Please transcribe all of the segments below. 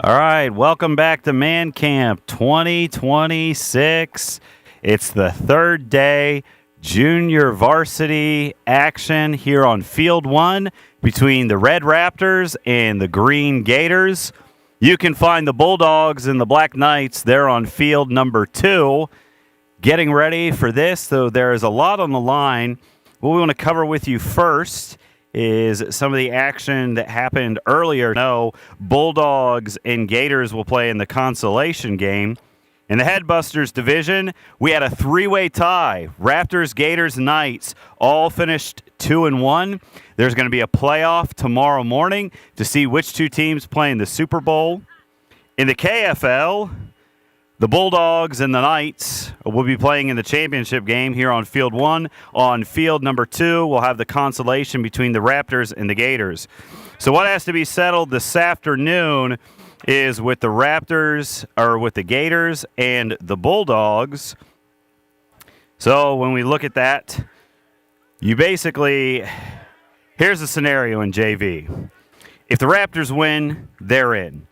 All right, welcome back to Man Camp 2026. It's the third day, junior varsity action here on Field 1 between the Red Raptors and the Green Gators. You can find the Bulldogs and the Black Knights there on field number 2. Getting ready for this, though there is a lot on the line. What we want to cover with you first is some of the action that happened earlier. No, Bulldogs and Gators will play in the consolation game. In the Headbusters division, we had a three-way tie. Raptors, Gators, Knights all finished 2-1. There's going to be a playoff tomorrow morning to see which two teams play in the Super Bowl. In the KFL, the Bulldogs and the Knights will be playing in the championship game here on Field 1. On Field number 2, we'll have the consolation between the Raptors and the Gators. So what has to be settled this afternoon is with the Raptors, or with the Gators and the Bulldogs. So when we look at that, you basically, here's the scenario in JV. If the Raptors win, they're in.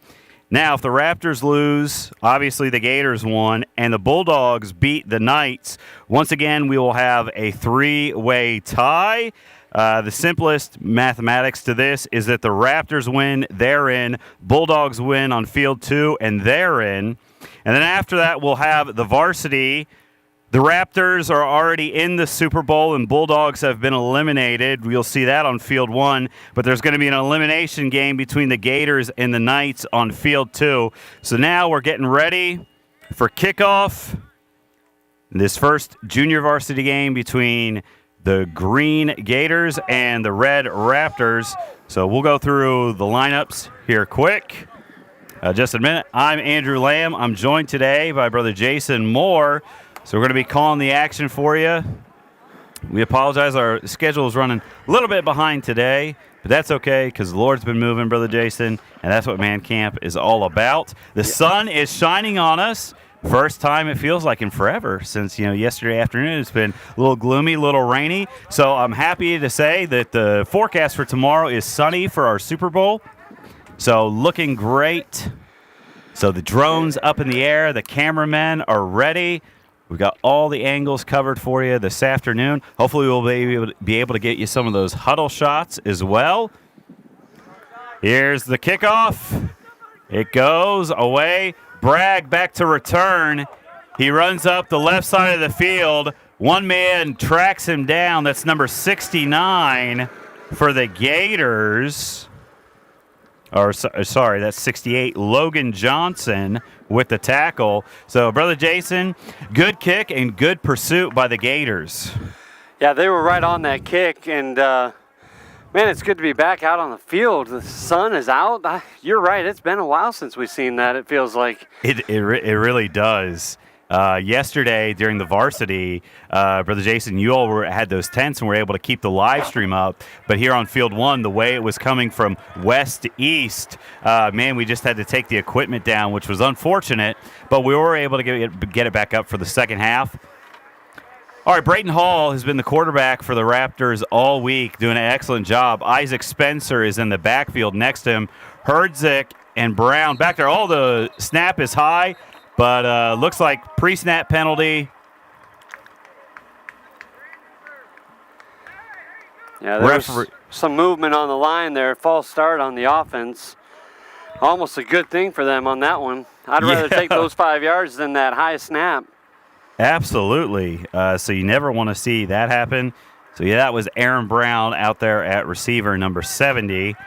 Now, if the Raptors lose, obviously the Gators won, and the Bulldogs beat the Knights, once again, we will have a three-way tie. The simplest mathematics to this is that the Raptors win, they're in. Bulldogs win on Field 2, and they're in. And then after that, we'll have the Varsity. The Raptors are already in the Super Bowl, and Bulldogs have been eliminated. We'll see that on Field 1. But there's going to be an elimination game between the Gators and the Knights on Field 2. So now we're getting ready for kickoff. This first junior varsity game between the Green Gators and the Red Raptors. So we'll go through the lineups here quick. Just a minute. I'm Andrew Lamb. I'm joined today by Brother Jason Moore. So we're going to be calling the action for you. We apologize. Our schedule is running a little bit behind today, but that's okay because the Lord's been moving, Brother Jason, and that's what Man Camp is all about. The sun is shining on us. First time it feels like in forever since, yesterday afternoon. It's been a little gloomy, a little rainy. So I'm happy to say that the forecast for tomorrow is sunny for our Super Bowl. So looking great. So the drone's up in the air. The cameramen are ready. We've got all the angles covered for you this afternoon. Hopefully we'll be able to get you some of those huddle shots as well. Here's the kickoff. It goes away. Bragg back to return. He runs up the left side of the field. One man tracks him down. That's number 69 for the Gators. Sorry, that's 68. Logan Johnson with the tackle. So, Brother Jason, good kick and good pursuit by the Gators. Yeah, they were right on that kick, and man, it's good to be back out on the field. The sun is out. You're right. It's been a while since we've seen that, it feels like. It really does. Yesterday during the varsity, Brother Jason, you all had those tents and were able to keep the live stream up. But here on Field 1, the way it was coming from west to east, we just had to take the equipment down, which was unfortunate. But we were able to get it back up for the second half. All right, Brayton Hall has been the quarterback for the Raptors all week, doing an excellent job. Isaac Spencer is in the backfield next to him. Herdzik and Brown back there. All the snap is high. But looks like pre-snap penalty. Yeah, there was some movement on the line there. False start on the offense. Almost a good thing for them on that one. I'd rather take those 5 yards than that high snap. Absolutely. So you never want to see that happen. So, that was Aaron Brown out there at receiver, number 70.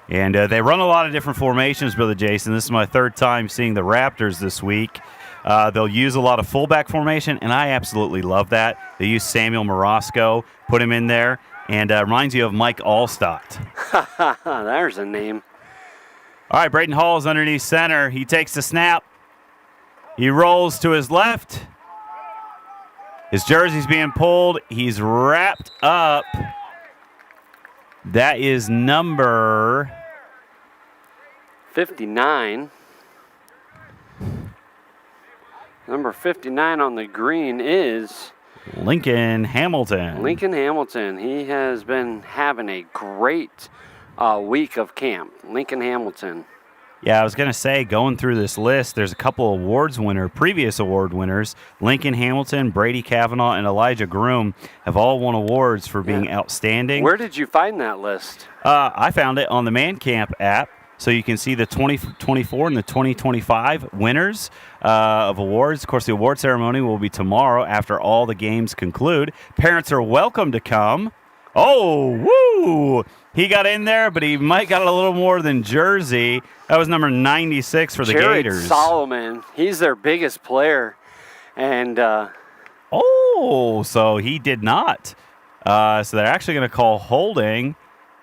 And they run a lot of different formations, Brother Jason. This is my third time seeing the Raptors this week. They'll use a lot of fullback formation, and I absolutely love that. They use Samuel Morosco, put him in there, and reminds you of Mike Allstott. There's a name. All right, Brayton Hall is underneath center. He takes the snap. He rolls to his left. His jersey's being pulled. He's wrapped up. That is number 59. Number 59 on the green is Lincoln Hamilton. Lincoln Hamilton. He has been having a great week of camp. Lincoln Hamilton. Yeah, I was going to say, going through this list, there's a couple previous award winners. Lincoln Hamilton, Brady Kavanaugh, and Elijah Groom have all won awards for being outstanding. Where did you find that list? I found it on the Man Camp app, so you can see the 2024 and the 2025 winners of awards. Of course, the award ceremony will be tomorrow after all the games conclude. Parents are welcome to come. Oh, woo! He got in there, but he might got a little more than Jersey. That was number 96 for the Jared Gators. Solomon, he's their biggest player. And so he did not. So they're actually going to call holding.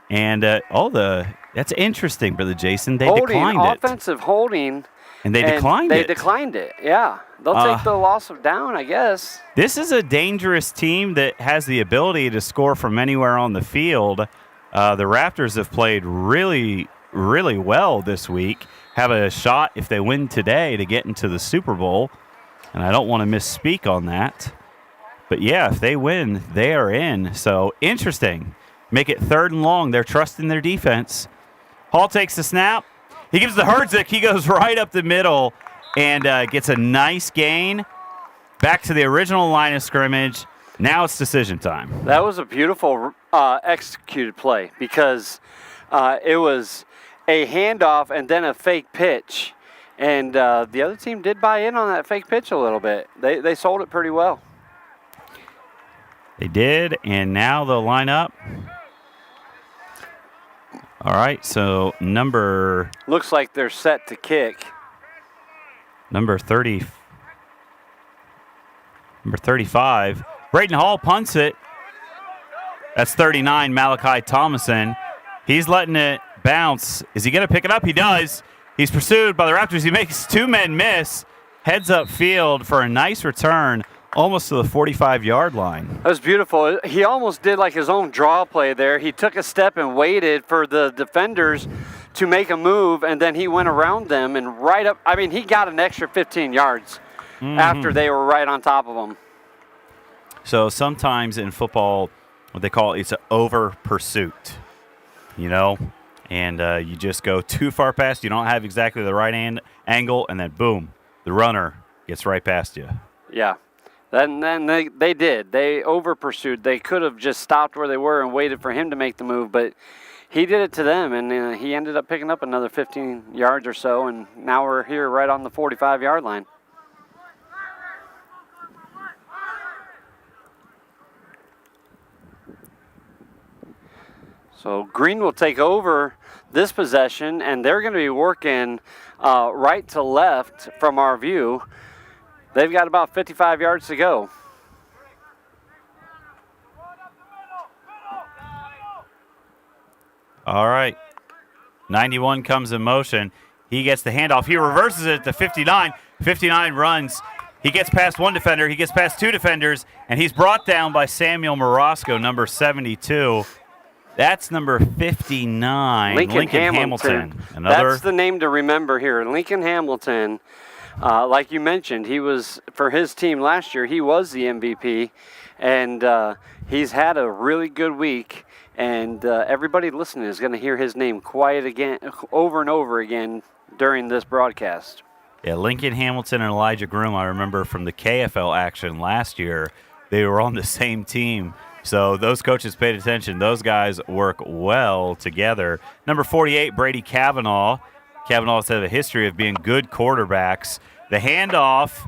And that's interesting, Brother Jason. They declined it. Offensive holding. And they declined it. They declined it, yeah. They'll take the loss of down, I guess. This is a dangerous team that has the ability to score from anywhere on the field. The Raptors have played really, really well this week. Have a shot, if they win today, to get into the Super Bowl. And I don't want to misspeak on that. But, yeah, if they win, they are in. So, interesting. Make it 3rd and long. They're trusting their defense. Hall takes the snap. He gives the Herzig. He goes right up the middle and gets a nice gain. Back to the original line of scrimmage. Now it's decision time. That was a beautiful executed play because it was a handoff and then a fake pitch. And the other team did buy in on that fake pitch a little bit. They sold it pretty well. They did, and now they'll line up. All right, so looks like they're set to kick. Number 35. Braden Hall punts it. That's 39, Malachi Thomason. He's letting it bounce. Is he going to pick it up? He does. He's pursued by the Raptors. He makes 2 men miss. Heads up field for a nice return, almost to the 45-yard line. That was beautiful. He almost did like his own draw play there. He took a step and waited for the defenders to make a move, and then he went around them and right up. I mean, he got an extra 15 yards after they were right on top of him. So sometimes in football, what they call it's an over pursuit, and you just go too far past. You don't have exactly the right angle, and then boom, the runner gets right past you. Yeah. Then they did. They over pursued. They could have just stopped where they were and waited for him to make the move, but he did it to them, and he ended up picking up another 15 yards or so, and now we're here right on the 45-yard line. So Green will take over this possession, and they're going to be working right to left from our view. They've got about 55 yards to go. All right. 91 comes in motion. He gets the handoff. He reverses it to 59. 59 runs. He gets past one defender. He gets past 2 defenders, and he's brought down by Samuel Morosco, number 72. That's number 59, Lincoln Hamilton. That's the name to remember here. Lincoln Hamilton, like you mentioned, he was, for his team last year, he was the MVP, and he's had a really good week, and everybody listening is going to hear his name over and over again during this broadcast. Yeah, Lincoln Hamilton and Elijah Groom, I remember from the KFL action last year, they were on the same team. So those coaches paid attention. Those guys work well together. Number 48, Brady Kavanaugh. Kavanaugh has had a history of being good quarterbacks. The handoff,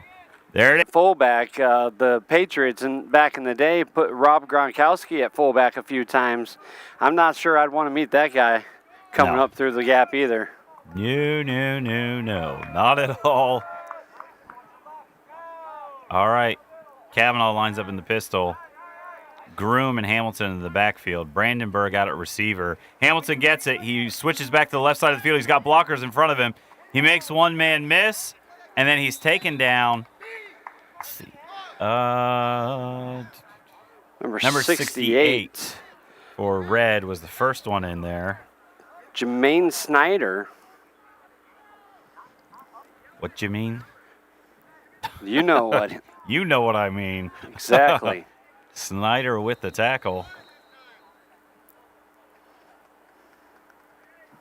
there it is. Fullback, the Patriots back in the day put Rob Gronkowski at fullback a few times. I'm not sure I'd want to meet that guy coming up through the gap either. No, not at all. All right, Kavanaugh lines up in the pistol. Groom and Hamilton in the backfield. Brandenburg out at receiver. Hamilton gets it. He switches back to the left side of the field. He's got blockers in front of him. He makes one man miss, and then he's taken down. Let's see. Number 68 for Red was the first one in there. Jermaine Snyder. What you mean? You know what. You know what I mean. Exactly. Snyder with the tackle.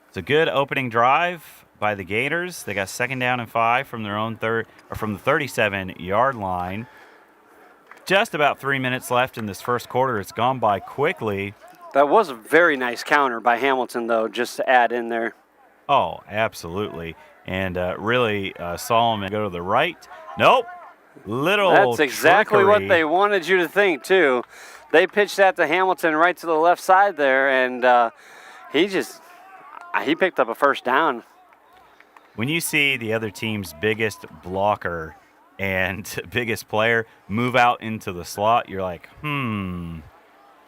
It's a good opening drive by the Gators. They got 2nd down and 5 from their own from the 37-yard line. Just about 3 minutes left in this first quarter. It's gone by quickly. That was a very nice counter by Hamilton, though, just to add in there. Oh, absolutely. And really, Solomon go to the right. Nope. That's exactly trickery. what they wanted you to think, too. They pitched that to Hamilton right to the left side there, and he picked up a first down. When you see the other team's biggest blocker and biggest player move out into the slot, you're like,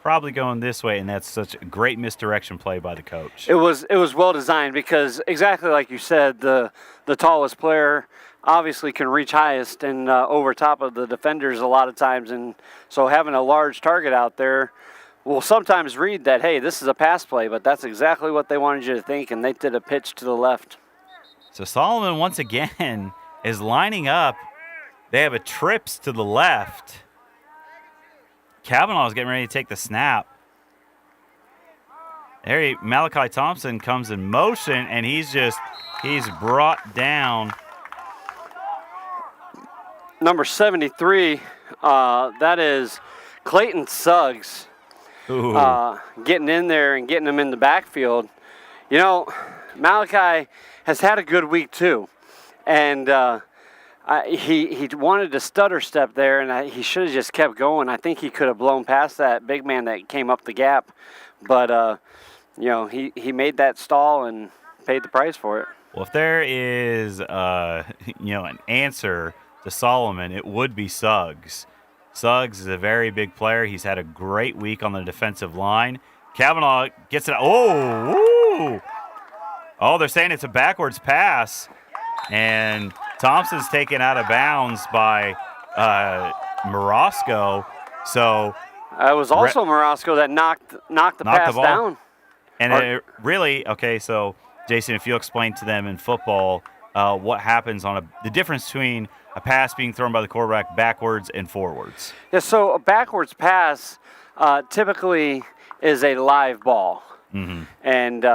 probably going this way, and that's such a great misdirection play by the coach. It was well designed because exactly like you said, the tallest player obviously can reach highest and over top of the defenders a lot of times, and so having a large target out there will sometimes read that, hey, this is a pass play, but that's exactly what they wanted you to think, and they did a pitch to the left. So Solomon once again is lining up. They have a trips to the left. Kavanaugh's getting ready to take the snap. There Malachi Thompson comes in motion, and he's brought down. Number 73, that is Clayton Suggs, getting in there and getting him in the backfield. You know, Malachi has had a good week too, and he wanted to stutter step there, and he should have just kept going. I think he could have blown past that big man that came up the gap, but he made that stall and paid the price for it. Well, if there is an answer to Solomon, it would be Suggs. Suggs is a very big player. He's had a great week on the defensive line. Kavanaugh gets it. Oh, they're saying it's a backwards pass, and Thompson's taken out of bounds by Morosco. So it was also Morosco that knocked the pass down. And so Jason, if you'll explain to them in football what happens on the difference between a pass being thrown by the quarterback backwards and forwards. Yeah, so a backwards pass typically is a live ball, and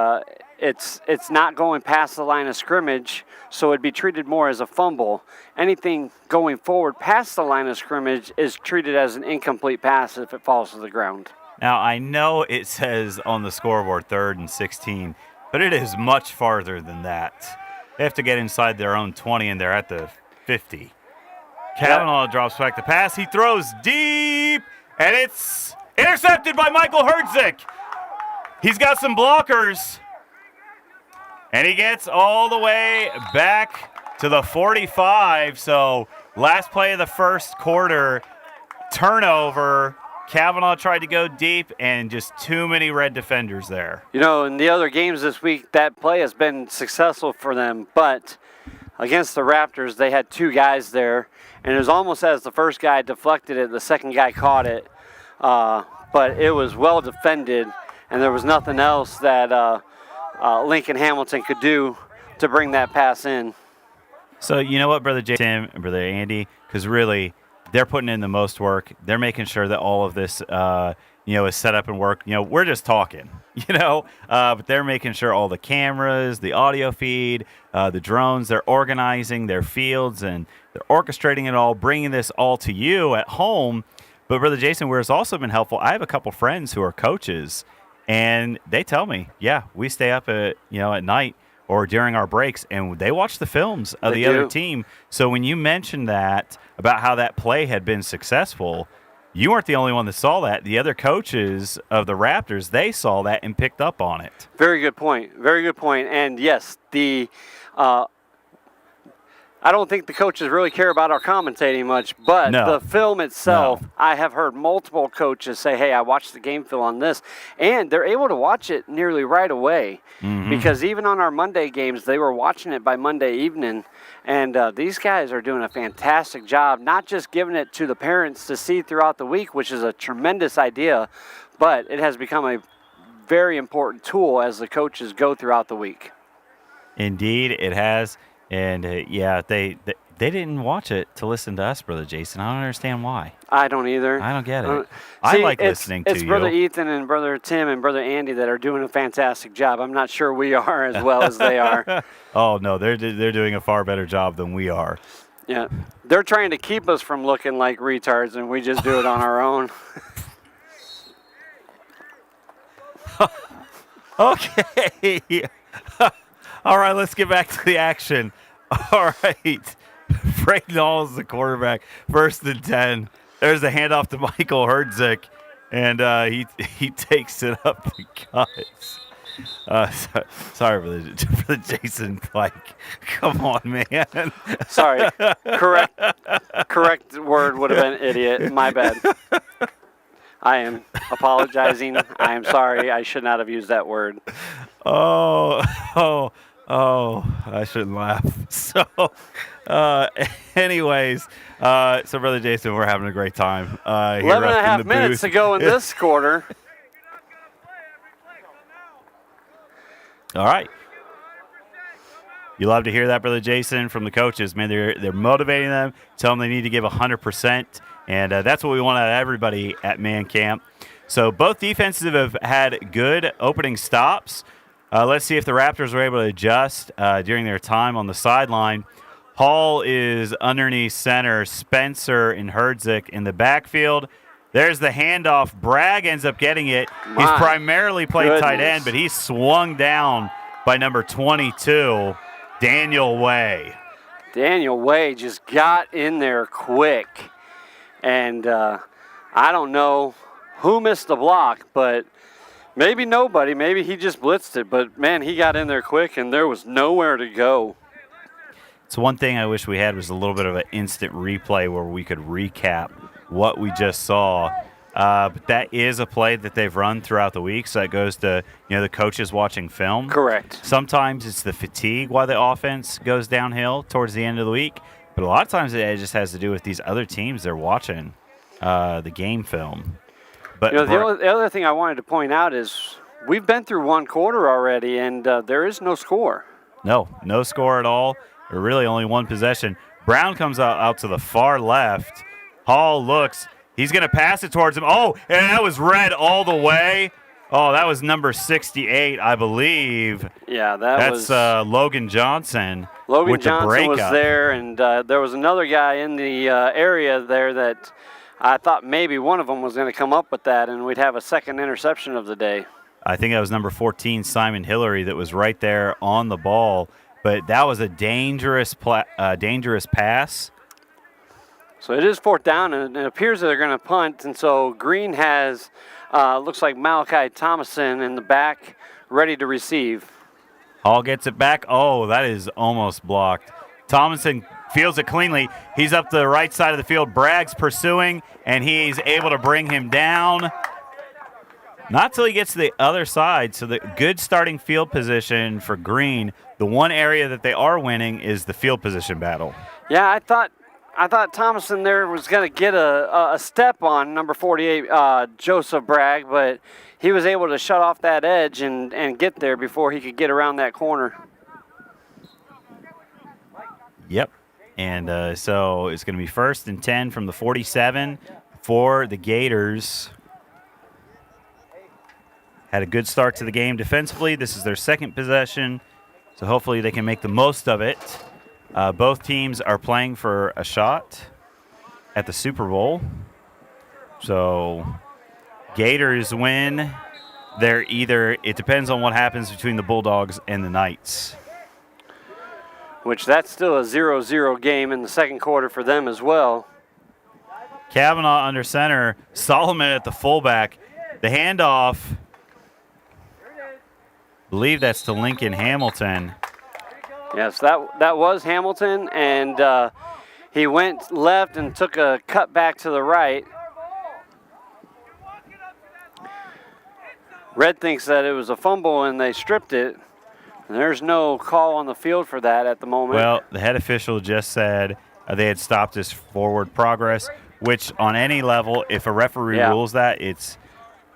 it's not going past the line of scrimmage, so it'd be treated more as a fumble. Anything going forward past the line of scrimmage is treated as an incomplete pass if it falls to the ground. Now, I know it says on the scoreboard 3rd and 16, but it is much farther than that. They have to get inside their own 20, and they're at the 50. Kavanaugh drops back the pass. He throws deep, and it's intercepted by Michael Herdzik. He's got some blockers, and he gets all the way back to the 45. So last play of the first quarter, turnover. Kavanaugh tried to go deep, and just too many red defenders there. You know, in the other games this week, that play has been successful for them, but against the Raptors, they had 2 guys there, and it was almost as the first guy deflected it, the second guy caught it, but it was well defended, and there was nothing else that Lincoln Hamilton could do to bring that pass in. So you know what, Brother Jason and Brother Andy, because really they're putting in the most work. They're making sure that all of this is set up and work. We're just talking, but they're making sure all the cameras, the audio feed, the drones, they're organizing their fields, and they're orchestrating it all, bringing this all to you at home. But Brother Jason, where it's also been helpful, I have a couple friends who are coaches, and they tell me, we stay up at night or during our breaks, and they watch the films of the other team. So when you mentioned that about how that play had been successful, you weren't the only one that saw that. The other coaches of the Raptors, they saw that and picked up on it. Very good point. Very good point. And yes, I don't think the coaches really care about our commentating much, but the film itself, I have heard multiple coaches say, hey, I watched the game film on this, and they're able to watch it nearly right away because even on our Monday games, they were watching it by Monday evening, and these guys are doing a fantastic job, not just giving it to the parents to see throughout the week, which is a tremendous idea, but it has become a very important tool as the coaches go throughout the week. Indeed, it has. And, They didn't watch it to listen to us, Brother Jason. I don't understand why. I don't either. I don't get it. See, I like listening to you. It's Brother Ethan and Brother Tim and Brother Andy that are doing a fantastic job. I'm not sure we are as well as they are. Oh, no, they're doing a far better job than we are. Yeah. They're trying to keep us from looking like retards, and we just do it on our own. Okay. All right, let's get back to the action. All right. Braden Hall is the quarterback. 1st and 10. There's a handoff to Michael Herdzik, and he takes it up the guts. Sorry for the Jason. Like, come on, man. Sorry. Correct word would have been idiot. My bad. I am apologizing. I am sorry. I should not have used that word. Oh, I shouldn't laugh. So, anyways, so Brother Jason, we're having a great time. 11 and a half minutes to go in this quarter. All right. You love to hear that, Brother Jason, from the coaches. Man, they're motivating them, tell them they need to give 100%, and that's what we want out of everybody at Man Camp. So both defenses have had good opening stops. Let's see if the Raptors were able to adjust during their time on the sideline. Hall is underneath center. Spencer and Herdzik in the backfield. There's the handoff. Bragg ends up getting it. He's primarily played tight end, but he's swung down by number 22, Daniel Way. Daniel Way just got in there quick. And I don't know who missed the block, but maybe nobody. Maybe he just blitzed it. But, man, he got in there quick, and there was nowhere to go. So one thing I wish we had was a little bit of an instant replay where we could recap what we just saw. But that is a play that they've run throughout the week, so that goes to the coaches watching film. Correct. Sometimes it's the fatigue why the offense goes downhill towards the end of the week, but a lot of times it just has to do with these other teams they're watching the game film. But the other thing I wanted to point out is we've been through one quarter already, and there is no score. No score at all. Or really only one possession. Brown comes out to the far left. Hall looks. He's going to pass it towards him. Oh, and that was red all the way. Oh, that was number 68, I believe. Yeah, that's Logan Johnson. Logan Johnson was there, and there was another guy in the area there that I thought maybe one of them was going to come up with that, and we'd have a second interception of the day. I think that was number 14, Simon Hillary, that was right there on the ball. But that was a dangerous pass. So it is 4th down, and it appears that they're going to punt. And so Green has, looks like Malachi Thomason in the back, ready to receive. Hall gets it back. Oh, that is almost blocked. Thomason fields it cleanly. He's up the right side of the field. Bragg's pursuing, and he's able to bring him down. Not till he gets to the other side. So the good starting field position for Green. The one area that they are winning is the field position battle. Yeah, I thought Thomason there was going to get a step on number 48, Joseph Bragg, but he was able to shut off that edge and get there before he could get around that corner. Yep. And so it's going to be 1st and 10 from the 47 for the Gators. Had a good start to the game defensively. This is their second possession, so hopefully they can make the most of it. Both teams are playing for a shot at the Super Bowl. So Gators win. It depends on what happens between the Bulldogs and the Knights. Which that's still a 0-0 game in the second quarter for them as well. Kavanaugh under center. Solomon at the fullback. The handoff. I believe that's to Lincoln Hamilton. Yes, that was Hamilton, and he went left and took a cut back to the right. Red thinks that it was a fumble and they stripped it. And there's no call on the field for that at the moment. Well, the head official just said they had stopped his forward progress, which on any level, if a referee rules that, it's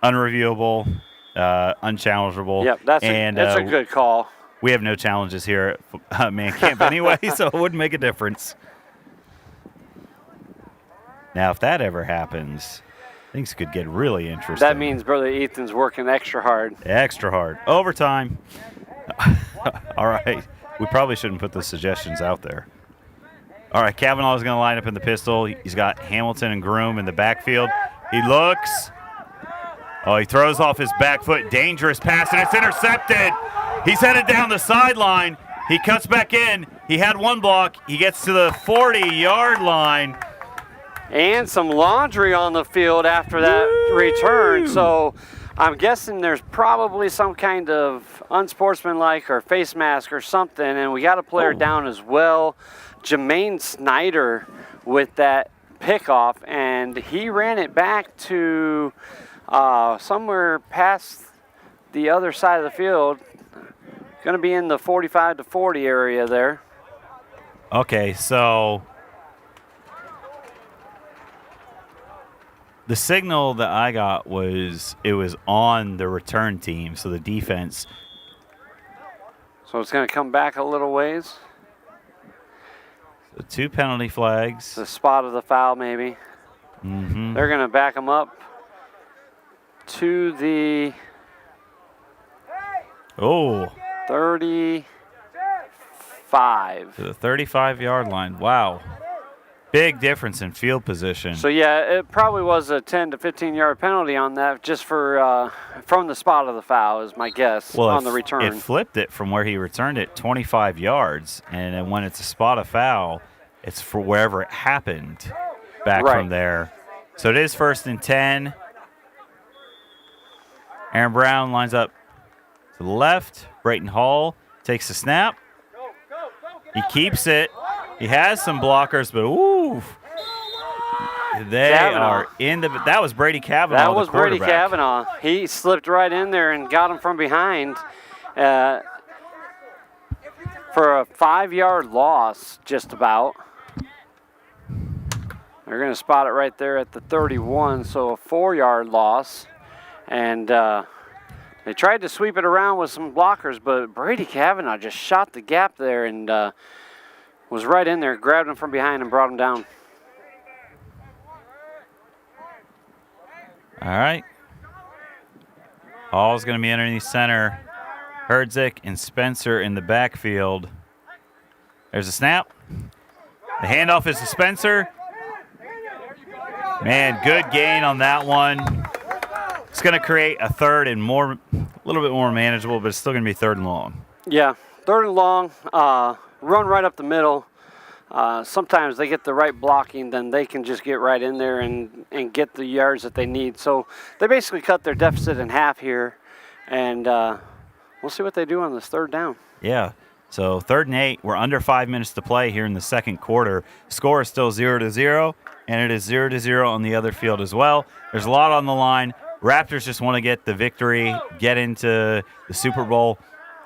unreviewable, unchallengeable. Yep, that's a good call. We have no challenges here at Man Camp anyway, so it wouldn't make a difference. Now, if that ever happens, things could get really interesting. That means Brother Ethan's working extra hard. Extra hard. Overtime. All right. We probably shouldn't put the suggestions out there. All right, Kavanaugh is going to line up in the pistol. He's got Hamilton and Groom in the backfield. He looks. Oh, he throws off his back foot. Dangerous pass, and it's intercepted. He's headed down the sideline. He cuts back in. He had one block. He gets to the 40-yard line. And some laundry on the field after that return. So I'm guessing there's probably some kind of unsportsmanlike or face mask or something, and we got a player down as well. Jermaine Snyder with that pickoff, and he ran it back to somewhere past the other side of the field. Going to be in the 45 to 40 area there. Okay, so the signal that I got was it was on the return team, so the defense. So it's going to come back a little ways. The 2 penalty flags. The spot of the foul, maybe. Mm-hmm. They're going to back them up to the 35. To the 35-yard line. Wow. Big difference in field position. So, yeah, it probably was a 10 to 15-yard penalty on that just for from the spot of the foul is my guess on the return. It flipped it from where he returned it 25 yards, and then when it's a spot of foul, it's for wherever it happened back from there. So it is 1st and 10. Aaron Brown lines up to the left. Brayton Hall takes the snap. He keeps it. He has some blockers, but they are in the. That was Brady Kavanaugh. That was Brady Kavanaugh. He slipped right in there and got him from behind for a 5-yard loss, just about. They're going to spot it right there at the 31, so a 4-yard loss. And they tried to sweep it around with some blockers, but Brady Kavanaugh just shot the gap there and was right in there, grabbed him from behind and brought him down. All right. Hall's going to be underneath center. Herdzik and Spencer in the backfield. There's a snap. The handoff is to Spencer. Man, good gain on that one. It's going to create a 3rd and a little bit more manageable, but it's still going to be 3rd and long. Yeah, 3rd and long. Run right up the middle. Sometimes they get the right blocking, then they can just get right in there and get the yards that they need. So they basically cut their deficit in half here, and we'll see what they do on this 3rd down. Yeah, so 3rd and 8. We're under 5 minutes to play here in the second quarter. Score is still 0-0, and it is 0-0 on the other field as well. There's a lot on the line. Raptors just want to get the victory, get into the Super Bowl.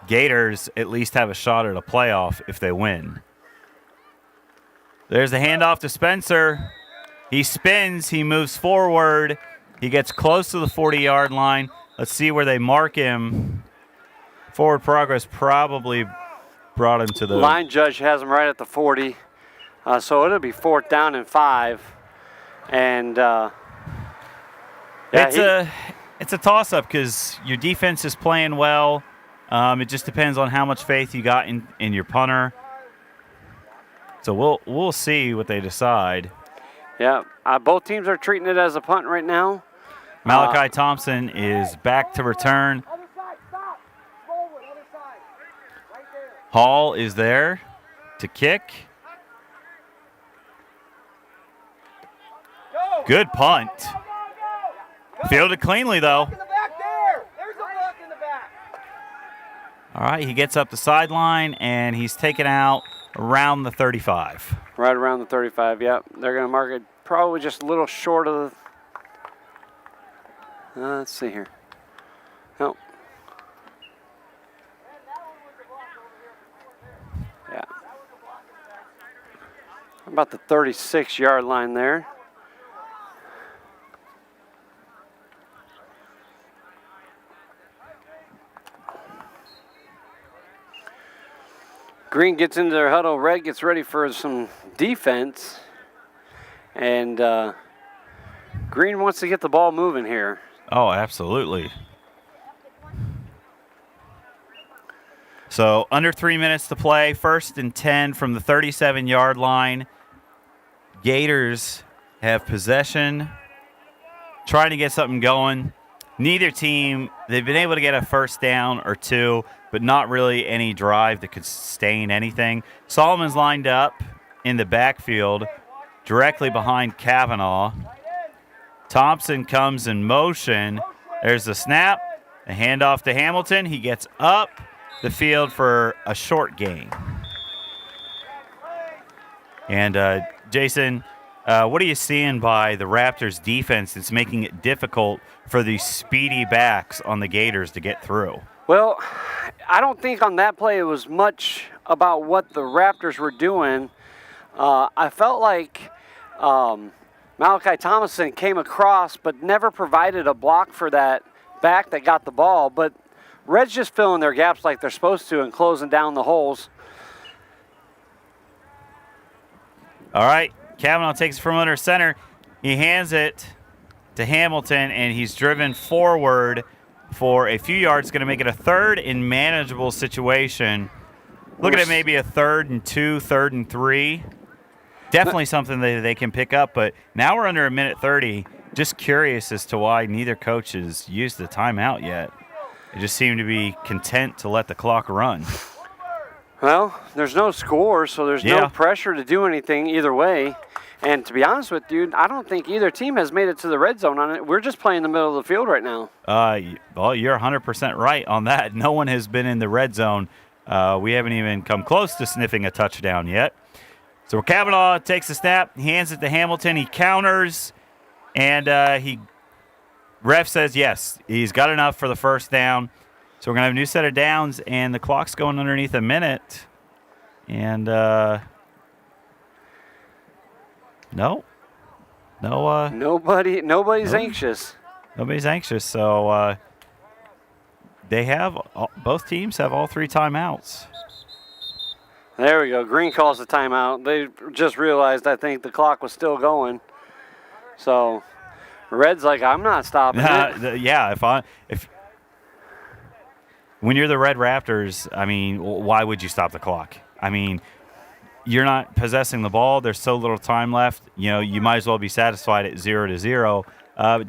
Gators at least have a shot at a playoff if they win. There's the handoff to Spencer. He spins. He moves forward. He gets close to the 40-yard line. Let's see where they mark him. Forward progress probably brought him to the line. Judge has him right at the 40. So it'll be 4th down and 5. And it's a toss-up because your defense is playing well. It just depends on how much faith you got in your punter. So we'll see what they decide. Yeah, both teams are treating it as a punt right now. Malachi Thompson is back to return. Hall is there to kick. Good punt. Fielded cleanly, though. All right, he gets up the sideline, and he's taken out around the 35. Right around the 35, yep. They're going to mark it probably just a little short of the... let's see here. Nope. Yeah. About the 36-yard line there. Green gets into their huddle. Red gets ready for some defense. And Green wants to get the ball moving here. Oh, absolutely. So under 3 minutes to play, 1st and 10 from the 37-yard line. Gators have possession, trying to get something going. Neither team, they've been able to get a first down or two, but not really any drive that could sustain anything. Solomon's lined up in the backfield directly behind Kavanaugh. Thompson comes in motion. There's the snap, a handoff to Hamilton. He gets up the field for a short gain. And Jason, what are you seeing by the Raptors defense that's making it difficult for these speedy backs on the Gators to get through? Well, I don't think on that play it was much about what the Raptors were doing. I felt like Malachi Thomason came across but never provided a block for that back that got the ball. But Red's just filling their gaps like they're supposed to and closing down the holes. All right, Kavanaugh takes it from under center. He hands it to Hamilton, and he's driven forward for a few yards. Going to make it a 3rd and manageable situation. Looking at maybe a 3rd and 2, 3rd and 3. Definitely something that they can pick up, but now we're under a minute 30. Just curious as to why neither coach has used the timeout yet. They just seem to be content to let the clock run. Well, there's no score, so there's no pressure to do anything either way. And to be honest with you, I don't think either team has made it to the red zone on it. We're just playing the middle of the field right now. Well, you're 100% right on that. No one has been in the red zone. We haven't even come close to sniffing a touchdown yet. So Kavanaugh takes the snap, he hands it to Hamilton, he counters, and ref says yes, he's got enough for the first down. So we're going to have a new set of downs, and the clock's going underneath a minute. And nobody's anxious. Nobody's anxious. So both teams have all 3 timeouts. There we go. Green calls the timeout. They just realized, I think, the clock was still going. So Red's like, I'm not stopping it. Yeah, if when you're the Red Raptors, I mean, why would you stop the clock? I mean, you're not possessing the ball. There's so little time left. You know, you might as well be satisfied at 0-0.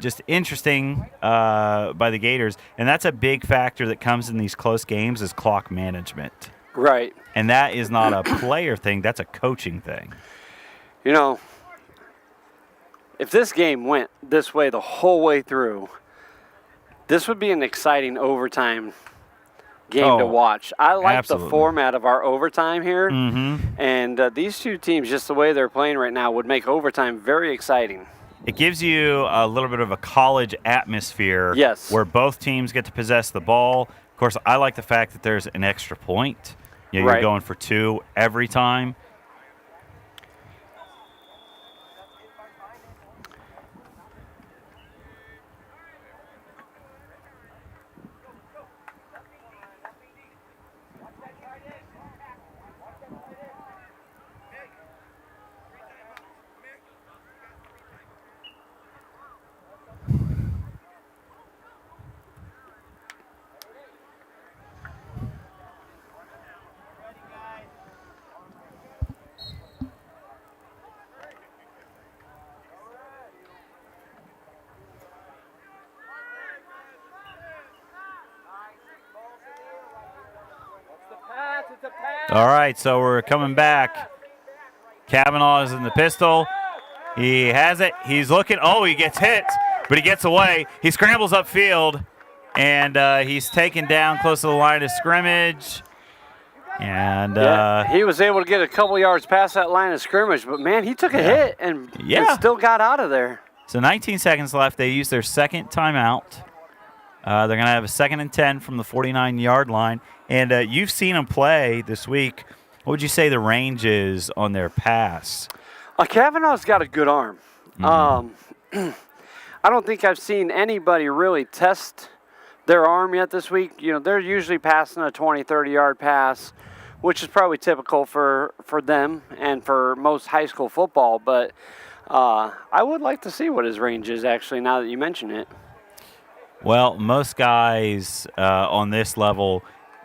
Just interesting by the Gators. And that's a big factor that comes in these close games is clock management. Right. And that is not a player thing. That's a coaching thing. You know, if this game went this way the whole way through, this would be an exciting overtime game to watch. I like the format of our overtime here. Mm-hmm. And these two teams, just the way they're playing right now, would make overtime very exciting. It gives you a little bit of a college atmosphere. Yes. Where both teams get to possess the ball. Of course, I like the fact that there's an extra point. You know, you're going for 2 every time. All right, so we're coming back. Kavanaugh is in the pistol. He has it. He's looking. Oh, he gets hit, but he gets away. He scrambles upfield, and he's taken down close to the line of scrimmage. And he was able to get a couple yards past that line of scrimmage, but, man, he took a hit and still got out of there. So 19 seconds left. They use their second timeout. They're going to have a 2nd and 10 from the 49-yard line. And you've seen them play this week. What would you say the range is on their pass? Kavanaugh's got a good arm. Mm-hmm. I don't think I've seen anybody really test their arm yet this week. You know, they're usually passing a 20, 30-yard pass, which is probably typical for them and for most high school football. But I would like to see what his range is, actually, now that you mention it. Well, most guys on this level,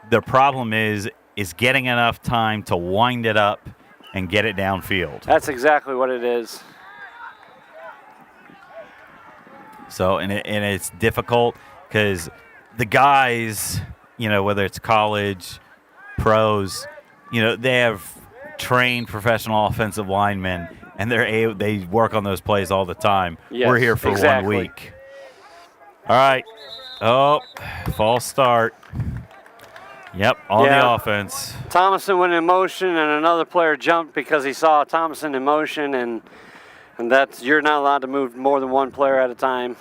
their problem is getting enough time to wind it up and get it downfield. That's exactly what it is. So, and it's difficult because the guys, whether it's college, pros, they have trained professional offensive linemen, and they work on those plays all the time. Yes, we're here for exactly. 1 week. All right. Oh, false start. Yep, on the offense. Thomason went in motion, and another player jumped because he saw Thomason in motion, and that's, you're not allowed to move more than one player at a time.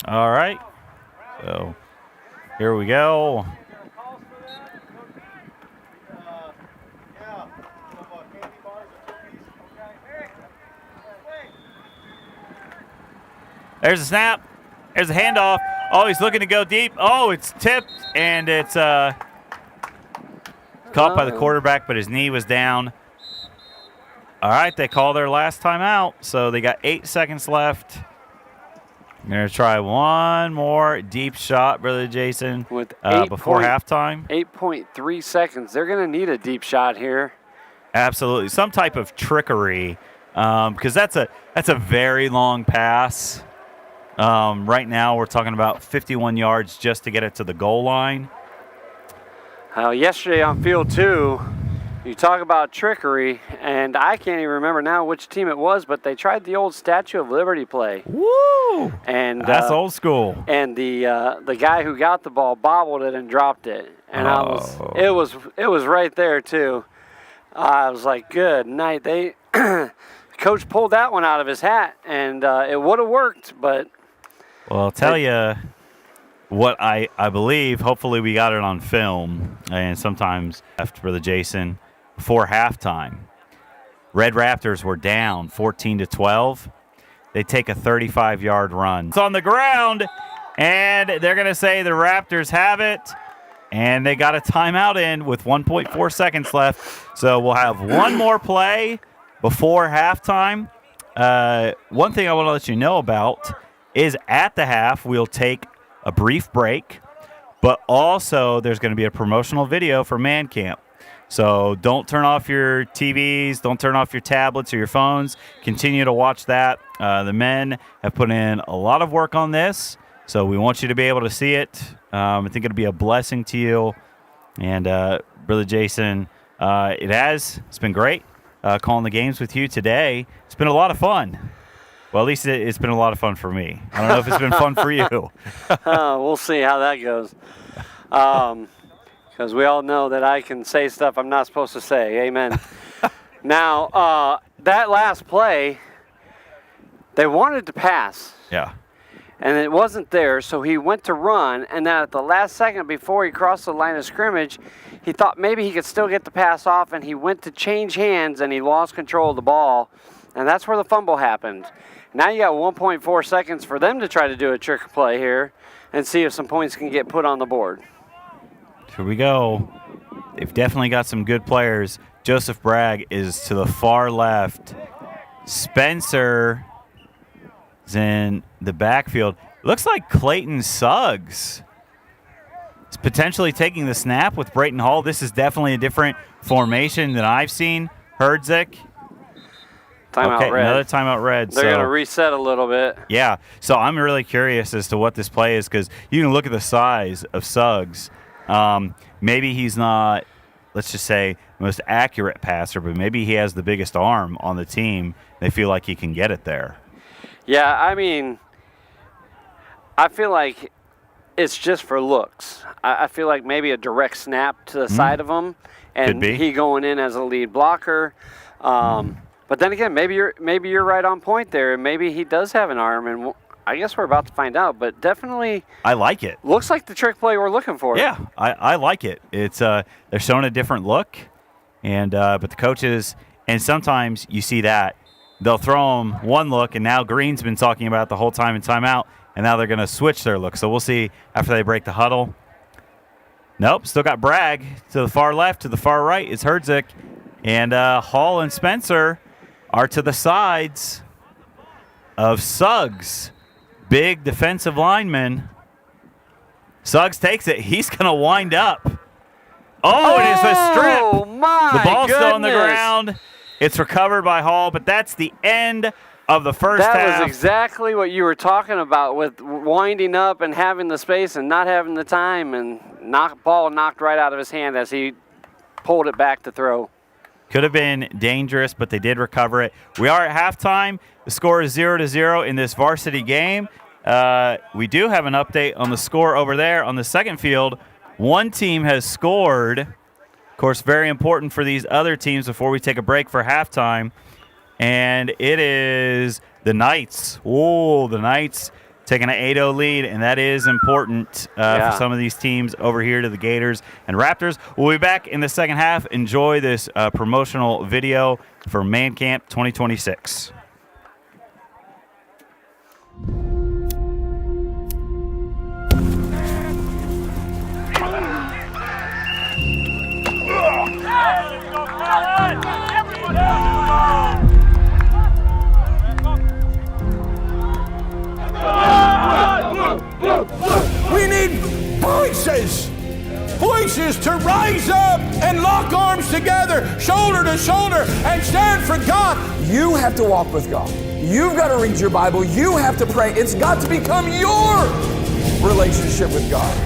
All right. So here we go. There's a snap. There's a handoff. Oh, he's looking to go deep. Oh, it's tipped, and it's caught by the quarterback, but his knee was down. All right, they call their last timeout, so they got 8 seconds left. I'm going to try one more deep shot, Brother Jason, with before halftime. 8.3 seconds. They're going to need a deep shot here. Absolutely. Some type of trickery, because that's a very long pass. Right now we're talking about 51 yards just to get it to the goal line. Yesterday on field 2, you talk about trickery, and I can't even remember now which team it was, but they tried the old Statue of Liberty play. Woo! And that's old school. And the guy who got the ball bobbled it and dropped it, and it was right there too. I was like, good night. They coach pulled that one out of his hat, and it would have worked, but. Well, I'll tell you what I believe. Hopefully we got it on film, and sometimes after Brother Jason, before halftime, Red Raptors were down 14-12. They take a 35-yard run. It's on the ground, and they're going to say the Raptors have it, and they got a timeout in with 1.4 seconds left. So we'll have one more play before halftime. One thing I want to let you know about is at the half, we'll take a brief break, but also there's going to be a promotional video for Man Camp. So don't turn off your TVs, don't turn off your tablets or your phones. Continue to watch that. The men have put in a lot of work on this, so we want you to be able to see it. I think it'll be a blessing to you. And Brother Jason, it's been great calling the games with you today. It's been a lot of fun. Well, at least it's been a lot of fun for me. I don't know if it's been fun for you. We'll see how that goes. Because we all know that I can say stuff I'm not supposed to say. Amen. Now, that last play, they wanted to pass. Yeah. And it wasn't there, so he went to run, and then at the last second before he crossed the line of scrimmage, he thought maybe he could still get the pass off, and he went to change hands, and he lost control of the ball, and that's where the fumble happened. Now you got 1.4 seconds for them to try to do a trick play here and see if some points can get put on the board. Here we go. They've definitely got some good players. Joseph Bragg is to the far left. Spencer is in the backfield. Looks like Clayton Suggs is potentially taking the snap with Brayton Hall. This is definitely a different formation than I've seen. Herdzik. Timeout red. Another timeout red. They're going to reset a little bit. Yeah, so I'm really curious as to what this play is because you can look at the size of Suggs. Maybe he's not, let's just say, the most accurate passer, but maybe he has the biggest arm on the team. They feel like he can get it there. Yeah, I mean, I feel like it's just for looks. I feel like maybe a direct snap to the side of him, and he going in as a lead blocker. But then again, maybe you're right on point there, and maybe he does have an arm, and I guess we're about to find out. But definitely, I like it. Looks like the trick play we're looking for. Yeah, I like it. It's they're showing a different look, and but the coaches, and sometimes you see that they'll throw them one look, and now Green's been talking about it the whole time in timeout, and now they're going to switch their look. So we'll see after they break the huddle. Nope, still got Bragg to the far left. To the far right is Herzig. And Hall and Spencer are to the sides of Suggs. Big defensive lineman. Suggs takes it. He's going to wind up. Oh, it is a strip. Oh, my The ball's goodness. still on the ground. It's recovered by Hall, but that's the end of the first half. That was exactly what you were talking about with winding up and having the space and not having the time, and ball knocked right out of his hand as he pulled it back to throw. Could have been dangerous, but they did recover it. We are at halftime. The score is 0-0 in this varsity game. We do have an update on the score over there on the second field. One team has scored. Of course, very important for these other teams before we take a break for halftime. And it is the Knights. Oh, the Knights taking an 8-0 lead, and that is important for some of these teams over here to the Gators and Raptors. We'll be back in the second half. Enjoy this promotional video for Man Camp 2026. We need voices to rise up and lock arms together, shoulder to shoulder, and stand for God. You have to walk with God. You've got to read your Bible. You have to pray. It's got to become your relationship with God.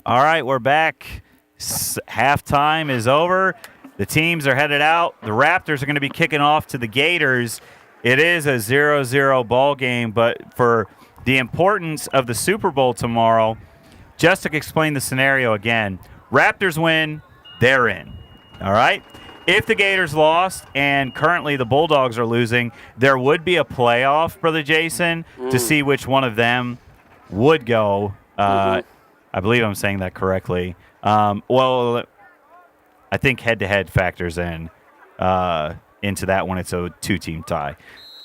All right, we're back. Halftime is over. The teams are headed out. The Raptors are going to be kicking off to the Gators. It is a 0-0 ball game, but for the importance of the Super Bowl tomorrow, just to explain the scenario again, Raptors win, they're in. All right? If the Gators lost and currently the Bulldogs are losing, there would be a playoff, Brother Jason, to see which one of them would go. I believe I'm saying that correctly. Well, I think head-to-head factors into that when it's a two-team tie.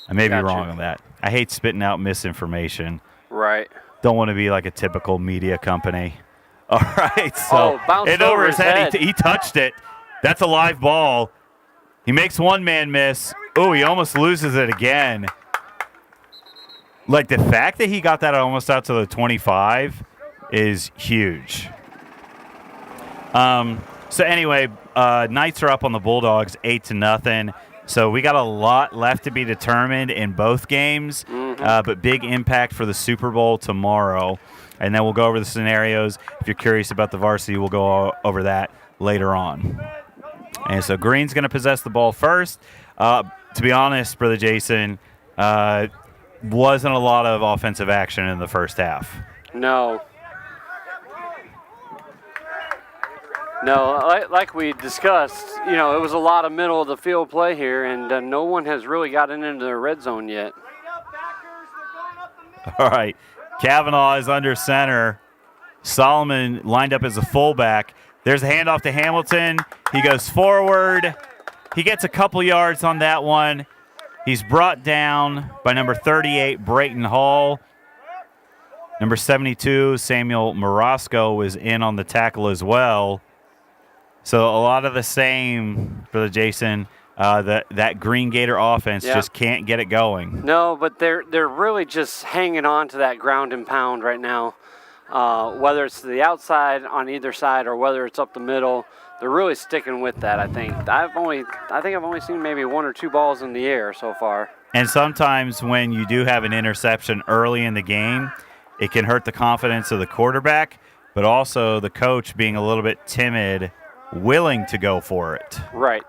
I may be wrong on that. I hate spitting out misinformation. Right. Don't want to be like a typical media company. All right, so bounced it over over his his head. head. He touched it. That's a live ball. He makes one man miss. Oh, he almost loses it again. Like, the fact that he got that almost out to the 25 is huge. So anyway, Knights are up on the Bulldogs 8-0. So we got a lot left to be determined in both games, but big impact for the Super Bowl tomorrow. And then we'll go over the scenarios. If you're curious about the varsity, we'll go over that later on. And so Green's going to possess the ball first. To be honest, Brother Jason, wasn't a lot of offensive action in the first half. No. No, like we discussed, it was a lot of middle of the field play here, and no one has really gotten into the red zone yet. All right. Kavanaugh is under center. Solomon lined up as a fullback. There's a handoff to Hamilton. He goes forward. He gets a couple yards on that one. He's brought down by number 38, Brayton Hall. Number 72, Samuel Morosco, was in on the tackle as well. So a lot of the same for the Jason. That Green Gator offense just can't get it going. No, but they're really just hanging on to that ground and pound right now. Whether it's to the outside on either side or whether it's up the middle, they're really sticking with that. I think I've only seen maybe one or two balls in the air so far. And sometimes when you do have an interception early in the game, it can hurt the confidence of the quarterback, but also the coach being a little bit timid, willing to go for it. Right.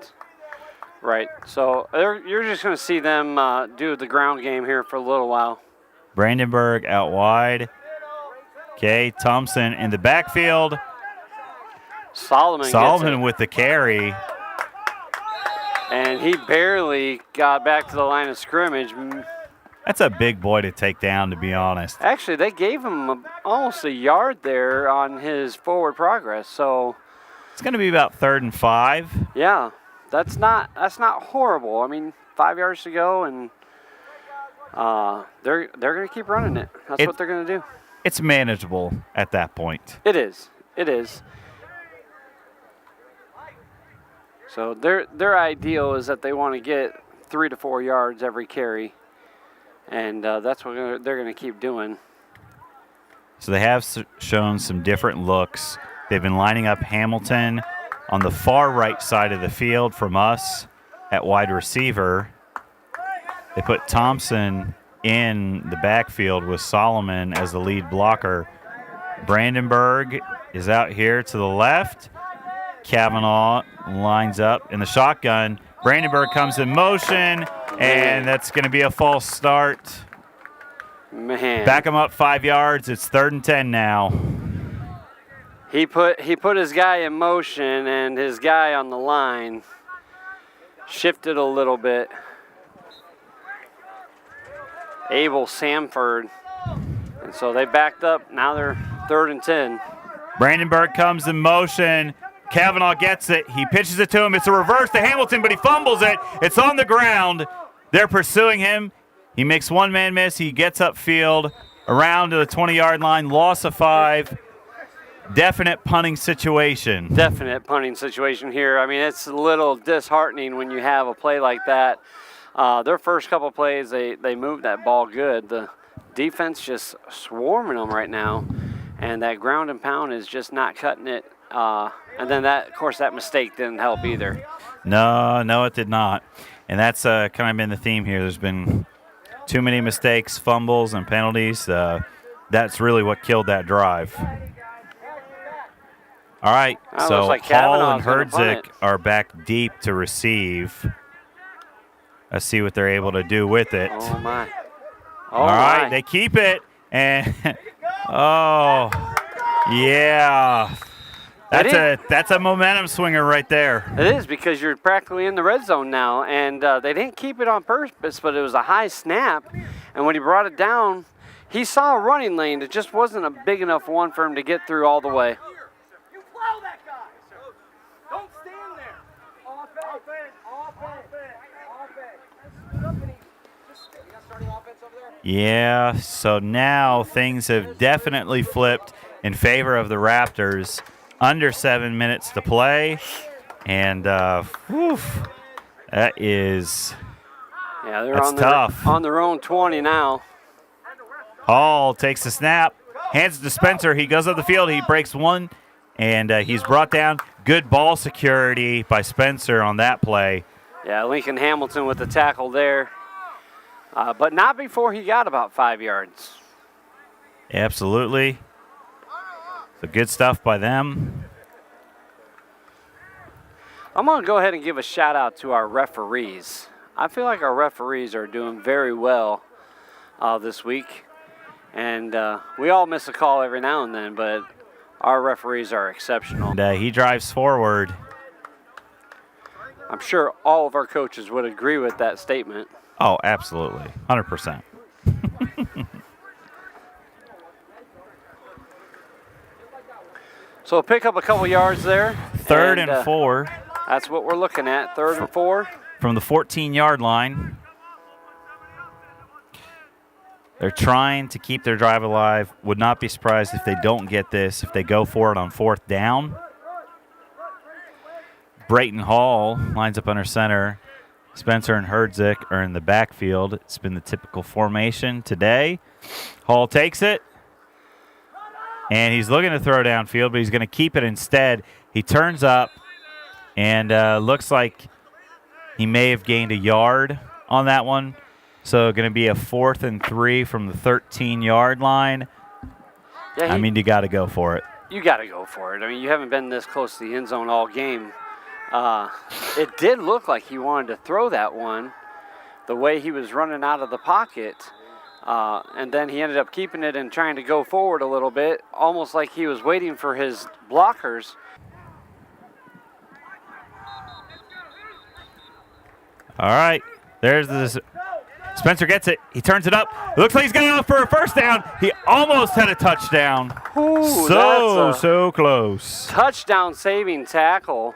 So you're just going to see them do the ground game here for a little while. Brandenburg out wide. Okay, Thompson in the backfield. Solomon with the carry. And he barely got back to the line of scrimmage. That's a big boy to take down, to be honest. Actually, they gave him almost a yard there on his forward progress. So it's going to be about 3rd and 5. Yeah, that's not horrible. I mean, 5 yards to go, and they're going to keep running it. That's what they're going to do. It's manageable at that point. It is. So their ideal is that they want to get 3 to 4 yards every carry, and that's what they're going to keep doing. So they have shown some different looks. They've been lining up Hamilton on the far right side of the field from us at wide receiver. They put Thompson in the backfield with Solomon as the lead blocker. Brandenburg is out here to the left. Kavanaugh lines up in the shotgun. Brandenburg comes in motion, and that's going to be a false start. Man. Back him up 5 yards. It's 3rd and 10 now. He put his guy in motion, and his guy on the line shifted a little bit. Abel Samford. And so they backed up. Now they're 3rd and 10. Brandenburg comes in motion. Kavanaugh gets it. He pitches it to him. It's a reverse to Hamilton, but he fumbles it. It's on the ground. They're pursuing him. He makes one man miss. He gets upfield around to the 20-yard line. Loss of 5. Definite punting situation. Definite punting situation here. I mean, it's a little disheartening when you have a play like that. Their first couple plays, they moved that ball good. The defense just swarming them right now, and that ground and pound is just not cutting it. And then that, of course, that mistake didn't help either. No, it did not. And that's kind of been the theme here. There's been too many mistakes, fumbles, and penalties. That's really what killed that drive. All right, so like Hall and Herdzik are back deep to receive. Let's see what they're able to do with it. Oh, my. All right, they keep it. And, oh, yeah. That's a momentum swinger right there. It is, because you're practically in the red zone now. And they didn't keep it on purpose, but it was a high snap. And when he brought it down, he saw a running lane. It just wasn't a big enough one for him to get through all the way. You plow that guy. Don't stand there. Offense. Yeah, so now things have definitely flipped in favor of the Raptors. Under 7 minutes to play. And That is Yeah, they're That's on tough. on their own 20 now. Hall takes the snap, hands it to Spencer. He goes up the field. He breaks one, and he's brought down. Good ball security by Spencer on that play. Yeah, Lincoln Hamilton with the tackle there. But not before he got about 5 yards. Absolutely. So good stuff by them. I'm going to go ahead and give a shout out to our referees. I feel like our referees are doing very well this week. And we all miss a call every now and then, but our referees are exceptional. And he drives forward. I'm sure all of our coaches would agree with that statement. Oh, absolutely. 100%. So pick up a couple yards there. Third and 4. That's what we're looking at, 3rd and 4. From the 14-yard line. They're trying to keep their drive alive. Would not be surprised if they don't get this, if they go for it on 4th down. Brayton Hall lines up under center. Spencer and Herdzik are in the backfield. It's been the typical formation today. Hall takes it. And he's looking to throw downfield, but he's going to keep it instead. He turns up and looks like he may have gained a yard on that one. So going to be a 4th and 3 from the 13-yard line. Yeah, I mean, you got to go for it. You got to go for it. I mean, you haven't been this close to the end zone all game. It did look like he wanted to throw that one the way he was running out of the pocket. And then he ended up keeping it and trying to go forward a little bit, almost like he was waiting for his blockers. All right. There's this. Spencer gets it. He turns it up. It looks like he's going to go for a first down. He almost had a touchdown. Ooh, So close. Touchdown saving tackle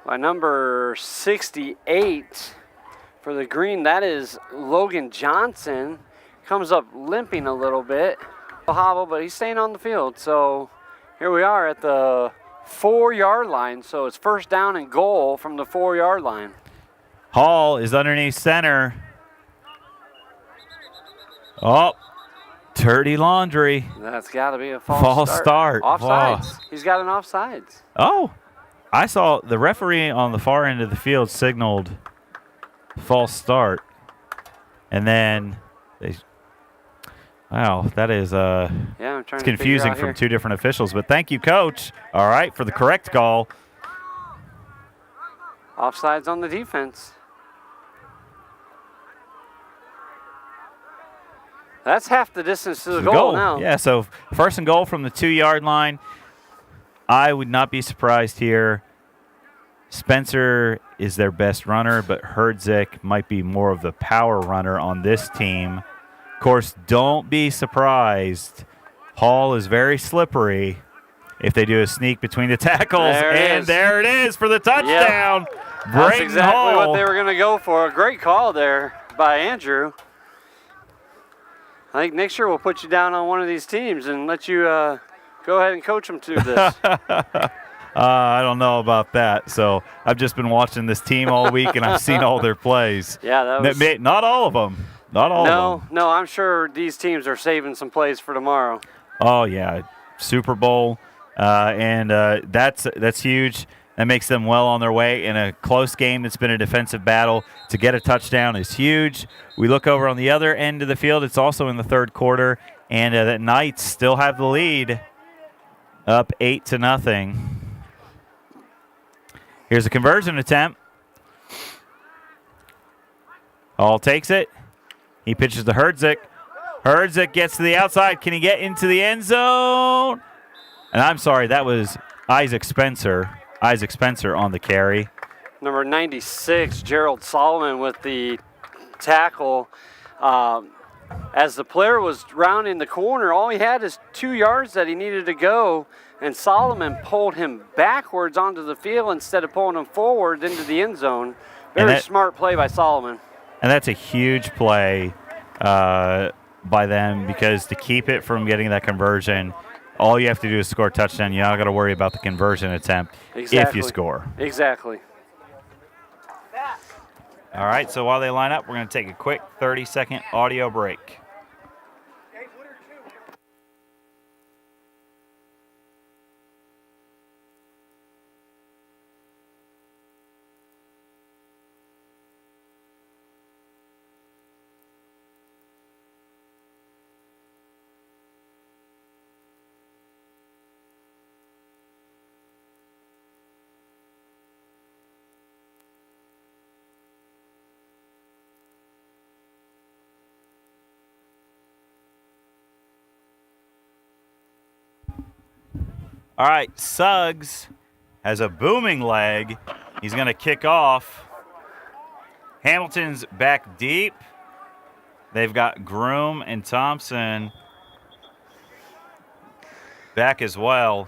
by number 68 for the Green. That is Logan Johnson. Comes up limping a little bit. A hobble, but he's staying on the field. So here we are at the 4-yard line. So it's 1st down and goal from the 4-yard line. Hall is underneath center. Oh, dirty laundry. That's got to be a false start. Offsides. Oh. He's got an offsides. Oh, I saw the referee on the far end of the field signaled false start. And then wow, that is yeah, I'm trying it's to confusing from 2 different officials. But thank you, Coach. All right, for the correct call. Offsides on the defense. That's half the distance to the goal now. Yeah, so 1st and goal from the 2-yard line. I would not be surprised here. Spencer is their best runner, but Herdzik might be more of the power runner on this team. Of course, don't be surprised. Hall is very slippery if they do a sneak between the tackles. There it is for the touchdown. Yep. That's exactly Hall. what they were going to go for. A great call there by Andrew. I think next year we'll put you down on one of these teams and let you go ahead and coach them to this. I don't know about that. So I've just been watching this team all week, and I've seen all their plays. Yeah, that was... Not all of them. Not all of them. No, I'm sure these teams are saving some plays for tomorrow. Oh, yeah. Super Bowl, and that's huge. That makes them well on their way. In a close game that's been a defensive battle, to get a touchdown is huge. We look over on the other end of the field. It's also in the 3rd quarter, and the Knights still have the lead, up 8-0. Here's a conversion attempt. Hall takes it. He pitches to Herdzik. Herdzik gets to the outside. Can he get into the end zone? And I'm sorry, that was Isaac Spencer. Isaac Spencer on the carry. Number 96, Gerald Solomon with the tackle. As the player was rounding the corner, all he had is 2 yards that he needed to go, and Solomon pulled him backwards onto the field instead of pulling him forward into the end zone. Very smart play by Solomon. And that's a huge play by them, because to keep it from getting that conversion, all you have to do is score a touchdown. You're not got to worry about the conversion attempt if you score. Exactly. All right, so while they line up, we're going to take a quick 30-second audio break. All right, Suggs has a booming leg. He's going to kick off. Hamilton's back deep. They've got Groom and Thompson back as well.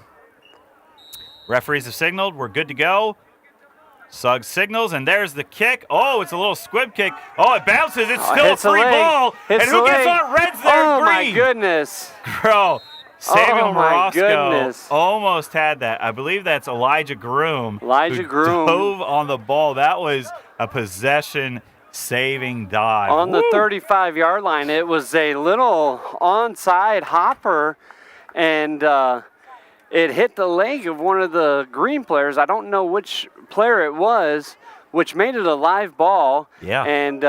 Referees have signaled. We're good to go. Suggs signals, and there's the kick. Oh, it's a little squib kick. Oh, it bounces. It's still a free ball. And who gets on Reds there? Oh, Green. my goodness. Bro. Samuel my goodness. almost had that. I believe that's Elijah Groom. Groom dove on the ball. That was a possession-saving dive. On the 35-yard line, it was a little onside hopper, and it hit the leg of one of the Green players. I don't know which player it was, which made it a live ball. Yeah. And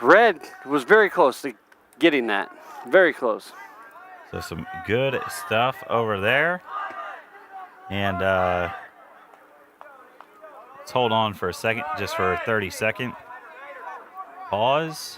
Red was very close to getting that. Very close. So some good stuff over there. And let's hold on for a second, just for a 30-second pause.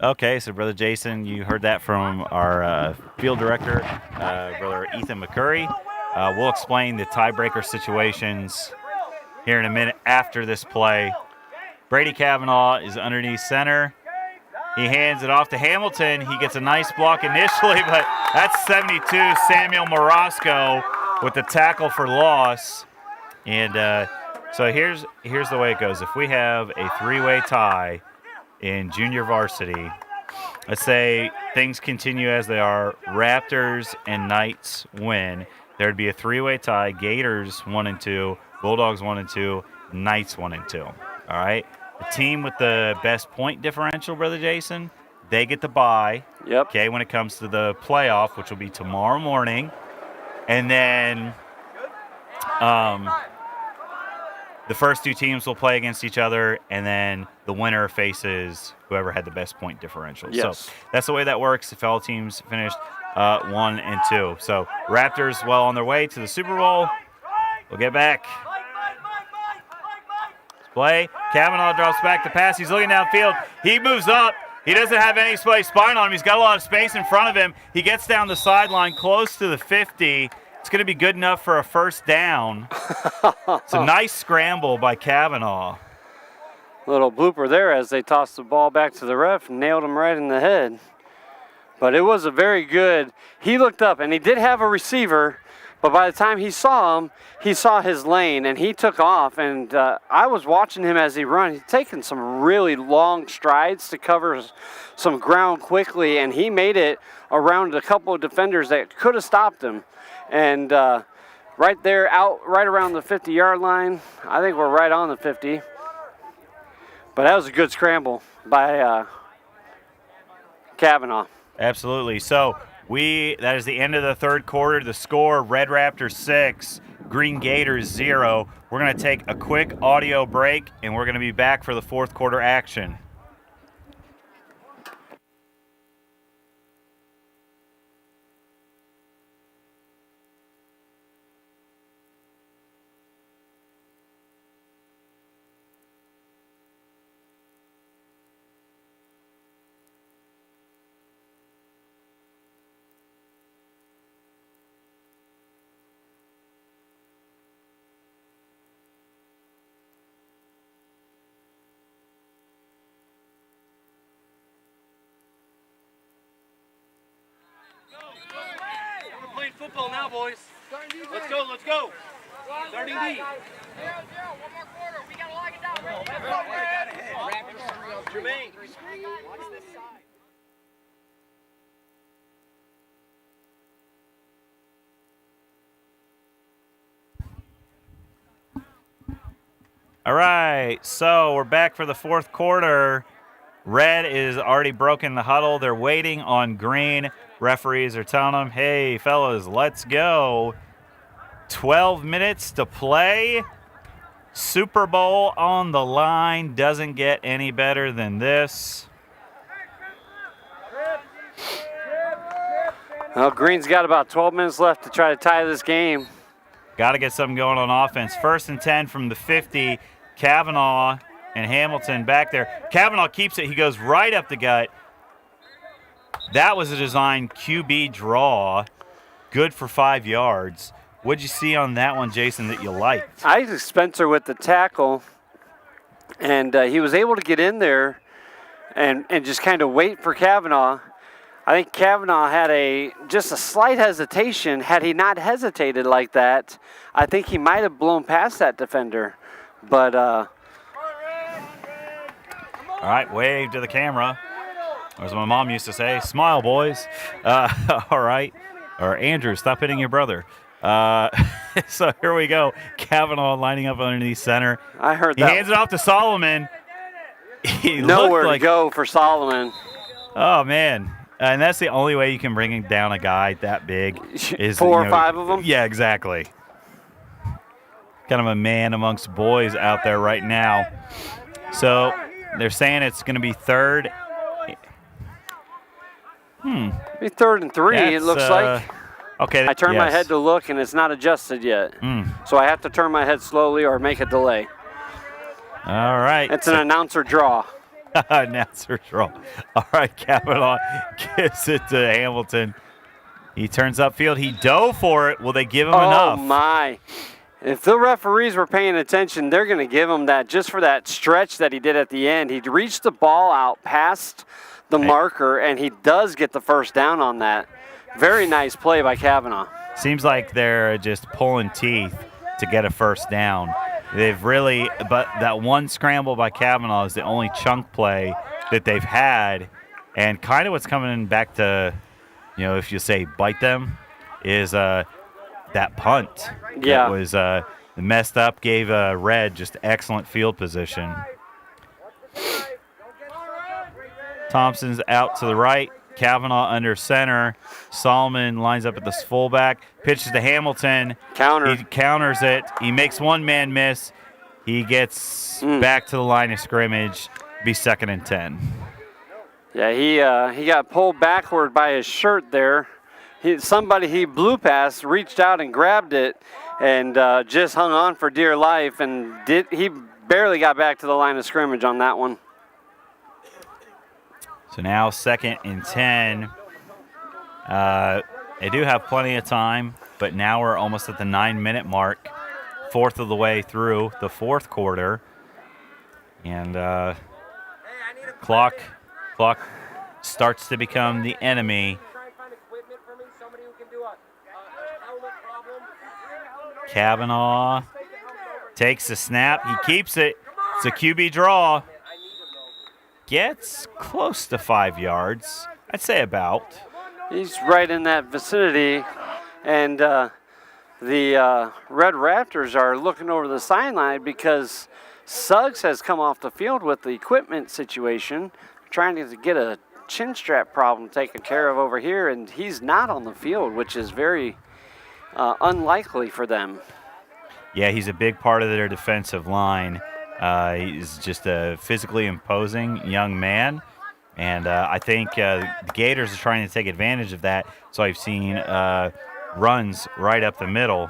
Okay, so Brother Jason, you heard that from our field director, Brother Ethan McCurry. We'll explain the tiebreaker situations here in a minute after this play. Brady Kavanaugh is underneath center. He hands it off to Hamilton. He gets a nice block initially, but that's 72, Samuel Morosco with the tackle for loss. And so here's the way it goes. If we have a three-way tie in junior varsity, let's say things continue as they are, Raptors and Knights win, there'd be a three-way tie, Gators 1-2, Bulldogs 1-2, Knights 1-2. All right? The team with the best point differential, Brother Jason, they get the bye. Yep. Okay, when it comes to the playoff, which will be tomorrow morning. And then the first two teams will play against each other, and then the winner faces whoever had the best point differential. Yes. So that's the way that works if all teams finished 1 and 2. So Raptors well on their way to the Super Bowl. We'll get back. Play. Kavanaugh drops back to pass. He's looking downfield. He moves up. He doesn't have any spine on him. He's got a lot of space in front of him. He gets down the sideline close to the 50. It's going to be good enough for a first down. It's a nice scramble by Kavanaugh. Little blooper there as they tossed the ball back to the ref and nailed him right in the head. But it was a very good. He looked up, and he did have a receiver, but by the time he saw him, he saw his lane, and he took off. And I was watching him as he run. He's taken some really long strides to cover some ground quickly, and he made it around a couple of defenders that could have stopped him. And right there, right around the 50-yard line, I think we're right on the 50. But that was a good scramble by Kavanaugh. Absolutely. So that is the end of the third quarter. The score, Red Raptors 6, Green Gators 0. We're going to take a quick audio break, and we're going to be back for the fourth quarter action. We're playing football now, boys. Let's go, let's go. Starting D. 0-0, one more quarter. We gotta lock it down. Jermaine. Watch this side. All right, so we're back for the fourth quarter. Red is already broken the huddle. They're waiting on green. Referees are telling them, hey, fellas, let's go. 12 minutes to play. Super Bowl on the line. Doesn't get any better than this. Well, Green's got about 12 minutes left to try to tie this game. Got to get something going on offense. 1st and 10 from the 50. Kavanaugh and Hamilton back there. Kavanaugh keeps it. He goes right up the gut. That was a design QB draw. Good for 5 yards. What'd you see on that one, Jason, that you liked? Isaac Spencer with the tackle, and he was able to get in there and just kind of wait for Kavanaugh. I think Kavanaugh had just a slight hesitation. Had he not hesitated like that, I think he might have blown past that defender. But all right, wave to the camera. As my mom used to say, smile, boys. All right. Or Andrew, stop hitting your brother. So here we go. Kavanaugh lining up underneath center. I heard that. He hands it off to Solomon. He Nowhere looked like, to go for Solomon. Oh, man. And that's the only way you can bring down a guy that big. Is 4 or 5 of them? Yeah, exactly. Kind of a man amongst boys out there right now. So they're saying it's going to be third. Be 3rd and 3, it looks like. Okay. I turned my yes. head to look, and it's not adjusted yet. So I have to turn my head slowly or make a delay. All right. It's an announcer draw. Announcer draw. All right, Kavanaugh gives it to Hamilton. He turns upfield. He dove for it. Will they give him enough? Oh, my. If the referees were paying attention, they're going to give him that just for that stretch that he did at the end. He reached the ball out past the marker, and he does get the first down on that. Very nice play by Kavanaugh. Seems like they're just pulling teeth to get a first down. They've really, but that one scramble by Kavanaugh is the only chunk play that they've had. And kind of what's coming back to, if you say bite them, is that punt. Yeah. That was messed up, gave Red just excellent field position. Thompson's out to the right. Kavanaugh under center. Solomon lines up at the fullback. Pitches to Hamilton. Counter. He counters it. He makes one man miss. He gets back to the line of scrimmage. Be 2nd and 10. Yeah, he got pulled backward by his shirt there. Somebody he blew past reached out and grabbed it and just hung on for dear life, and he barely got back to the line of scrimmage on that one. So now 2nd and 10. They do have plenty of time, but now we're almost at the 9-minute mark, 4th of the way through the 4th quarter. And clock starts to become the enemy. Kavanaugh takes the snap. He keeps it. It's a QB draw. Gets close to 5 yards. I'd say about. He's right in that vicinity, and the Red Raptors are looking over the sideline because Suggs has come off the field with the equipment situation, trying to get a chin strap problem taken care of over here, and he's not on the field, which is very unlikely for them. Yeah, he's a big part of their defensive line. He's just a physically imposing young man. And I think the Gators are trying to take advantage of that. So I've seen runs right up the middle.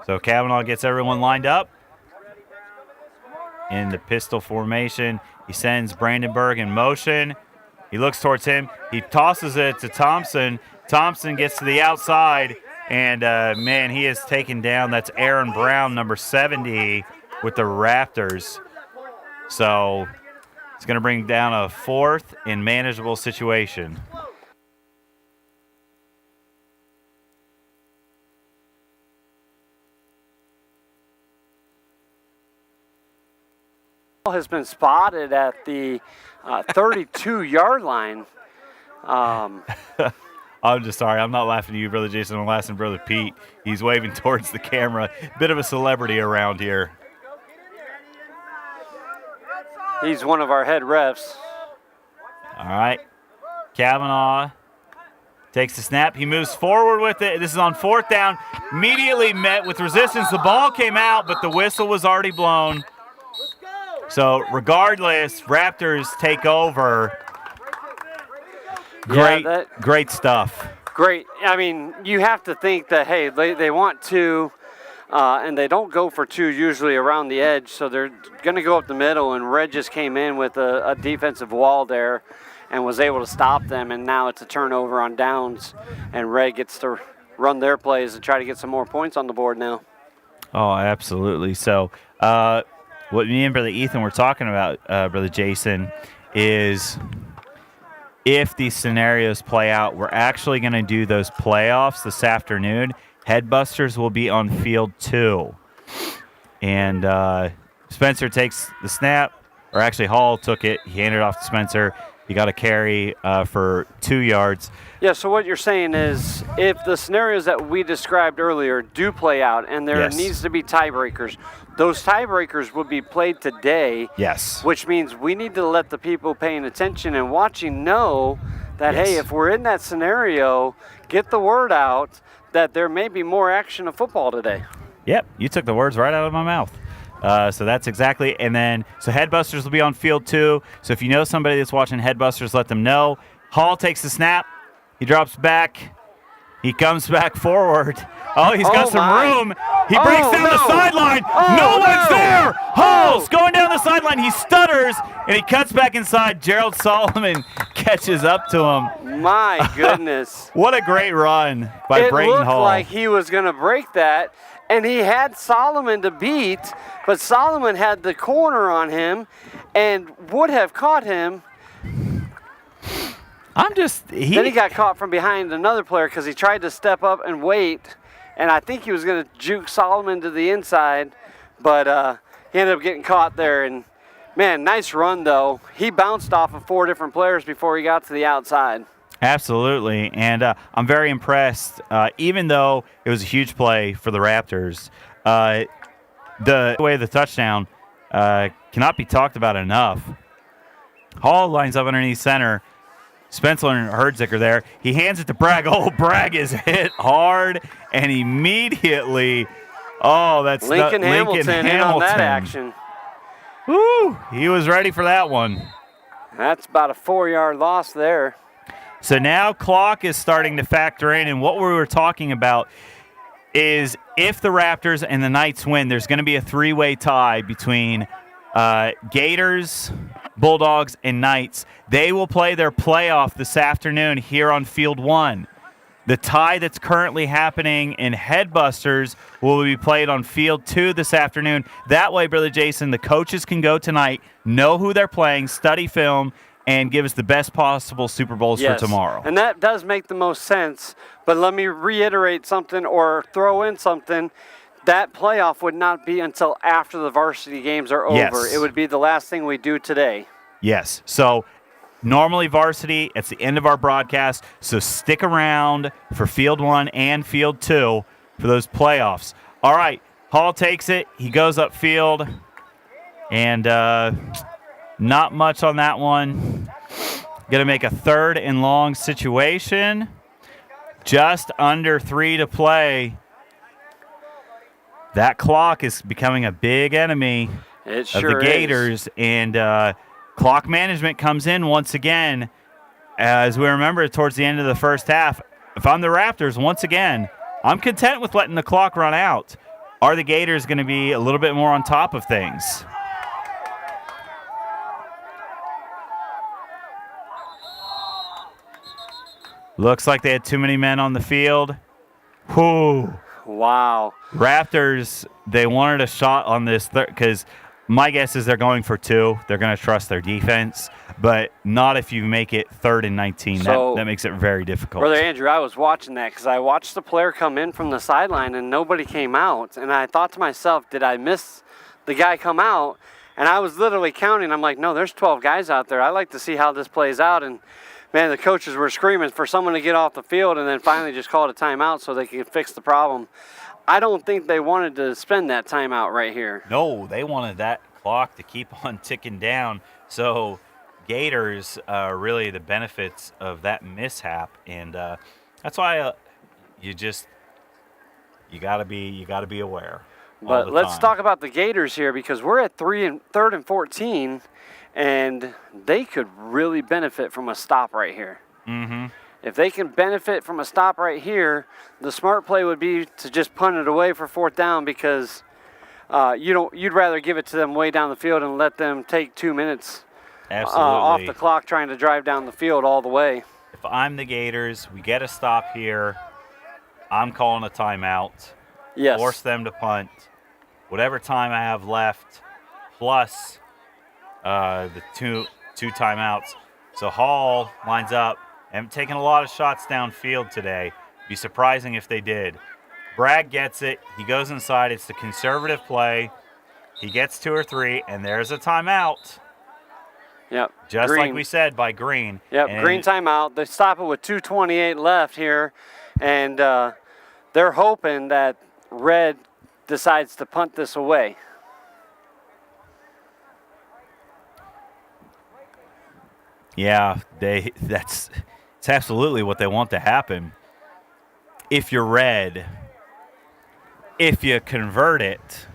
So Kavanaugh gets everyone lined up in the pistol formation. He sends Brandenburg in motion. He looks towards him. He tosses it to Thompson. Thompson gets to the outside, and, man, he is taken down. That's Aaron Brown, number 70, with the Raptors. So it's going to bring down a 4th and manageable situation. Has been spotted at the 32-yard line. I'm just sorry. I'm not laughing at you, Brother Jason. I'm laughing at Brother Pete. He's waving towards the camera. Bit of a celebrity around here. He's one of our head refs. All right. Kavanaugh takes the snap. He moves forward with it. This is on 4th down. Immediately met with resistance. The ball came out, but the whistle was already blown. So regardless, Raptors take over. Great stuff. Great. I mean, you have to think that, hey, they want 2, and they don't go for 2 usually around the edge, so they're going to go up the middle, and Red just came in with a defensive wall there and was able to stop them, and now it's a turnover on downs, and Red gets to run their plays and try to get some more points on the board now. Oh, absolutely. So what me and Brother Ethan were talking about, Brother Jason, is if these scenarios play out, we're actually going to do those playoffs this afternoon. Headbusters will be on field 2. And Spencer takes the snap, or actually Hall took it. He handed it off to Spencer. He got a carry for 2 yards. Yeah, so what you're saying is if the scenarios that we described earlier do play out and there needs to be tiebreakers, those tiebreakers will be played today. Yes. Which means we need to let the people paying attention and watching know that, hey, if we're in that scenario, get the word out that there may be more action of football today. Yep, you took the words right out of my mouth. So that's exactly, and then, so Headbusters will be on field 2. So if you know somebody that's watching Headbusters, let them know. Hall takes the snap. He drops back. He comes back forward. Oh, he's got some room. He breaks down the sideline. No one's there. Hall's going down the sideline. He stutters, and he cuts back inside. Gerald Solomon catches up to him. My goodness. What a great run by Brayton Hall. It looked like he was going to break that, and he had Solomon to beat, but Solomon had the corner on him and would have caught him. Then he got caught from behind another player because he tried to step up and wait, and I think he was going to juke Solomon to the inside, but he ended up getting caught there. And, man, nice run, though. He bounced off of 4 different players before he got to the outside. Absolutely, and I'm very impressed. Even though it was a huge play for the Raptors, the way the touchdown cannot be talked about enough. Hall lines up underneath center. Spencer and Herdzik are there. He hands it to Bragg. Oh, Bragg is hit hard, and immediately, that's Lincoln Hamilton in on that action. Woo! He was ready for that one. That's about a 4-yard loss there. So now clock is starting to factor in, and what we were talking about is if the Raptors and the Knights win, there's going to be a 3-way tie between Gators, Bulldogs, and Knights. They will play their playoff this afternoon here on Field 1. The tie that's currently happening in Headbusters will be played on Field 2 this afternoon. That way, Brother Jason, the coaches can go tonight, know who they're playing, study film, and give us the best possible Super Bowls for tomorrow. And that does make the most sense. But let me reiterate something or throw in something. That playoff would not be until after the varsity games are over. Yes. It would be the last thing we do today. Yes. So normally varsity, it's the end of our broadcast. So stick around for Field 1 and Field 2 for those playoffs. All right. Hall takes it. He goes upfield. And not much on that one. Going to make a 3rd and long situation. Just under 3 to play. That clock is becoming a big enemy It of sure the Gators. And clock management comes in once again. As we remember towards the end of the first half, if I'm the Raptors, once again, I'm content with letting the clock run out. Are the Gators going to be a little bit more on top of things? Looks like they had too many men on the field. Whew. Wow. Raptors, they wanted a shot on this because my guess is they're going for 2. They're going to trust their defense, but not if you make it 3rd and 19. So, that makes it very difficult. Brother Andrew, I was watching that because I watched the player come in from the sideline and nobody came out. And I thought to myself, did I miss the guy come out? And I was literally counting. I'm like, no, there's 12 guys out there. I like to see how this plays out. And, man, the coaches were screaming for someone to get off the field and then finally just called a timeout so they could fix the problem. I don't think they wanted to spend that timeout right here. No, they wanted that clock to keep on ticking down. So Gators are really the benefits of that mishap, and that's why you gotta be aware. But let's talk about the Gators here because we're at 3rd and 14, and they could really benefit from a stop right here. Mm-hmm. If they can benefit from a stop right here, the smart play would be to just punt it away for 4th down because you'd rather give it to them way down the field and let them take 2 minutes off the clock trying to drive down the field all the way. If I'm the Gators, we get a stop here. I'm calling a timeout. Yes. Force them to punt. Whatever time I have left, plus the two timeouts. So Hall lines up. Haven't taken a lot of shots downfield today. Be surprising if they did. Bragg gets it. He goes inside. It's the conservative play. He gets 2 or 3, and there's a timeout. Yep. Just Green. like we said by Green. Yep, and Green timeout. They stop it with 2:28 left here, and they're hoping that Red decides to punt this away. Yeah, it's absolutely what they want to happen. If you're Red, if you convert it,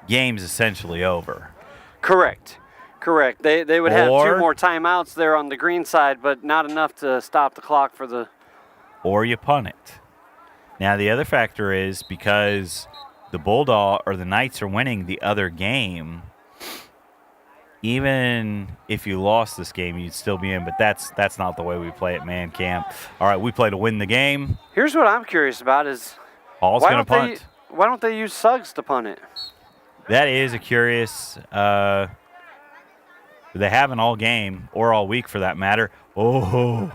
game's essentially over. Correct. They would have 2 Or- more timeouts there on the Green side, but not enough to stop the clock for the. Or you punt it. Now the other factor is because the Bulldogs or the Knights are winning the other game. Even if you lost this game, you'd still be in, but that's not the way we play at Man Camp. All right, we play to win the game. Here's what I'm curious about is Hall's going to punt. Why don't they use Suggs to punt it? That is a curious. They haven't all game or all week for that matter. Oh,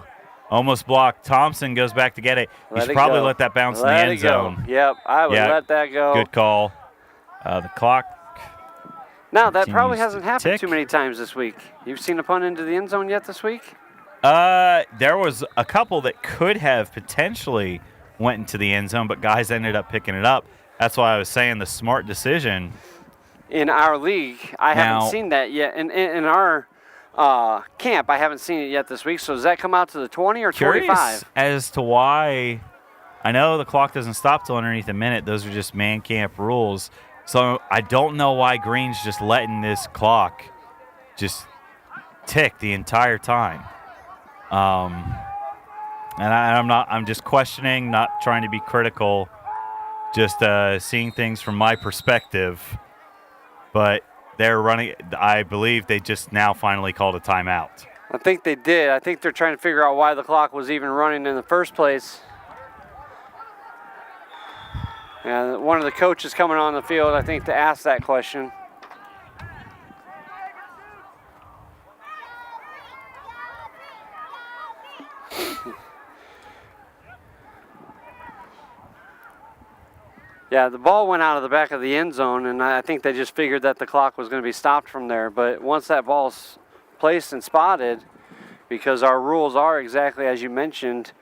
almost blocked. Thompson goes back to get it. He should probably let that bounce in the end zone. Yep, I would let that go. Good call. The clock. Now, that probably continues hasn't to happened tick. too many times this week. You've seen a punt into the end zone yet this week? There was a couple that could have potentially went into the end zone, but guys ended up picking it up. That's why I was saying the smart decision. In our league, I haven't seen that yet. In our camp, I haven't seen it yet this week. So does that come out to the 20 or 25? Curious as to why. I know the clock doesn't stop till underneath a minute. Those are just man camp rules. So I don't know why Green's just letting this clock just tick the entire time. And I'm just questioning, not trying to be critical, just seeing things from my perspective. But they're running. I believe they just now finally called a timeout. I think they did. I think they're trying to figure out why the clock was even running in the first place. Yeah, one of the coaches coming on the field, I think, to ask that question. Yeah, the ball went out of the back of the end zone, and I think they just figured that the clock was going to be stopped from there. But once that ball's placed and spotted, because our rules are exactly as you mentioned,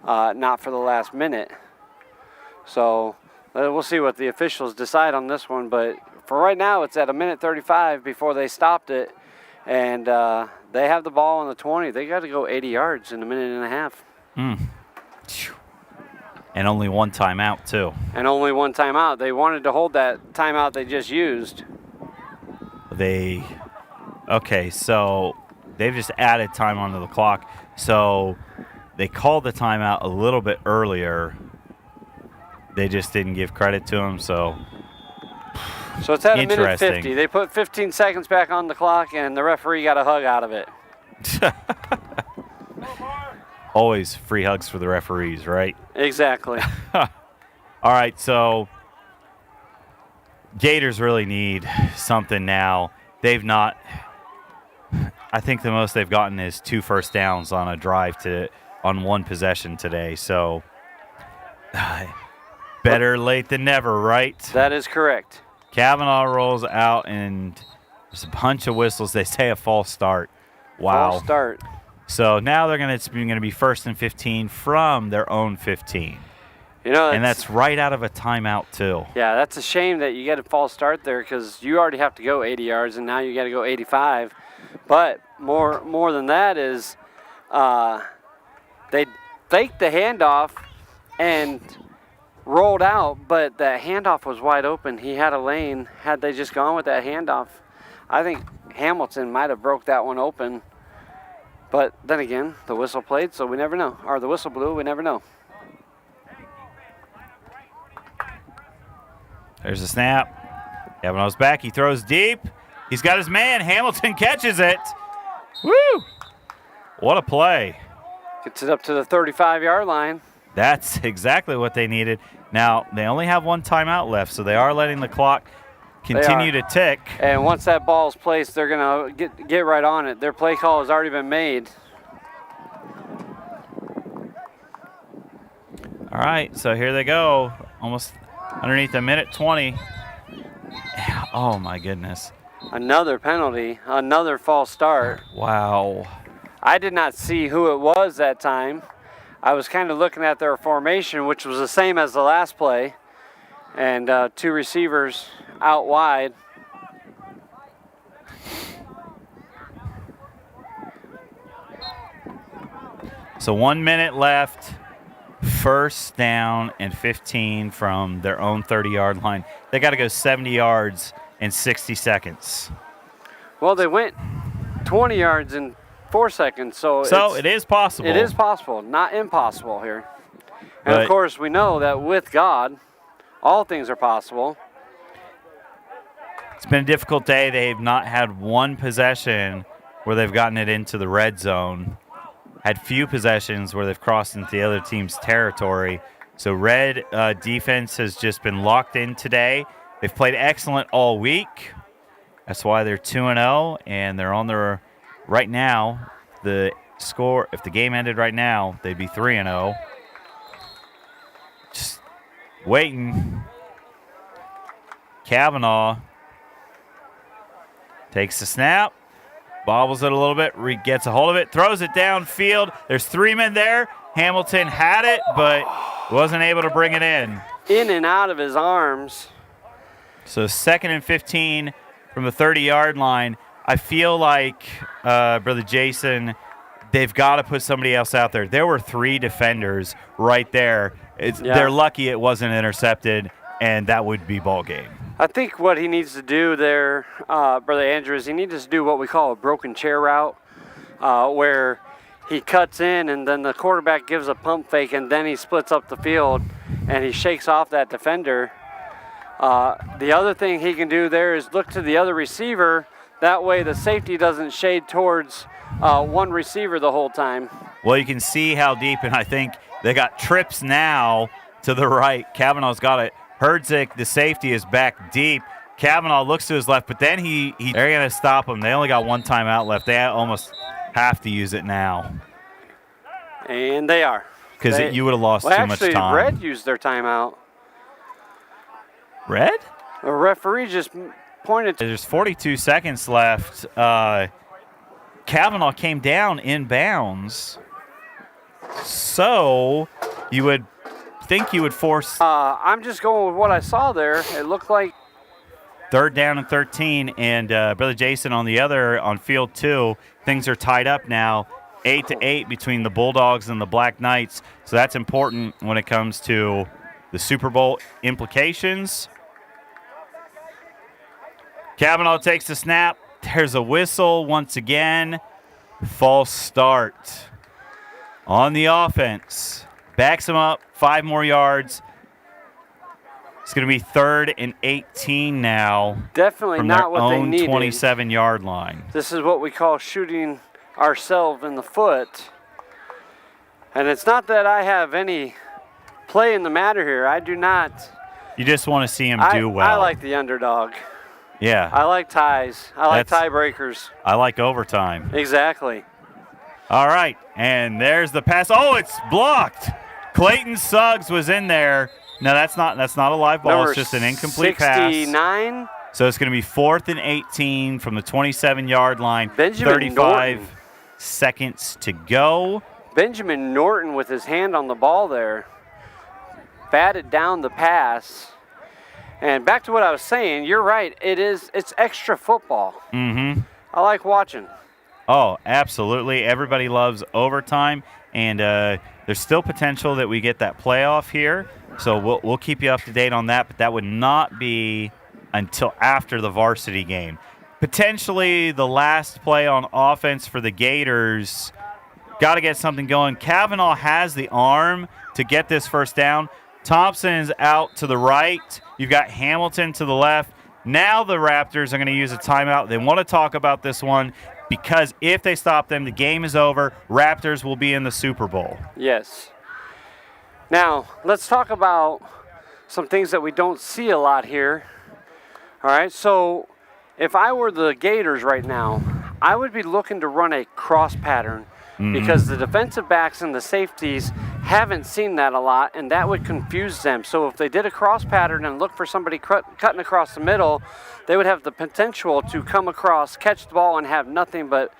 not for the last minute. So we'll see what the officials decide on this one. But for right now, it's at 1:35 before they stopped it. And they have the ball on the 20. They got to go 80 yards in a minute and a half. And only one timeout, too. And only one timeout. They wanted to hold that timeout they just used. Okay, so they've just added time onto the clock. So they called the timeout a little bit earlier. They just didn't give credit to him, so it's at a minute 50. They put 15 seconds back on the clock, and the referee got a hug out of it. Always free hugs for the referees, right? Exactly. All right, so Gators really need something now. They've not – I think the most they've gotten is 2 first downs on a drive on one possession today. So better late than never, right? That is correct. Kavanaugh rolls out, and there's a bunch of whistles. They say a false start. Wow. False start. So now it's going to be 1st and 15 from their own 15. And that's right out of a timeout, too. Yeah, that's a shame that you get a false start there because you already have to go 80 yards, and now you got to go 85. But more than that is they faked the handoff and rolled out, but that handoff was wide open. He had a lane. Had they just gone with that handoff, I think Hamilton might have broke that one open. But then again, the whistle played, so we never know. Or the whistle blew, we never know. There's a snap. Kavanaugh's back. He throws deep. He's got his man. Hamilton catches it. Woo! What a play. Gets it up to the 35-yard line. That's exactly what they needed. Now, they only have one timeout left, so they are letting the clock continue to tick. And once that ball's placed, they're going to get right on it. Their play call has already been made. All right, so here they go. Almost underneath a minute 20. Oh, my goodness. Another penalty, another false start. Wow. I did not see who it was that time. I was kind of looking at their formation, which was the same as the last play. And 2 receivers out wide. So 1 minute left. 1st down and 15 from their own 30-yard line. They got to go 70 yards in 60 seconds. Well, they went 20 yards in 4 seconds, so it is possible. It is possible, not impossible here. And, of course, we know that with God, all things are possible. It's been a difficult day. They've not had one possession where they've gotten it into the red zone. Had few possessions where they've crossed into the other team's territory. So red defense has just been locked in today. They've played excellent all week. That's why they're 2-0, and they're on their right now. The score, if the game ended right now, they'd be 3-0. Just waiting. Kavanaugh takes the snap. Bobbles it a little bit, gets a hold of it, throws it downfield. There's 3 men there. Hamilton had it, but wasn't able to bring it in. In and out of his arms. So 2nd and 15 from the 30-yard line. I feel like, Brother Jason, they've got to put somebody else out there. There were 3 defenders right there. They're lucky it wasn't intercepted, and that would be ball game. I think what he needs to do there, Brother Andrew, is he needs to do what we call a broken chair route, where he cuts in and then the quarterback gives a pump fake and then he splits up the field and he shakes off that defender. The other thing he can do there is look to the other receiver. That way the safety doesn't shade towards one receiver the whole time. Well, you can see how deep, and I think they got trips now to the right. Kavanaugh's got it. Herdzik, the safety, is back deep. Kavanaugh looks to his left, but then they're going to stop him. They only got one timeout left. They almost have to use it now. And they are. Because you would have lost too much time. Actually, Red used their timeout. Red? The referee just pointed to. There's 42 seconds left. Kavanaugh came down in bounds. So you would think you would force. I'm just going with what I saw there. It looked like 3rd down and 13, and Brother Jason on field 2. Things are tied up now. 8-8 between the Bulldogs and the Black Knights. So that's important when it comes to the Super Bowl implications. Kavanaugh takes the snap. There's a whistle once again. False start on the offense. Backs him up 5 more yards. It's going to be 3rd and 18 now. Definitely from not their what they own needed. 27-yard line. This is what we call shooting ourselves in the foot. And it's not that I have any play in the matter here. I do not. You just want to see him do well. I like the underdog. Yeah. I like ties. I like tiebreakers. I like overtime. Exactly. All right, and there's the pass. Oh, it's blocked. Clayton Suggs was in there. No, that's not a live ball. Number it's just an incomplete 69. pass. So it's going to be 4th and 18 from the 27-yard line. Benjamin 35 Norton. seconds to go. Benjamin Norton with his hand on the ball there. Batted down the pass. And back to what I was saying, you're right. It's extra football. Mm-hmm. I like watching. Oh, absolutely. Everybody loves overtime, and there's still potential that we get that playoff here. So we'll keep you up to date on that, but that would not be until after the varsity game. Potentially the last play on offense for the Gators. Got to get something going. Kavanaugh has the arm to get this first down. Thompson's out to the right. You've got Hamilton to the left. Now the Raptors are going to use a timeout. They want to talk about this one because if they stop them, the game is over. Raptors will be in the Super Bowl. Yes. Now, let's talk about some things that we don't see a lot here. All right, so if I were the Gators right now, I would be looking to run a cross pattern because the defensive backs and the safeties haven't seen that a lot, and that would confuse them. So if they did a cross pattern and look for somebody cutting across the middle, they would have the potential to come across, catch the ball, and have nothing but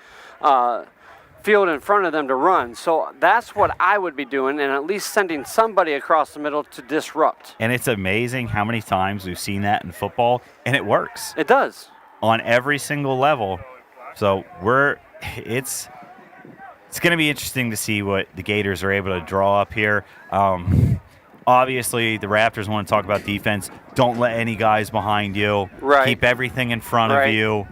field in front of them to run. So that's what I would be doing, and at least sending somebody across the middle to disrupt. And it's amazing how many times we've seen that in football, and it works. It does. On every single level. So it's going to be interesting to see what the Gators are able to draw up here. Obviously, the Raptors want to talk about defense. Don't let any guys behind you. Right. Keep everything in front of you.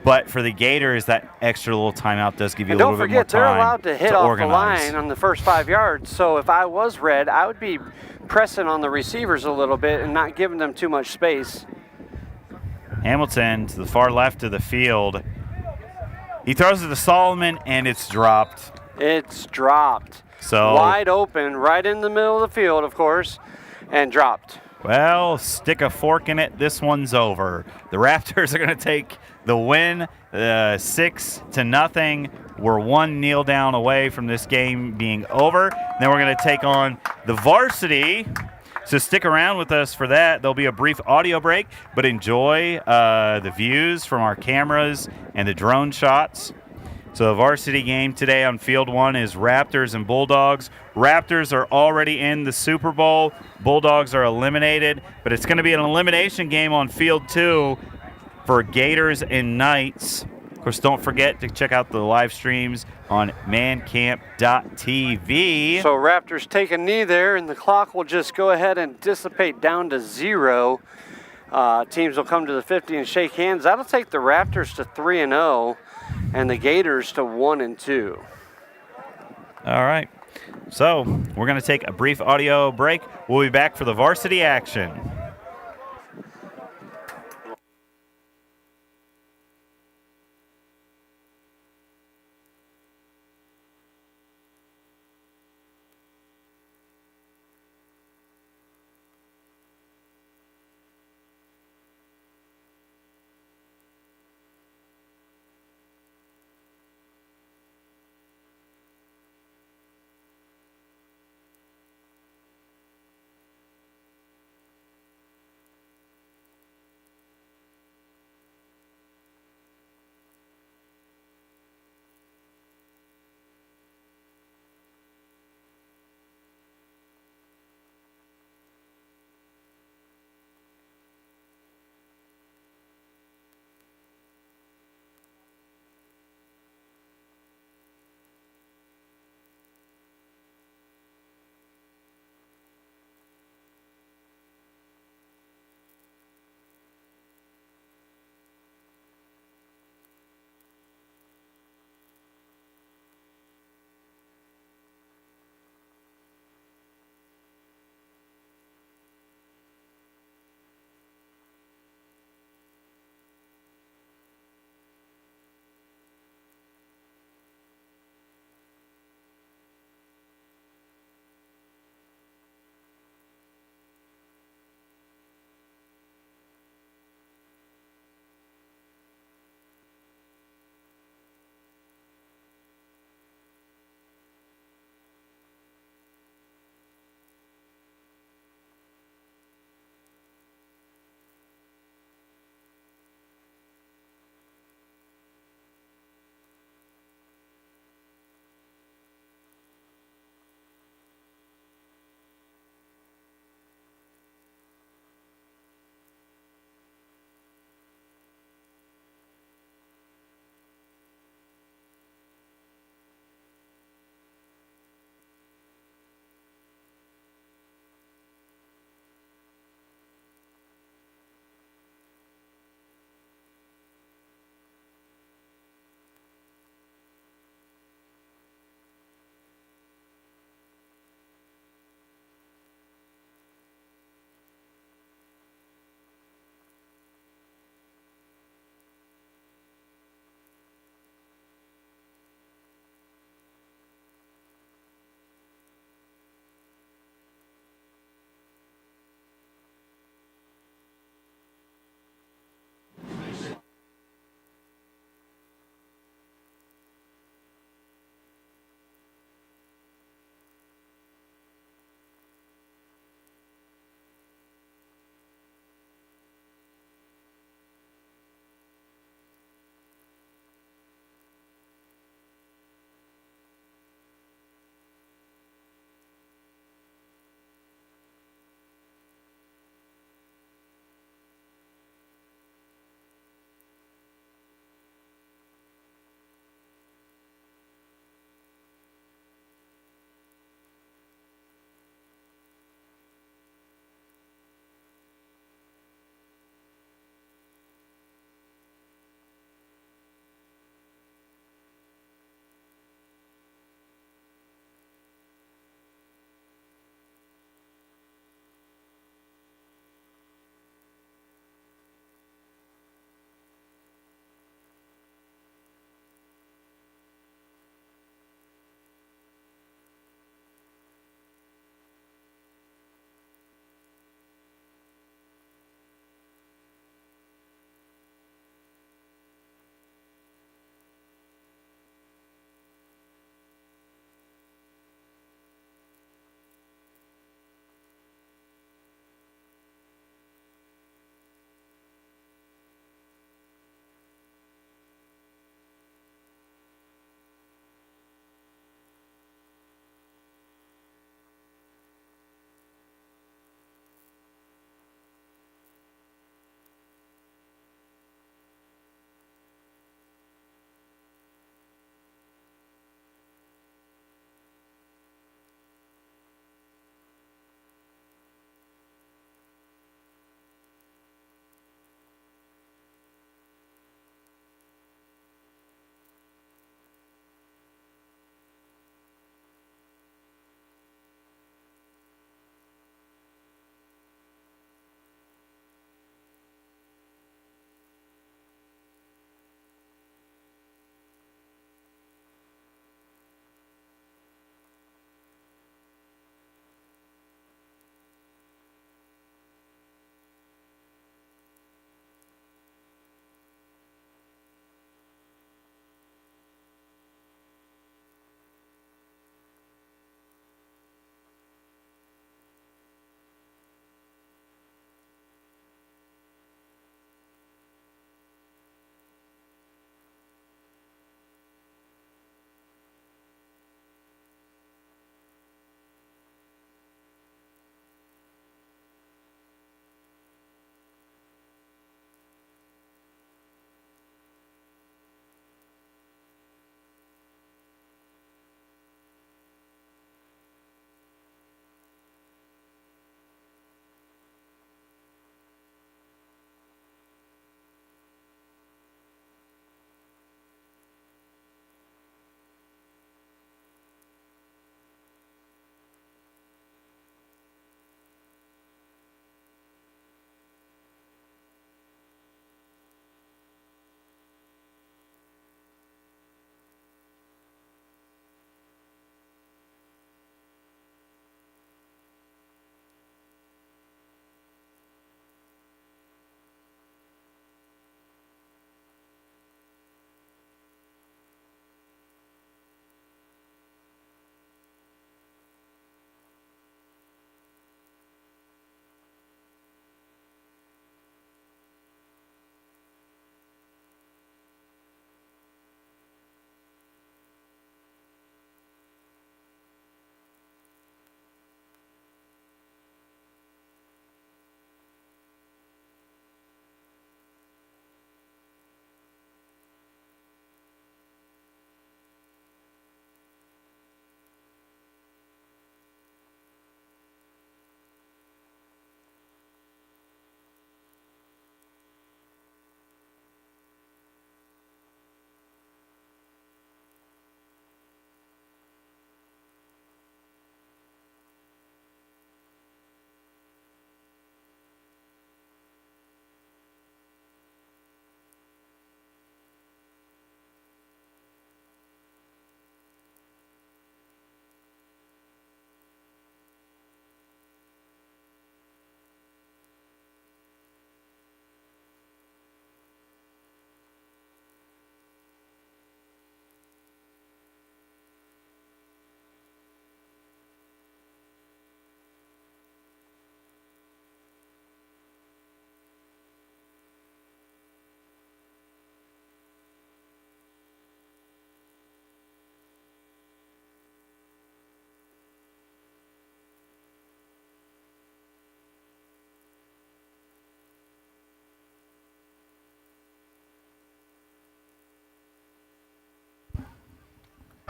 But for the Gators, that extra little timeout does give you a little bit more time to they're allowed to hit off organize. the line on the first 5 yards. So if I was Red, I would be pressing on the receivers a little bit and not giving them too much space. Hamilton to the far left of the field. He throws it to Solomon, and it's dropped. It's dropped. So wide open, right in the middle of the field, of course, and dropped. Well, stick a fork in it. This one's over. The Raptors are going to take the win, 6-0. We're one kneel down away from this game being over. Then we're going to take on the Varsity. So stick around with us for that. There'll be a brief audio break, but enjoy the views from our cameras and the drone shots. So the varsity game today on Field 1 is Raptors and Bulldogs. Raptors are already in the Super Bowl. Bulldogs are eliminated, but it's going to be an elimination game on Field 2 for Gators and Knights. Of course, don't forget to check out the live streams on mancamp.tv. So Raptors take a knee there, and the clock will just go ahead and dissipate down to 0. Teams will come to the 50 and shake hands. That'll take the Raptors to 3-0 and the Gators to 1-2. All right. So we're going to take a brief audio break. We'll be back for the varsity action.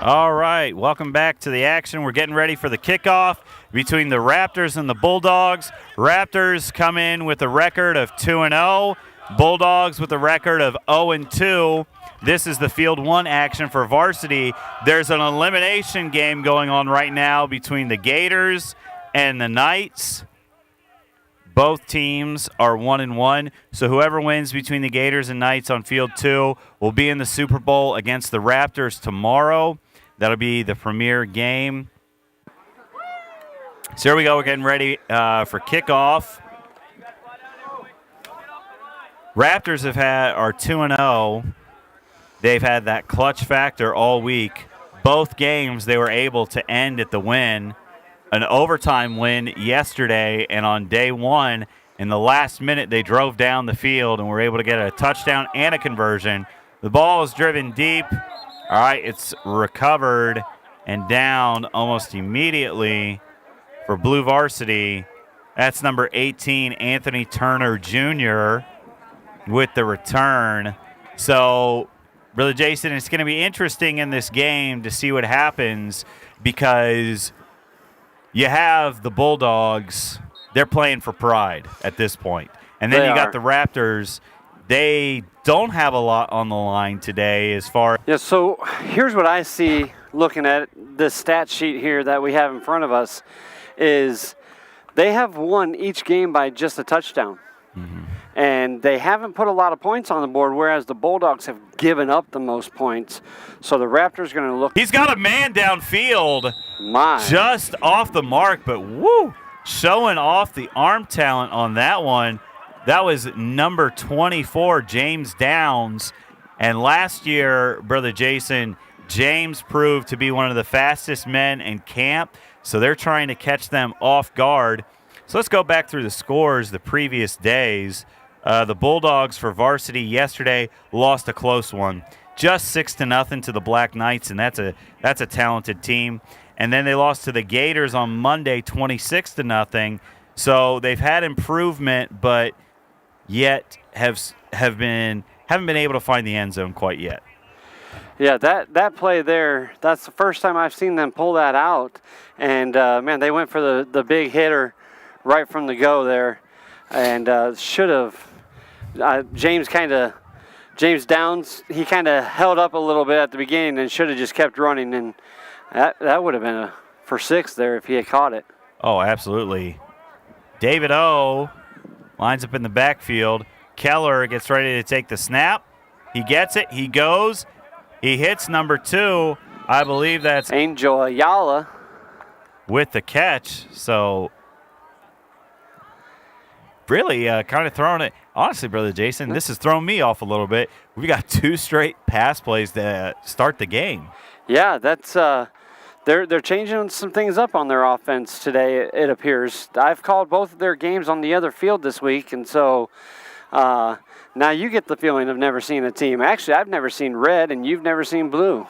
All right, welcome back to the action. We're getting ready for the kickoff between the Raptors and the Bulldogs. Raptors come in with a record of 2-0. Bulldogs with a record of 0-2. This is the Field 1 action for Varsity. There's an elimination game going on right now between the Gators and the Knights. Both teams are 1-1, so whoever wins between the Gators and Knights on Field 2 will be in the Super Bowl against the Raptors tomorrow. That'll be the premier game. So here we go. We're getting ready for kickoff. Raptors are 2-0. They've had that clutch factor all week. Both games they were able to end at the win. An overtime win yesterday, and on day one, in the last minute, they drove down the field and were able to get a touchdown and a conversion. The ball is driven deep. All right, it's recovered and down almost immediately for Blue Varsity. That's number 18, Anthony Turner Jr. with the return. So, Brother Jason, it's going to be interesting in this game to see what happens because you have the Bulldogs. They're playing for pride at this point. And then you got the Raptors. They don't have a lot on the line today as far as. Yeah, so here's what I see looking at this stat sheet here that we have in front of us is they have won each game by just a touchdown. Mm-hmm. And they haven't put a lot of points on the board, whereas the Bulldogs have given up the most points. So the Raptors are going to look. He's got a man downfield. Just off the mark, but woo, showing off the arm talent on that one. That was number 24, James Downs. And last year, Brother Jason, James proved to be one of the fastest men in camp. So they're trying to catch them off guard. So let's go back through the scores the previous days. The Bulldogs for Varsity yesterday lost a close one, just 6-0 to the Black Knights, and that's a talented team. And then they lost to the Gators on Monday, 26-0. So they've had improvement, but yet haven't been able to find the end zone quite yet. Yeah, that play there, that's the first time I've seen them pull that out. And, man, they went for the big hitter right from the go there, and should have. James Downs, he kind of held up a little bit at the beginning and should have just kept running, and that would have been for 6 there if he had caught it. Oh, absolutely. David O lines up in the backfield. Keller gets ready to take the snap. He gets it. He goes. He hits number 2. I believe that's Angel Ayala with the catch. So really kind of throwing it. Honestly, Brother Jason, this has thrown me off a little bit. We got 2 straight pass plays to start the game. Yeah, that's they're changing some things up on their offense today, it appears. I've called both of their games on the other field this week, and so now you get the feeling of never seeing a team. Actually, I've never seen red, and you've never seen blue.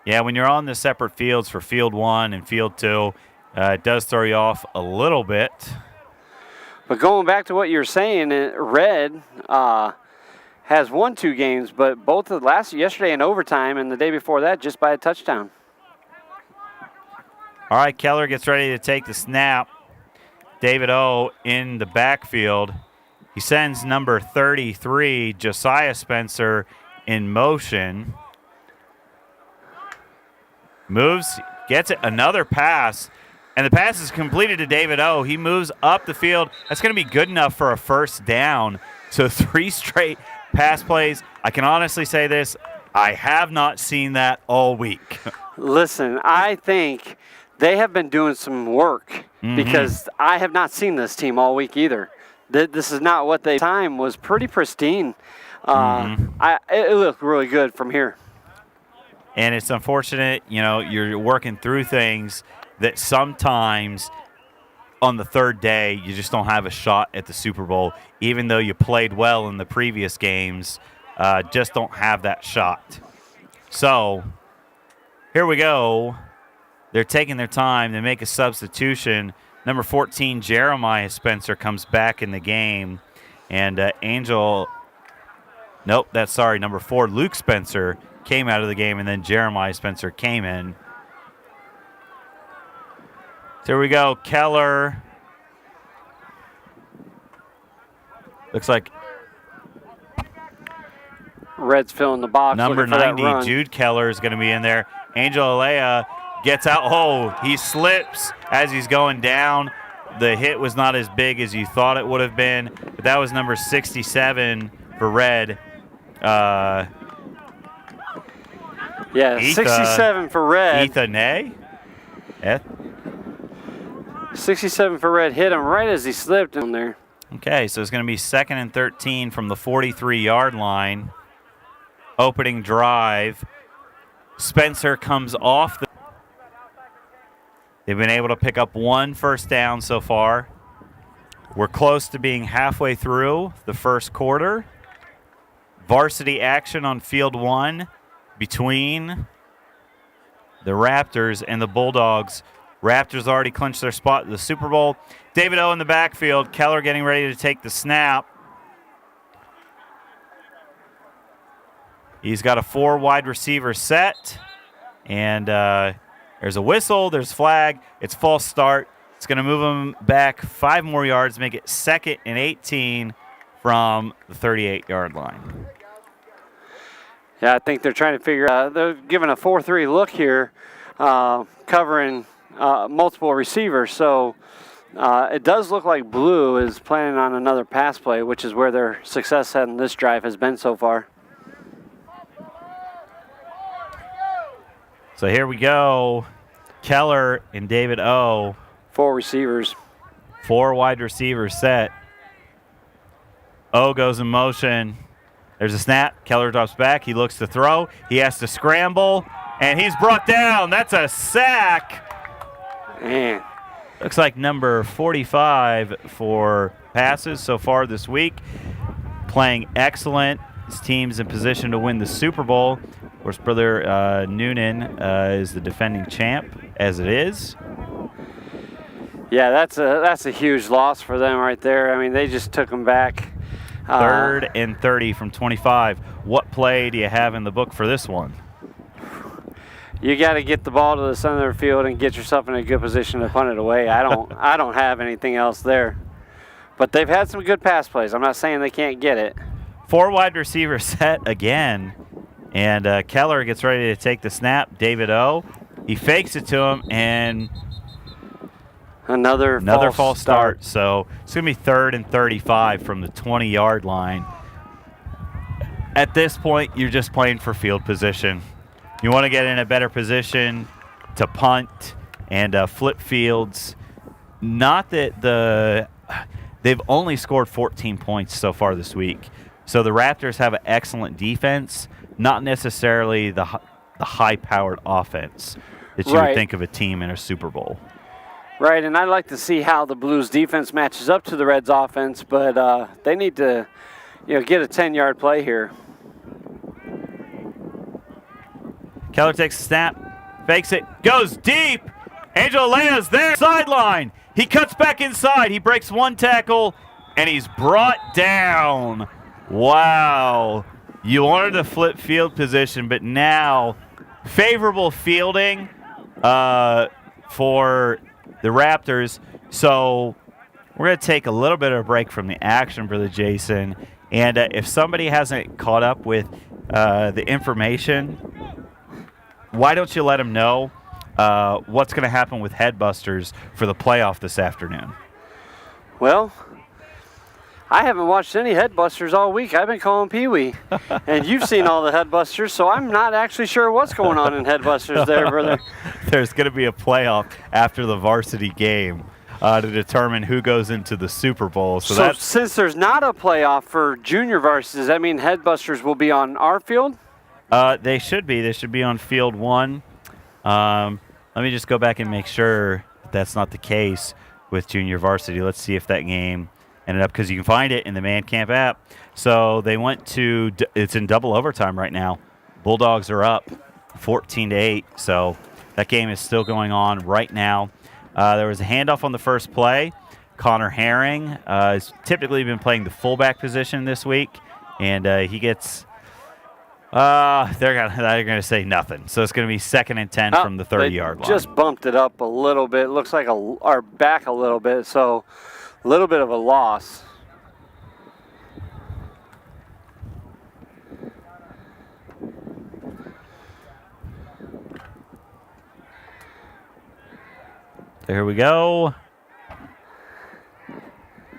Yeah, when you're on the separate fields for Field 1 and Field 2, it does throw you off a little bit. But going back to what you're saying, red has won 2 games, but both yesterday in overtime and the day before that just by a touchdown. All right, Keller gets ready to take the snap. David O in the backfield. He sends number 33, Josiah Spencer, in motion. Moves, gets it, another pass. And the pass is completed to David O. He moves up the field. That's going to be good enough for a first down. So 3 straight pass plays. I can honestly say this. I have not seen that all week. Listen, I think they have been doing some work because I have not seen this team all week either. This is not what they time was pretty pristine. It looked really good from here. And it's unfortunate, you're working through things that sometimes on the third day you just don't have a shot at the Super Bowl, even though you played well in the previous games, just don't have that shot. So here we go. They're taking their time. They make a substitution. Number 14, Jeremiah Spencer, comes back in the game. And number 4, Luke Spencer, came out of the game, and then Jeremiah Spencer came in. So here we go. Keller. Looks like Red's filling the box. number looking for that 90, run. Jude Keller, is going to be in there. Angel Alea gets out. Oh, he slips as he's going down. The hit was not as big as you thought it would have been, but that was number 67 for Red. Yeah, Etha, 67 for Red. Etha Nay? 67 for Red. Hit him right as he slipped in there. Okay, so it's going to be 2nd and 13 from the 43-yard line. Opening drive. Spencer comes off. They've been able to pick up 1 first down so far. We're close to being halfway through the first quarter. Varsity action on field 1 between the Raptors and the Bulldogs. Raptors already clinched their spot in the Super Bowl. David O in the backfield. Keller getting ready to take the snap. He's got a 4 wide receiver set. And there's a whistle. There's flag. It's false start. It's going to move him back 5 more yards, make it 2nd and 18 from the 38-yard line. Yeah, I think they're trying to figure out. They're giving a 4-3 look here, covering multiple receivers. So it does look like Blue is planning on another pass play, which is where their success in this drive has been so far. So here we go. Keller and David O. 4 receivers. 4 wide receivers set. O goes in motion. There's a snap. Keller drops back. He looks to throw. He has to scramble, and he's brought down. That's a sack. Man. Looks like number 45 for passes so far this week. Playing excellent. His team's in position to win the Super Bowl. Of course, Brother Noonan is the defending champ, as it is. Yeah, that's a huge loss for them right there. I mean, they just took them back. 3rd and 30 from 25. What play do you have in the book for this one? You got to get the ball to the center of the field and get yourself in a good position to punt it away. I don't have anything else there. But they've had some good pass plays. I'm not saying they can't get it. 4 wide receiver set again. And Keller gets ready to take the snap. David O. He fakes it to him, and another false start. So it's going to be 3rd and 35 from the 20-yard line. At this point, you're just playing for field position. You want to get in a better position to punt and flip fields. Not that they've only scored 14 points so far this week. So the Raptors have an excellent defense, not necessarily the high-powered offense that you would think of a team in a Super Bowl. Right, and I'd like to see how the Blues defense matches up to the Reds offense, but they need to, get a 10-yard play here. Keller takes a snap, fakes it, goes deep. Angel Alea's there, sideline. He cuts back inside. He breaks 1 tackle, and he's brought down. Wow. You wanted to flip field position, but now favorable fielding for the Raptors. So we're going to take a little bit of a break from the action, Brother Jason. And if somebody hasn't caught up with the information, why don't you let them know what's going to happen with Headbusters for the playoff this afternoon? Well, I haven't watched any Headbusters all week. I've been calling Pee-wee. And you've seen all the Headbusters, so I'm not actually sure what's going on in Headbusters there, brother. There's going to be a playoff after the varsity game to determine who goes into the Super Bowl. So since there's not a playoff for junior varsity, does that mean Headbusters will be on our field? They should be. They should be on field 1. Let me just go back and make sure that's not the case with junior varsity. Let's see if that game ended up, because you can find it in the Man Camp app. So they went to, it's in double overtime right now. Bulldogs are up 14-8. So that game is still going on right now. There was a handoff on the first play. Connor Herring has typically been playing the fullback position this week, and he gets They're gonna say nothing. So it's gonna be 2nd and 10 from the 30-yard line. Just bumped it up a little bit. Looks like or back a little bit. So a little bit of a loss. There we go.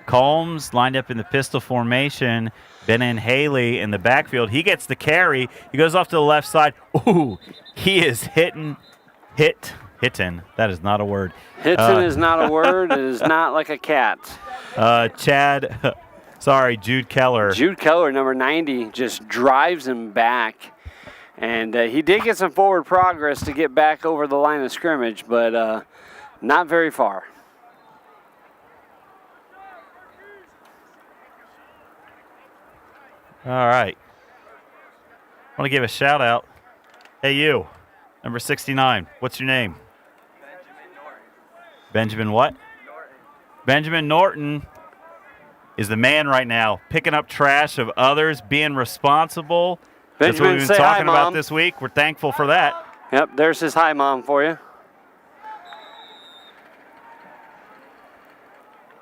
Combs lined up in the pistol formation. Ben and Haley in the backfield. He gets the carry. He goes off to the left side. Ooh, he is hitting. That is not a word. Hitting is not a word. It is not like a cat. Jude Keller. Jude Keller, number 90, just drives him back. And he did get some forward progress to get back over the line of scrimmage, but not very far. All right. I want to give a shout out. Hey, you, number 69. What's your name? Benjamin Norton. Benjamin what? Norton. Benjamin Norton is the man right now, picking up trash of others, being responsible. That's what Benjamin, we've say been hi, talking about Mom. this week. We're thankful for that. Yep, there's his hi, Mom, for you.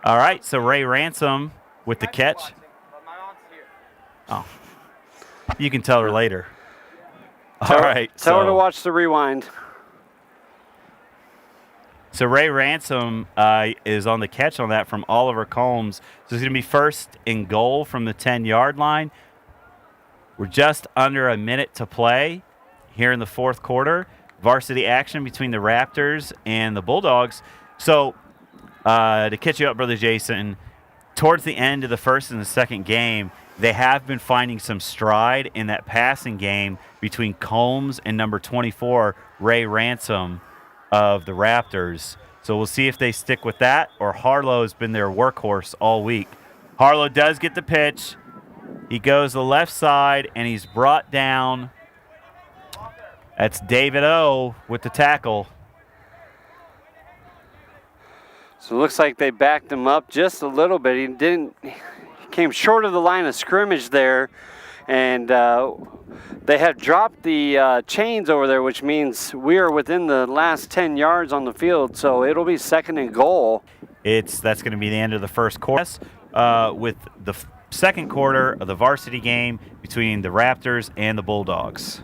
All right, so Ray Ransom with the catch. Oh, you can tell her later. All right. Tell her to watch the rewind. So Ray Ransom is on the catch on that from Oliver Combs. So it's going to be 1st and goal from the 10-yard line. We're just under a minute to play here in the 4th quarter. Varsity action between the Raptors and the Bulldogs. So to catch you up, Brother Jason, towards the end of the 1st and the 2nd game, they have been finding some stride in that passing game between Combs and number 24, Ray Ransom of the Raptors. So we'll see if they stick with that, or Harlow has been their workhorse all week. Harlow does get the pitch. He goes the left side, and he's brought down. That's David O with the tackle. So it looks like they backed him up just a little bit. He came short of the line of scrimmage there, and they have dropped the chains over there, which means we are within the last 10 yards on the field, so it'll be 2nd and goal. That's going to be the end of the 1st quarter. With the 2nd quarter of the varsity game between the Raptors and the Bulldogs.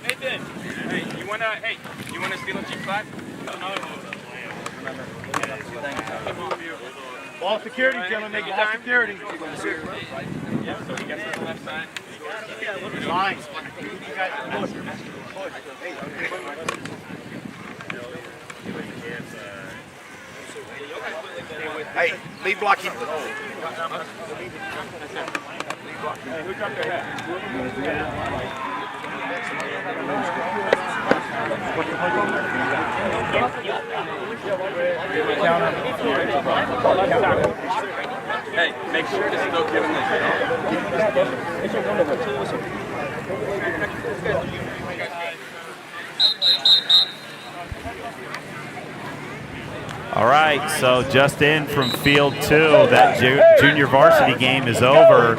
Nathan, hey, you wanna steal a G5? Ball security, gentlemen. Ball security. Yeah, so he gets to the left side. Line. Hey, lead blocking. Hey, who dropped their hat? Hey, make sure to still give him All right, so just in from field 2, that junior varsity game is over.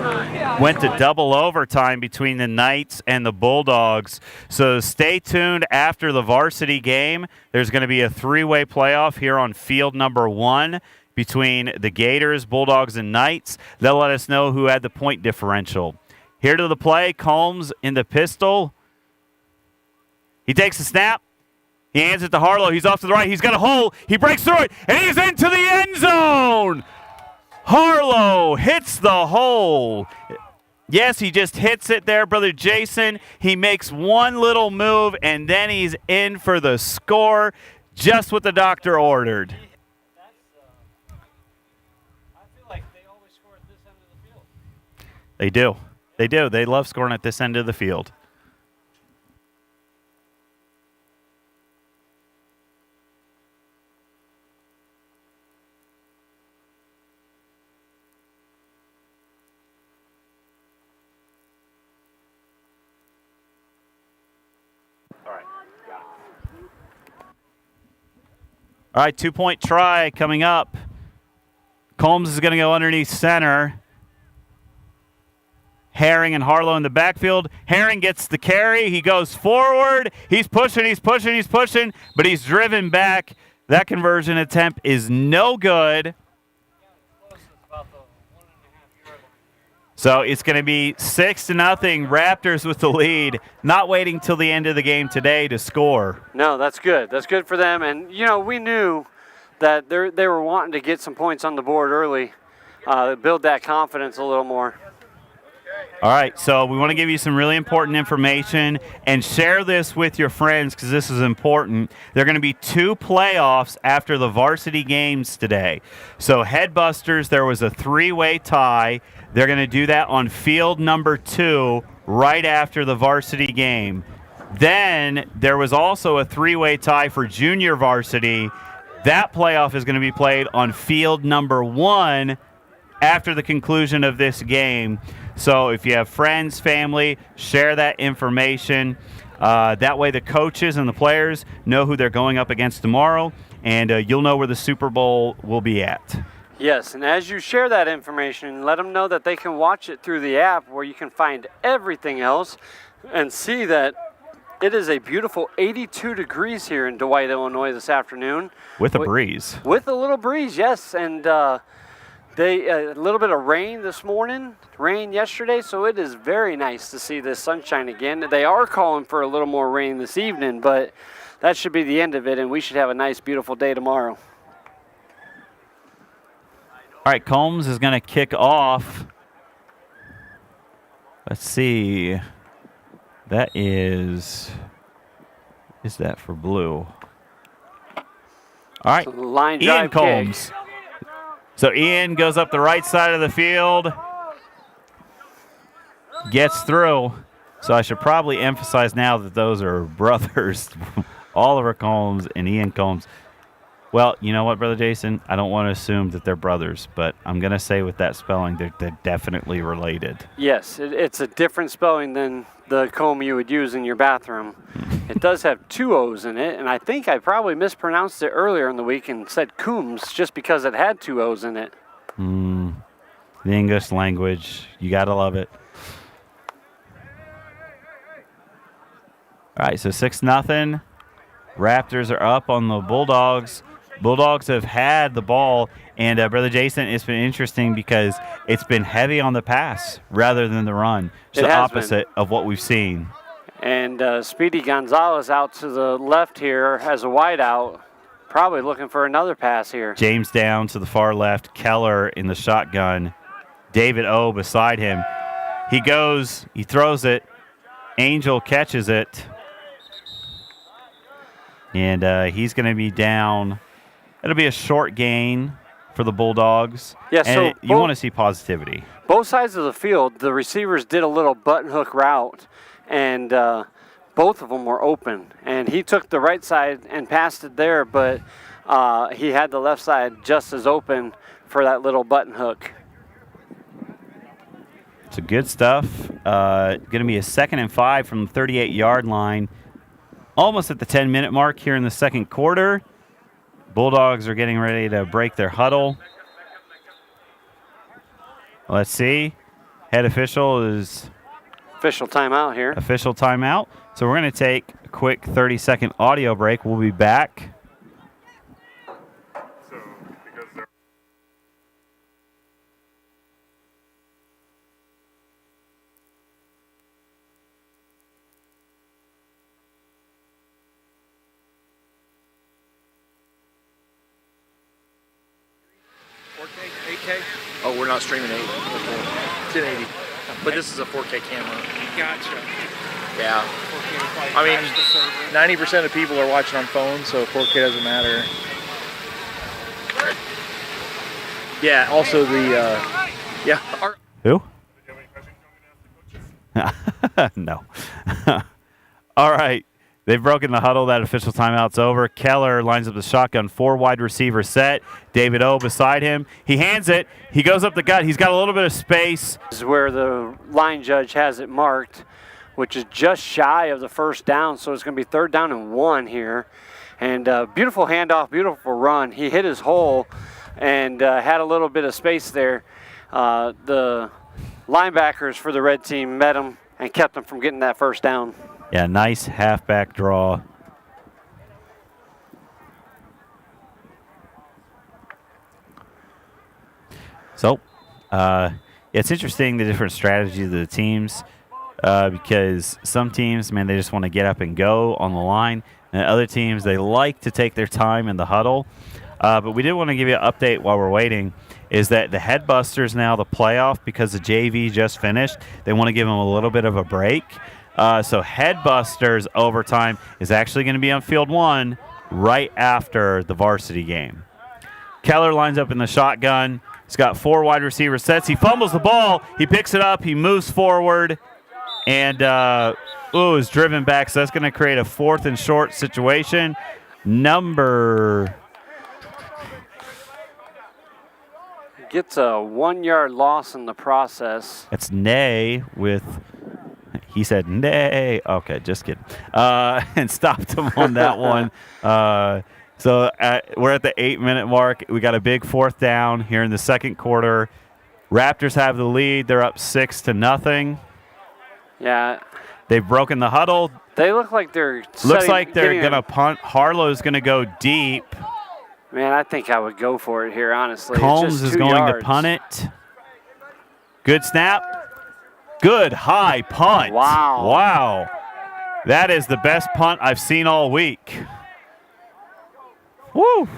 Went to double overtime between the Knights and the Bulldogs. So stay tuned after the varsity game. There's going to be a 3-way playoff here on field number 1 between the Gators, Bulldogs, and Knights. They'll let us know who had the point differential. Here to the play, Combs in the pistol. He takes a snap. He hands it to Harlow. He's off to the right. He's got a hole. He breaks through it, and he's into the end zone. Harlow hits the hole. Yes, he just hits it there, Brother Jason. He makes one little move, and then he's in for the score, just what the doctor ordered. I feel like they always score at this end of the field. They do. They do. They love scoring at this end of the field. All right, 2-point try coming up. Combs is going to go underneath center. Herring and Harlow in the backfield. Herring gets the carry. He goes forward. He's pushing, but he's driven back. That conversion attempt is no good. So it's going to be 6-0. Raptors with the lead. Not waiting till the end of the game today to score. No, that's good. That's good for them. And, we knew that they were wanting to get some points on the board early, build that confidence a little more. All right, so we want to give you some really important information and share this with your friends because this is important. There are going to be 2 playoffs after the varsity games today. So Headbusters, there was a 3-way tie. They're going to do that on field number 2 right after the varsity game. Then there was also a 3-way tie for junior varsity. That playoff is going to be played on field number 1 after the conclusion of this game. So if you have friends, family, share that information. That way the coaches and the players know who they're going up against tomorrow, and you'll know where the Super Bowl will be at. Yes, and as you share that information, let them know that they can watch it through the app where you can find everything else and see that it is a beautiful 82 degrees here in Dwight, Illinois this afternoon. With a breeze. With a little breeze, yes, and a little bit of rain this morning, rain yesterday, so it is very nice to see this sunshine again. They are calling for a little more rain this evening, but that should be the end of it, and we should have a nice, beautiful day tomorrow. All right, Combs is going to kick off. Let's see. That is that for blue? All right, So the line Ian drive Combs. kick. So Ian goes up the right side of the field, gets through. So I should probably emphasize now that those are brothers, Oliver Combs and Ian Combs. Well, you know what, Brother Jason? I don't want to assume that they're brothers, but I'm going to say with that spelling, they're definitely related. Yes, it's a different spelling than the comb you would use in your bathroom. It does have 2 O's in it, and I think I probably mispronounced it earlier in the week and said Coombs just because it had 2 O's in it. The English language, you got to love it. All right, so 6-0. Raptors are up on the Bulldogs. Bulldogs have had the ball, and Brother Jason, it's been interesting because it's been heavy on the pass rather than the run. It's the opposite of what we've seen. And Speedy Gonzalez out to the left here as a wideout, probably looking for another pass here. James down to the far left, Keller in the shotgun, David O beside him. He goes, he throws it, Angel catches it, and he's going to be down. It'll be a short gain for the Bulldogs. Yeah, and so you want to see positivity. Both sides of the field, the receivers did a little button hook route, and both of them were open. And he took the right side and passed it there, but he had the left side just as open for that little button hook. So good stuff. Going to be a 2nd and 5 from the 38-yard line. Almost at the 10-minute mark here in the second quarter. Bulldogs are getting ready to break their huddle. Let's see. Head official is... Official timeout here. Official timeout. So we're going to take a quick 30-second audio break. We'll be back. 4K? Oh, we're not streaming 8. 1080. But this is a 4K camera. Gotcha. Yeah. 4K will probably I mean, crash the server. 90% of people are watching on phones, so 4K doesn't matter. Yeah, also the, Who? No. All right. They've broken the huddle. That official timeout's over. Keller lines up the shotgun, 4 wide receiver set. David O beside him. He hands it. He goes up the gut. He's got a little bit of space. This is where the line judge has it marked, which is just shy of the first down. So it's going to be 3rd down and 1 here. And beautiful handoff, beautiful run. He hit his hole and had a little bit of space there. The linebackers for the red team met him and kept him from getting that first down. Yeah, nice halfback draw. So, it's interesting the different strategies of the teams because some teams, man, they just want to get up and go on the line. And other teams, they like to take their time in the huddle. But we did want to give you an update while we're waiting, is that the Headbusters now, the playoff, because the JV just finished, they want to give them a little bit of a break. So Headbusters overtime is actually going to be on field 1 right after the varsity game. Keller lines up in the shotgun. He's got 4 wide receiver sets. He fumbles the ball. He picks it up. He moves forward and is driven back. So that's going to create a 4th and short situation. Gets a 1-yard loss in the process. That's Nay with, he said nay. Okay, just kidding. And stopped him on that one. So we're at the 8-minute mark. We got a big 4th down here in the second quarter. Raptors have the lead. They're up 6-0. Yeah. They've broken the huddle. They look like they're going to punt. Harlow's going to go deep. Man, I think I would go for it here, honestly. Combs it's just is 2 going yards. to punt it. Good snap. Good high punt. Wow. That is the best punt I've seen all week. Woo.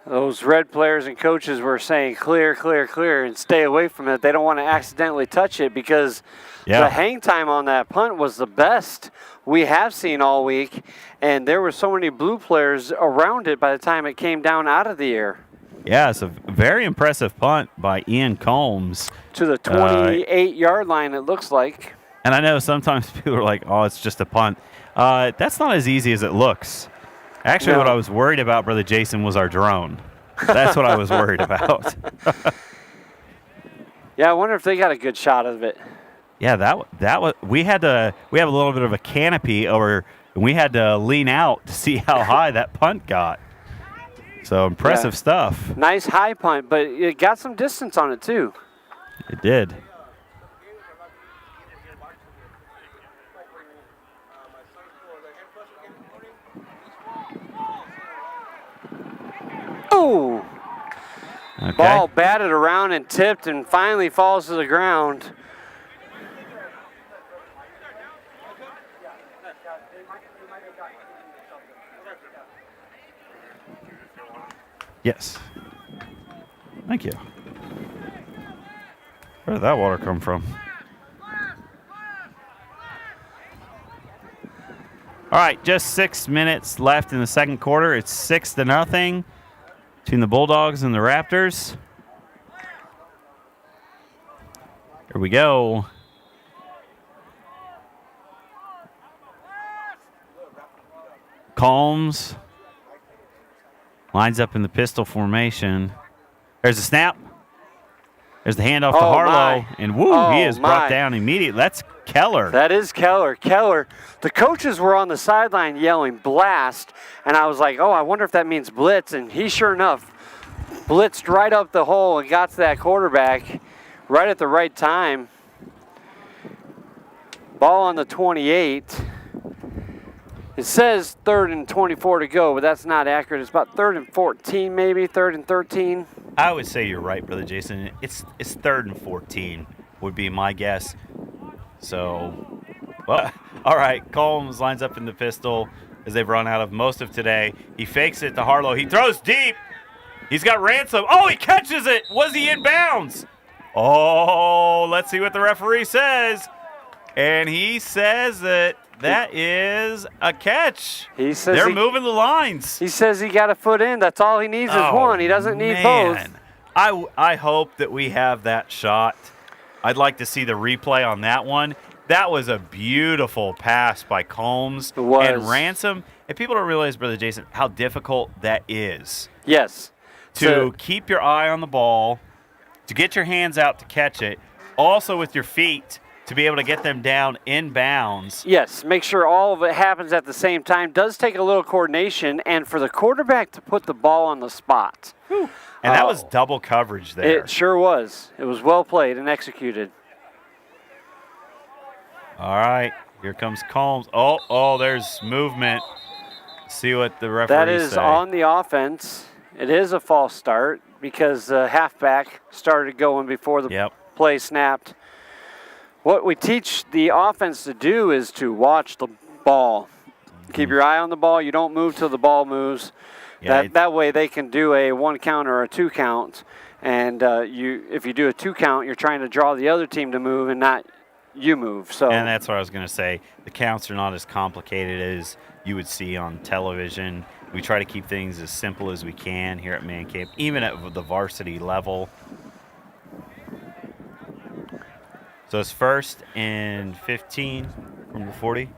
Those red players and coaches were saying clear, clear, clear, and stay away from it. They don't want to accidentally touch it because the hang time on that punt was the best we have seen all week, and there were so many blue players around it by the time it came down out of the air. Yeah, it's a very impressive punt by Ian Combs. To the 28-yard line, it looks like. And I know sometimes people are like, oh, it's just a punt. That's not as easy as it looks. Actually, what I was worried about, Brother Jason, was our drone. That's what I was worried about. Yeah, I wonder if they got a good shot of it. Yeah, that was we have a little bit of a canopy over, and we had to lean out to see how high that punt got. So impressive stuff. Nice high punt, but it got some distance on it too. It did. Ooh. Okay. Ball batted around and tipped and finally falls to the ground. Yes. Thank you. Where did that water come from? All right, just 6 minutes left in the second quarter. It's 6-0 between the Bulldogs and the Raptors. Here we go. Combs lines up in the pistol formation. There's a snap. There's the handoff to Harlow. And he is brought down immediately. That's Keller. That is Keller. Keller. The coaches were on the sideline yelling blast, and I was like, oh, I wonder if that means blitz. And he sure enough blitzed right up the hole and got to that quarterback right at the right time. Ball on the 28. It says 3rd and 24 to go, but that's not accurate. It's about 3rd and 14, maybe 3rd and 13. I would say you're right, Brother Jason. It's 3rd and 14 would be my guess. So, well, all right. Combs lines up in the pistol as they've run out of most of today. He fakes it to Harlow. He throws deep. He's got Ransom. Oh, he catches it. Was he in bounds? Oh, let's see what the referee says. And he says that is a catch. He says they're moving the lines. He says he got a foot in. That's all he needs is one. He doesn't need both. I hope that we have that shot. I'd like to see the replay on that one. That was a beautiful pass by Combs and Ransom. And people don't realize, Brother Jason, how difficult that is. Yes. To keep your eye on the ball, to get your hands out to catch it, also with your feet to be able to get them down in bounds. Yes, make sure all of it happens at the same time. Does take a little coordination, and for the quarterback to put the ball on the spot. Whew. And that was double coverage there. It sure was. It was well played and executed. All right, here comes Combs. Oh, there's movement. See what the referee That is on the offense. It is a false start because the halfback started going before the play snapped. What we teach the offense to do is to watch the ball. Keep your eye on the ball. You don't move till the ball moves. That way they can do a 1 count or a 2 count. And if you do a 2 count, you're trying to draw the other team to move and not you move. So. And that's what I was going to say. The counts are not as complicated as you would see on television. We try to keep things as simple as we can here at Man Camp, even at the varsity level. So it's 1st and 15 from the 40?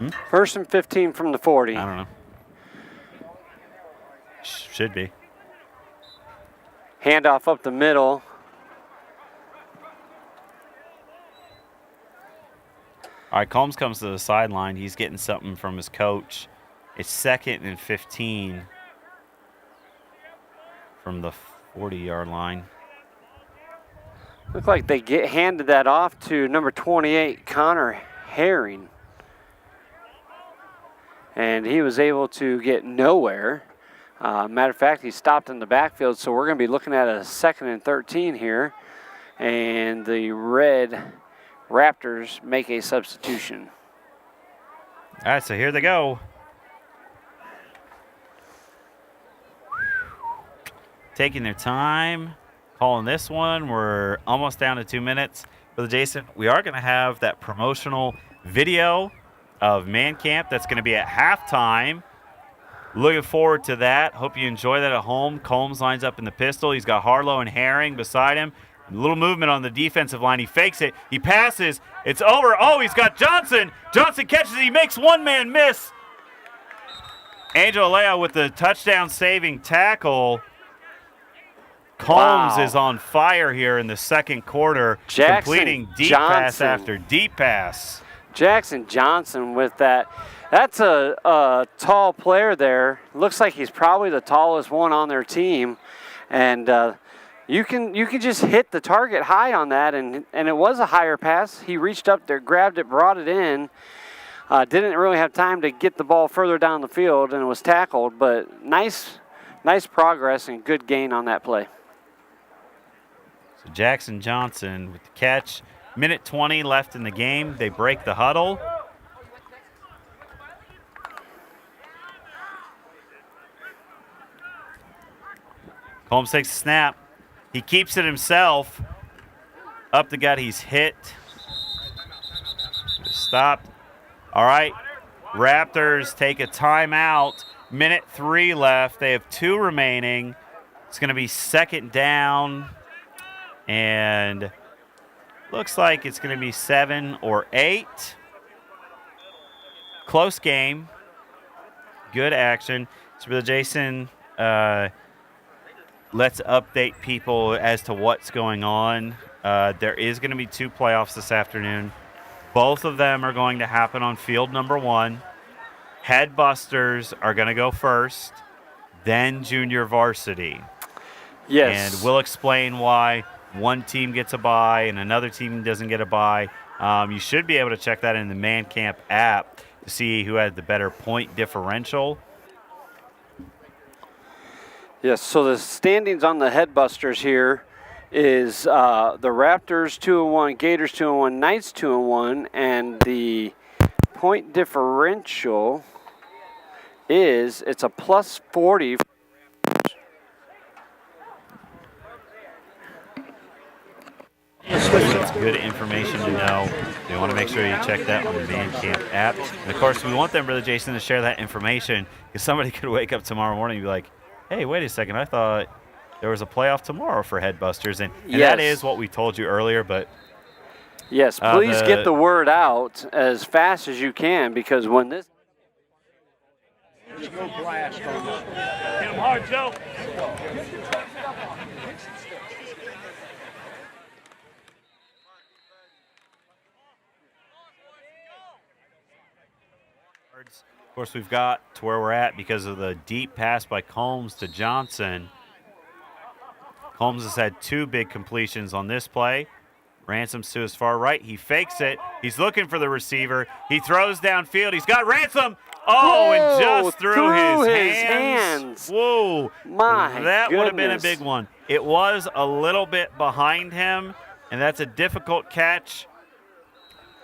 1st and 15 from the 40. I don't know. Should be. Handoff up the middle. All right, Combs comes to the sideline. He's getting something from his coach. It's 2nd and 15 from the 40-yard line. Look like they handed that off to number 28, Connor Herring. And he was able to get nowhere. Matter of fact, he stopped in the backfield, so we're going to be looking at a 2nd and 13 here. And the red Raptors make a substitution. All right, so here they go. Taking their time, calling this one. We're almost down to 2 minutes. Brother Jason, we are going to have that promotional video of Man Camp that's going to be at halftime. Looking forward to that. Hope you enjoy that at home. Combs lines up in the pistol. He's got Harlow and Herring beside him. A little movement on the defensive line. He fakes it. He passes. It's over. Oh, he's got Johnson. Johnson catches it. He makes one man miss. Angel Alea with the touchdown-saving tackle. Combs is on fire here in the second quarter, completing deep pass after deep pass. Jackson Johnson with that. That's a tall player there. Looks like he's probably the tallest one on their team. And you can just hit the target high on that, and it was a higher pass. He reached up there, grabbed it, brought it in. Didn't really have time to get the ball further down the field, and it was tackled. But nice progress and good gain on that play. So Jackson Johnson with the catch. Minute 20 left in the game. They break the huddle. Combs takes a snap. He keeps it himself. Up the gut, he's hit. Stopped. All right, Raptors take a timeout. Minute 3 left. They have 2 remaining. It's going to be 2nd down. And looks like it's going to be 7 or 8. Close game. Good action. So, Jason, let's update people as to what's going on. There is going to be 2 playoffs this afternoon. Both of them are going to happen on field number 1. Headbusters are going to go first, then junior varsity. Yes. And we'll explain why one team gets a bye and another team doesn't get a bye. You should be able to check that in the Man Camp app to see who had the better point differential. Yes, so the standings on the Headbusters here is the Raptors 2-1, Gators 2-1, Knights 2-1, and the point differential is it's a plus 40. That's good information to know. You want to make sure you check that on the Man Camp app. And, of course, we want them, Brother Jason, to share that information because somebody could wake up tomorrow morning and be like, hey, wait a second, I thought there was a playoff tomorrow for Headbusters. And that is what we told you earlier, but yes, please get the word out as fast as you can because when this Just go blast on them. Hit him hard, Joe. Of course, we've got to where we're at because of the deep pass by Combs to Johnson. Combs has had 2 big completions on this play. Ransom's to his far right. He fakes it. He's looking for the receiver. He throws downfield. He's got Ransom. Oh, and just through his hands. Whoa. That would have been a big one. It was a little bit behind him, and that's a difficult catch.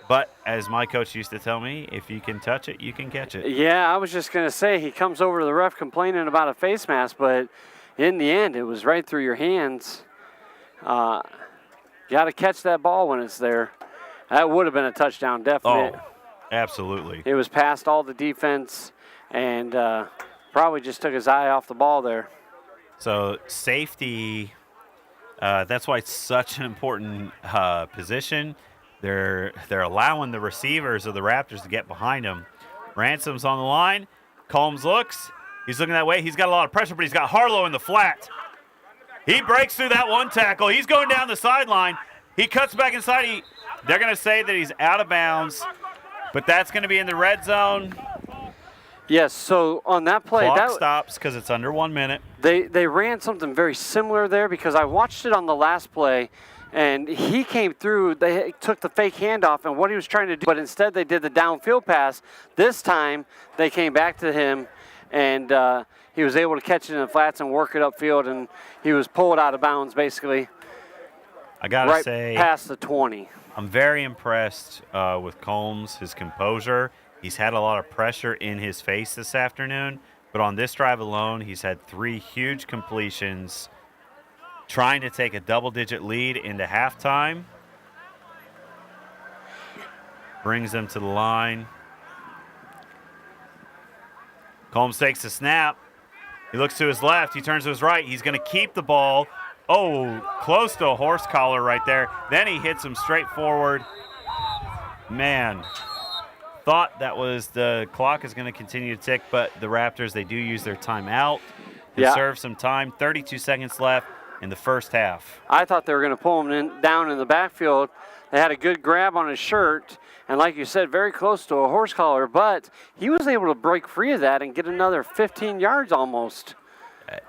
But as my coach used to tell me, if you can touch it, you can catch it. Yeah, I was just going to say, he comes over to the ref complaining about a face mask, but in the end, it was right through your hands. You got to catch that ball when it's there. That would have been a touchdown, definitely. Oh, absolutely. It was past all the defense and probably just took his eye off the ball there. So safety, that's why it's such an important position. They're allowing the receivers of the Raptors to get behind him. Ransom's on the line. Combs looks. He's looking that way. He's got a lot of pressure, but he's got Harlow in the flat. He breaks through that one tackle. He's going down the sideline. He cuts back inside. They're going to say that he's out of bounds, but that's going to be in the red zone. Yes, so on that play, Clock stops because it's under 1 minute. They ran something very similar there because I watched it on the last play, and he came through. They took the fake handoff and what he was trying to do, but instead they did the downfield pass. This time they came back to him, and he was able to catch it in the flats and work it upfield, and he was pulled out of bounds basically. I got to say, past the 20. I'm very impressed with Combs, his composure. He's had a lot of pressure in his face this afternoon, but on this drive alone, he's had 3 huge completions, trying to take a double-digit lead into halftime. Brings them to the line. Combs takes the snap. He looks to his left. He turns to his right. He's going to keep the ball. Oh, close to a horse collar right there. Then he hits him straight forward. Man, thought that was the clock is going to continue to tick, but the Raptors, they do use their timeout. Conserve some time. 32 seconds left in the first half. I thought they were going to pull him down in the backfield. They had a good grab on his shirt, and like you said, very close to a horse collar, but he was able to break free of that and get another 15 yards almost.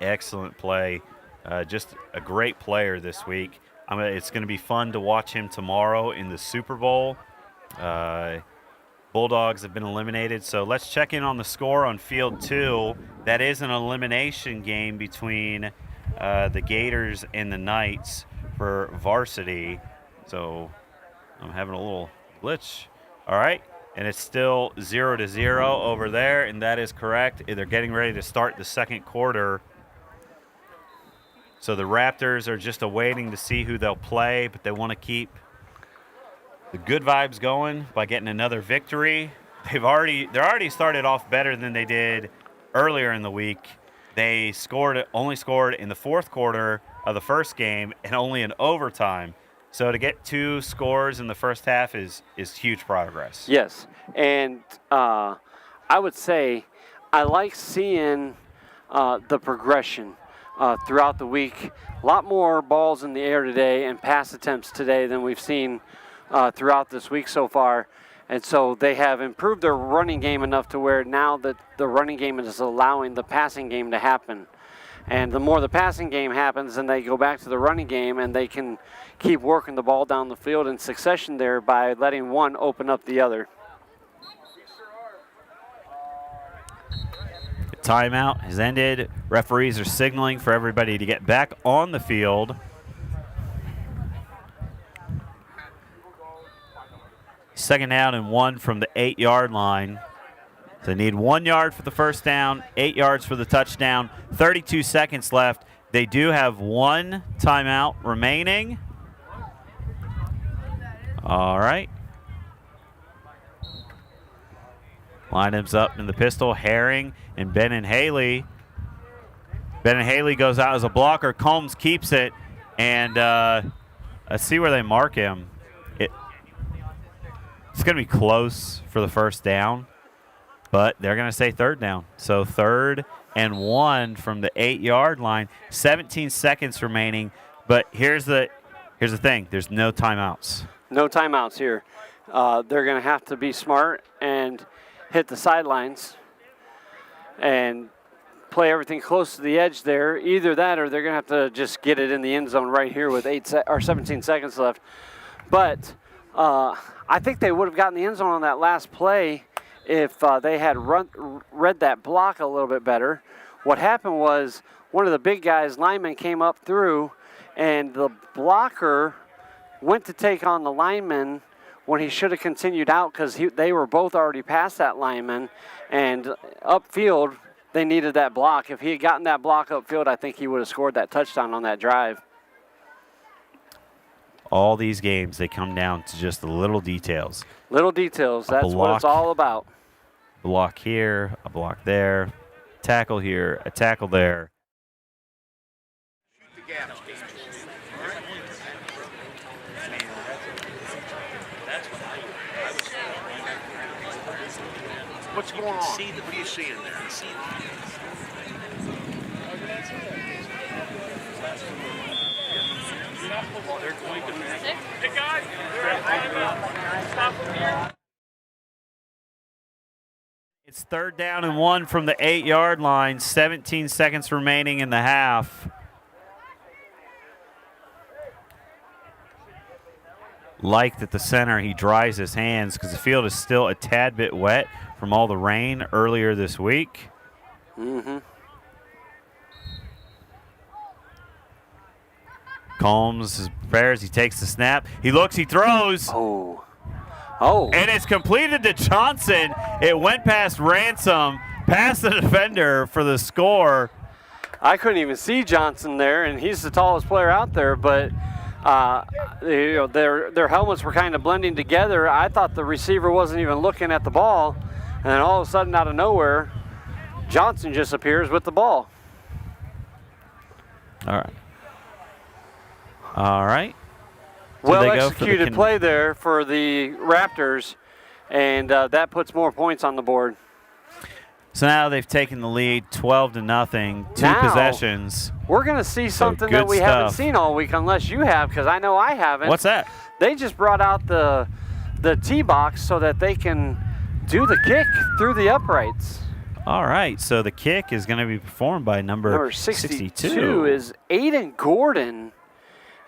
Excellent play. Just a great player this week. It's going to be fun to watch him tomorrow in the Super Bowl. Bulldogs have been eliminated, so let's check in on the score on Field 2. That is an elimination game between the Gators and the Knights for Varsity. So I'm having a little glitch. All right, and it's still 0-0 over there, and that is correct. They're getting ready to start the second quarter. So the Raptors are just awaiting to see who they'll play, but they want to keep the good vibes going by getting another victory. They're already started off better than they did earlier in the week. They only scored in the fourth quarter of the first game and only in overtime. So to get 2 scores in the first half is huge progress. Yes, and I would say I like seeing the progression throughout the week. A lot more balls in the air today and pass attempts today than we've seen throughout this week so far. And so they have improved their running game enough to where now that the running game is allowing the passing game to happen. And the more the passing game happens, then they go back to the running game and they can keep working the ball down the field in succession there by letting one open up the other. The timeout has ended. Referees are signaling for everybody to get back on the field. Second down and 1 from the 8-yard line. So they need 1 yard for the first down, 8 yards for the touchdown, 32 seconds left. They do have 1 timeout remaining. All right. Lineups up in the pistol. Herring and Ben and Haley. Ben and Haley goes out as a blocker. Combs keeps it. And let's see where they mark him. It's going to be close for the first down, but they're going to say third down. So 3rd and 1 from the 8-yard line. 17 seconds remaining. But here's the thing. There's no timeouts. No timeouts here. They're going to have to be smart and hit the sidelines and play everything close to the edge there. Either that or they're going to have to just get it in the end zone right here with 17 seconds left. But I think they would have gotten the end zone on that last play if they had read that block a little bit better. What happened was one of the big guys, lineman, came up through, and the blocker went to take on the lineman when he should have continued out because they were both already past that lineman. And upfield, they needed that block. If he had gotten that block upfield, I think he would have scored that touchdown on that drive. All these games, they come down to just the little details. Little details, that's what it's all about. Block here, a block there, tackle here, a tackle there. What's going on? What are you seeing there? Hey, guys. Stop from here. It's 3rd down and 1 from the 8-yard line. 17 seconds remaining in the half. Like that the center, he dries his hands because the field is still a tad bit wet from all the rain earlier this week. Mm-hmm. Combs prepares, he takes the snap. He looks, he throws. Oh. And it's completed to Johnson. It went past Ransom, past the defender for the score. I couldn't even see Johnson there, and he's the tallest player out there, but their helmets were kind of blending together. I thought the receiver wasn't even looking at the ball, and then all of a sudden, out of nowhere, Johnson just appears with the ball. All right. Well executed play there for the Raptors, and that puts more points on the board. So now they've taken the lead 12-0, 2 possessions. We're going to see something that we haven't seen all week unless you have, because I know I haven't. What's that? They just brought out the tee box so that they can do the kick through the uprights. All right, so the kick is going to be performed by number 62. Is Aiden Gordon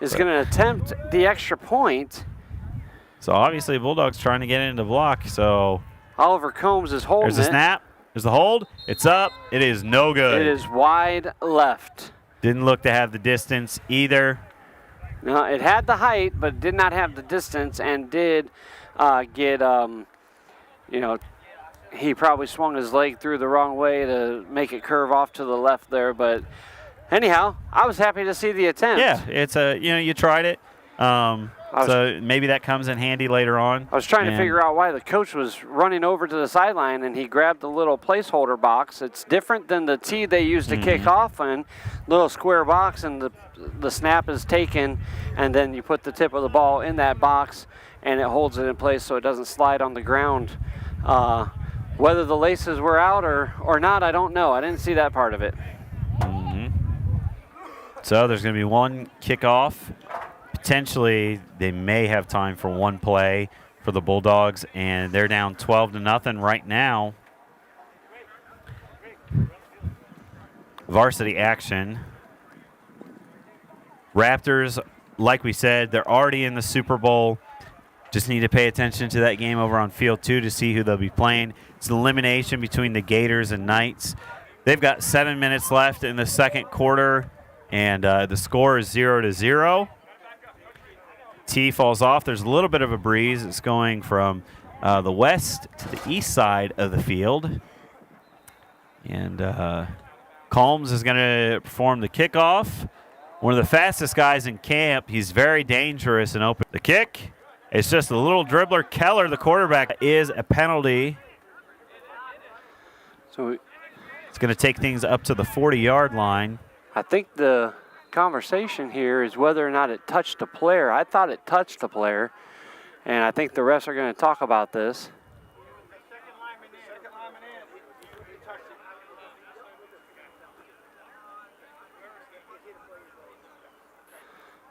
is going to attempt the extra point. So obviously Bulldogs trying to get into block, so Oliver Combs is holding it. There's a snap. There's the hold. It's up. It is no good. It is wide left. Didn't look to have the distance either. No, it had the height, but did not have the distance, and did get, he probably swung his leg through the wrong way to make it curve off to the left there. But anyhow, I was happy to see the attempt. Yeah, it's you tried it. So maybe that comes in handy later on. I was trying to figure out why the coach was running over to the sideline, and he grabbed the little placeholder box. It's different than the tee they use to kick off in, little square box, and the snap is taken, and then you put the tip of the ball in that box, and it holds it in place so it doesn't slide on the ground. Whether the laces were out or not, I don't know. I didn't see that part of it. So there's going to be one kickoff. Potentially, they may have time for one play for the Bulldogs, and they're down 12-0 right now. Varsity action. Raptors, like we said, they're already in the Super Bowl. Just need to pay attention to that game over on Field 2 to see who they'll be playing. It's an elimination between the Gators and Knights. They've got 7 minutes left in the second quarter, and the score is 0-0. Tee falls off. There's a little bit of a breeze. It's going from the west to the east side of the field. And Combs is going to perform the kickoff. One of the fastest guys in camp. He's very dangerous and open. The kick It's just a little dribbler. Keller, the quarterback, is a penalty. So It's going to take things up to the 40-yard line. I think the conversation here is whether or not it touched a player. I thought it touched the player, and I think the refs are going to talk about this.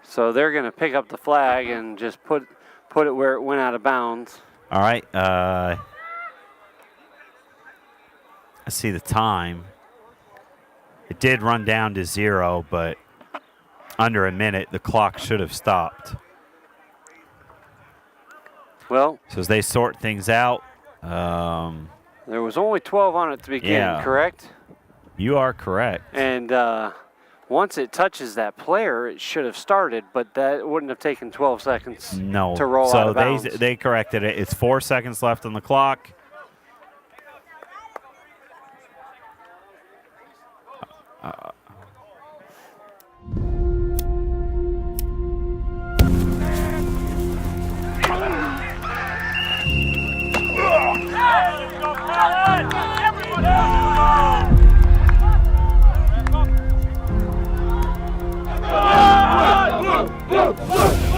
So they're going to pick up the flag and just put it where it went out of bounds. All right. I see the time. It did run down to 0, but under a minute, the clock should have stopped. Well, so as they sort things out. There was only 12 on it to begin, yeah, correct? You are correct. And once it touches that player, it should have started, but that wouldn't have taken 12 seconds to roll out of bounds. So they corrected it. It's 4 seconds left on the clock.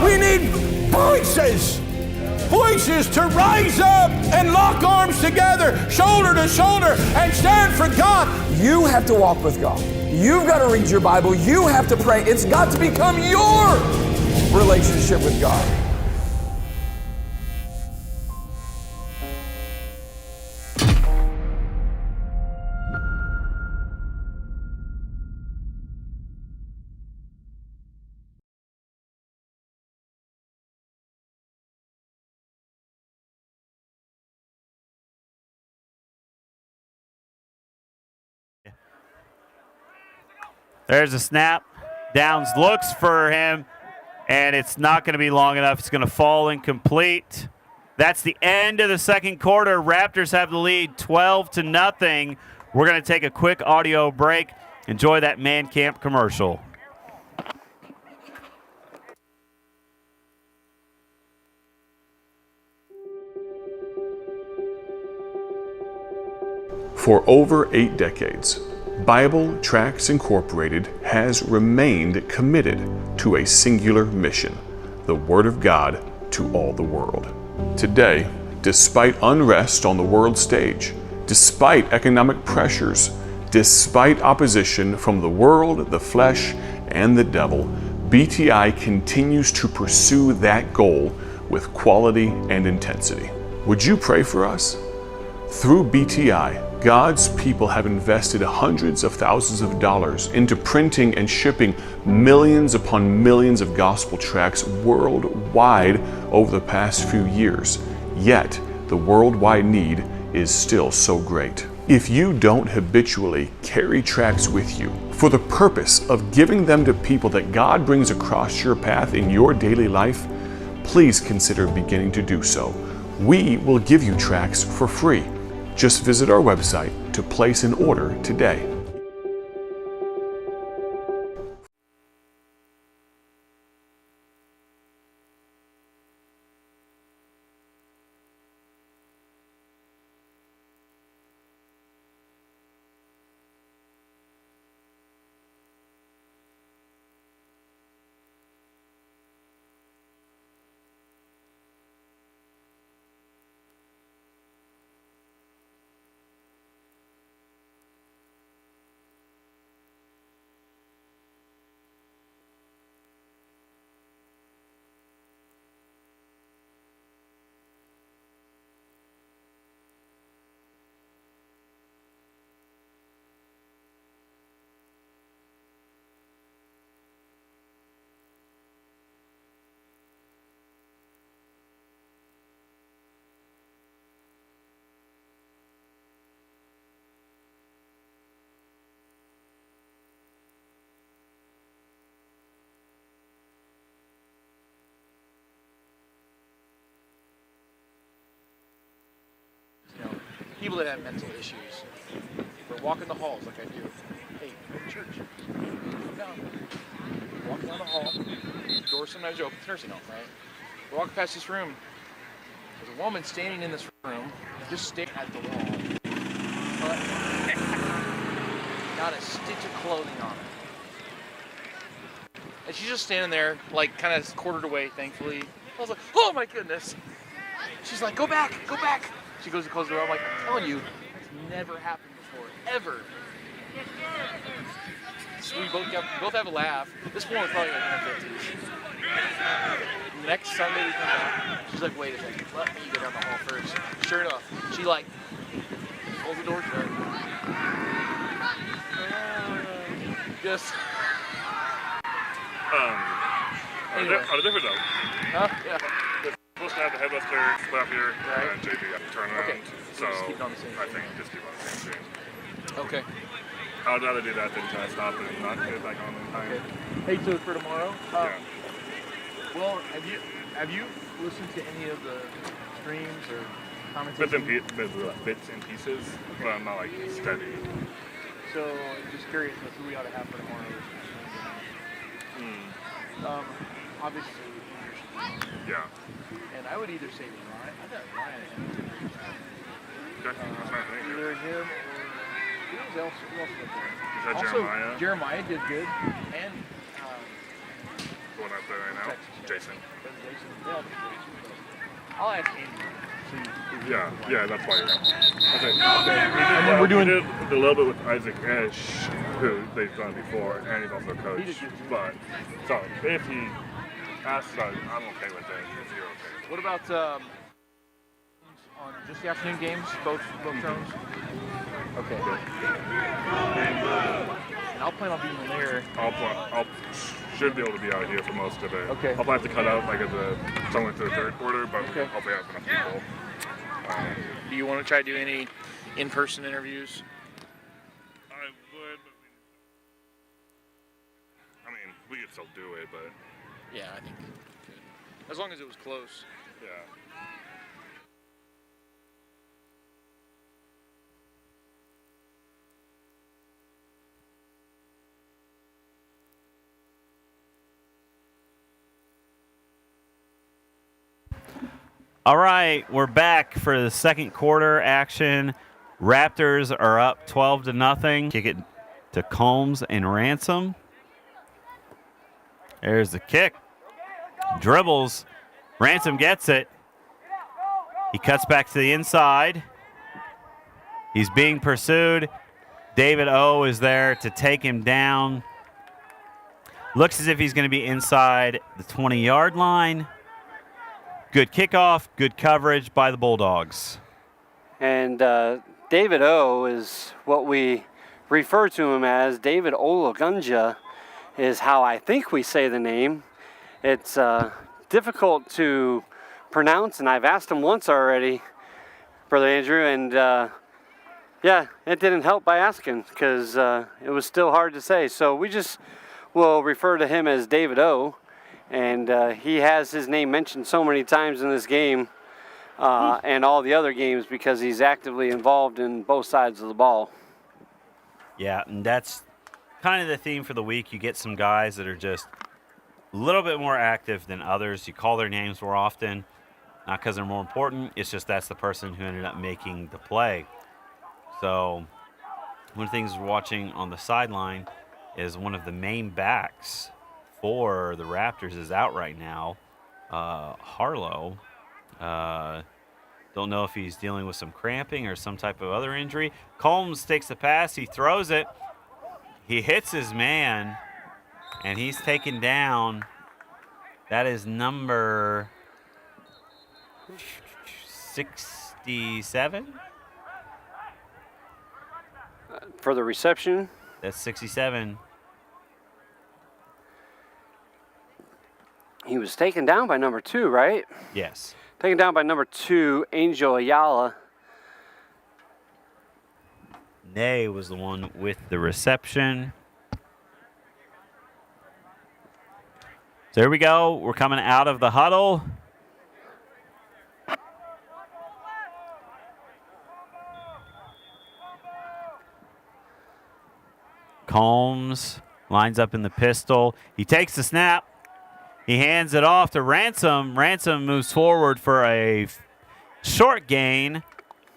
We need voices to rise up and lock arms together, shoulder to shoulder, and stand for God. You have to walk with God. You've got to read your Bible. You have to pray. It's got to become your relationship with God. There's a snap. Downs looks for him, and it's not going to be long enough. It's going to fall incomplete. That's the end of the second quarter. Raptors have the lead 12-0. We're going to take a quick audio break. Enjoy that Man Camp commercial. For over 8 decades, Bible Tracts Incorporated has remained committed to a singular mission, the Word of God to all the world. Today, despite unrest on the world stage, despite economic pressures, despite opposition from the world, the flesh, and the devil, BTI continues to pursue that goal with quality and intensity. Would you pray for us? Through BTI, God's people have invested hundreds of thousands of dollars into printing and shipping millions upon millions of gospel tracts worldwide over the past few years. Yet, the worldwide need is still so great. If you don't habitually carry tracts with you for the purpose of giving them to people that God brings across your path in your daily life, please consider beginning to do so. We will give you tracts for free. Just visit our website to place an order today. People that have mental issues, we're walking the halls like I do. Hey, go to church. Come down. Walk down the hall. The door sometimes open. It's nursing home, right? We're walking past this room. There's a woman standing in this room, just staring at the wall. But not a stitch of clothing on her. And she's just standing there, like, kind of quartered away, thankfully. I was like, oh my goodness. She's like, go back, go back. She goes to close the door. I'm like, I'm telling you, it's never happened before, ever. So we both have a laugh. This woman was probably like in her 50s. Next Sunday we come back, she's like, wait a second, let me go down the hall first. Sure enough, she like pulls the door shut. Just Anyway. Are they different though? Huh? Yeah. They're supposed to have the headbuster split up here Right. and JB have to turn around. Okay. So Just keep it on the same I think just keep on the same thing. Okay. I would rather do that than try to stop it and not get it back on in time. Okay. Hey, so for tomorrow, Yeah. well, have you listened to any of the streams or Bits commentaries? and pieces, but I'm not like steady. So just curious as who we ought to have for tomorrow. Obviously, Yeah. and I would either say Ryan. I thought Ryan had a good week. Okay. That's my thing. Either him or who else was there? Is that Also, Jeremiah? Jeremiah did good, and Going up there right now? Texas. Jason. Jason. They all did good. I'll ask Andy. Yeah, that's why you're And then we're doing- We did a little bit with Isaac Esch, who they've done before, and he's also a coach. He did good too. But, so, if he asks us, I'm okay with it, if you're okay. What about on just the afternoon games, both terms? Okay. And I'll plan on being there. I'll should be able to be out here for most of it. Okay. I'll probably have to cut out like somewhere to the third quarter, but Okay. hopefully I have enough people. Do you want to try to do any in-person interviews? I would, but we could still do it, but Yeah, I think we could. As long as it was close. yeah. All right, we're back for the second quarter action. Raptors are up 12-0. Kick it to Combs and Ransom. There's the kick. Dribbles. Ransom gets it. He cuts back to the inside. He's being pursued. David O is there to take him down. Looks as if he's going to be inside the 20-yard line. Good kickoff, good coverage by the Bulldogs. And David O is what we refer to him as. David Olagunja is how I think we say the name. It's difficult to pronounce, and I've asked him once already, Brother Andrew, and yeah, it didn't help by asking because it was still hard to say. So we just will refer to him as David O. And he has his name mentioned so many times in this game and all the other games because he's actively involved in both sides of the ball. Yeah, and that's kind of the theme for the week. You get some guys that are just a little bit more active than others. You call their names more often, not because they're more important. It's just that's the person who ended up making the play. So one of the things we're watching on the sideline is one of the main backs for the Raptors is out right now. Harlow. Don't know if he's dealing with some cramping or some type of other injury. Combs takes the pass. He throws it. He hits his man, and he's taken down. That is number 67? For the reception, That's 67. he was taken down by number 2, right? Yes. Taken down by number 2, Angel Ayala. Nay was the one with the reception. So here we go. We're coming out of the huddle. Combs lines up in the pistol. He takes the snap. He hands it off to Ransom. Ransom moves forward for a short gain.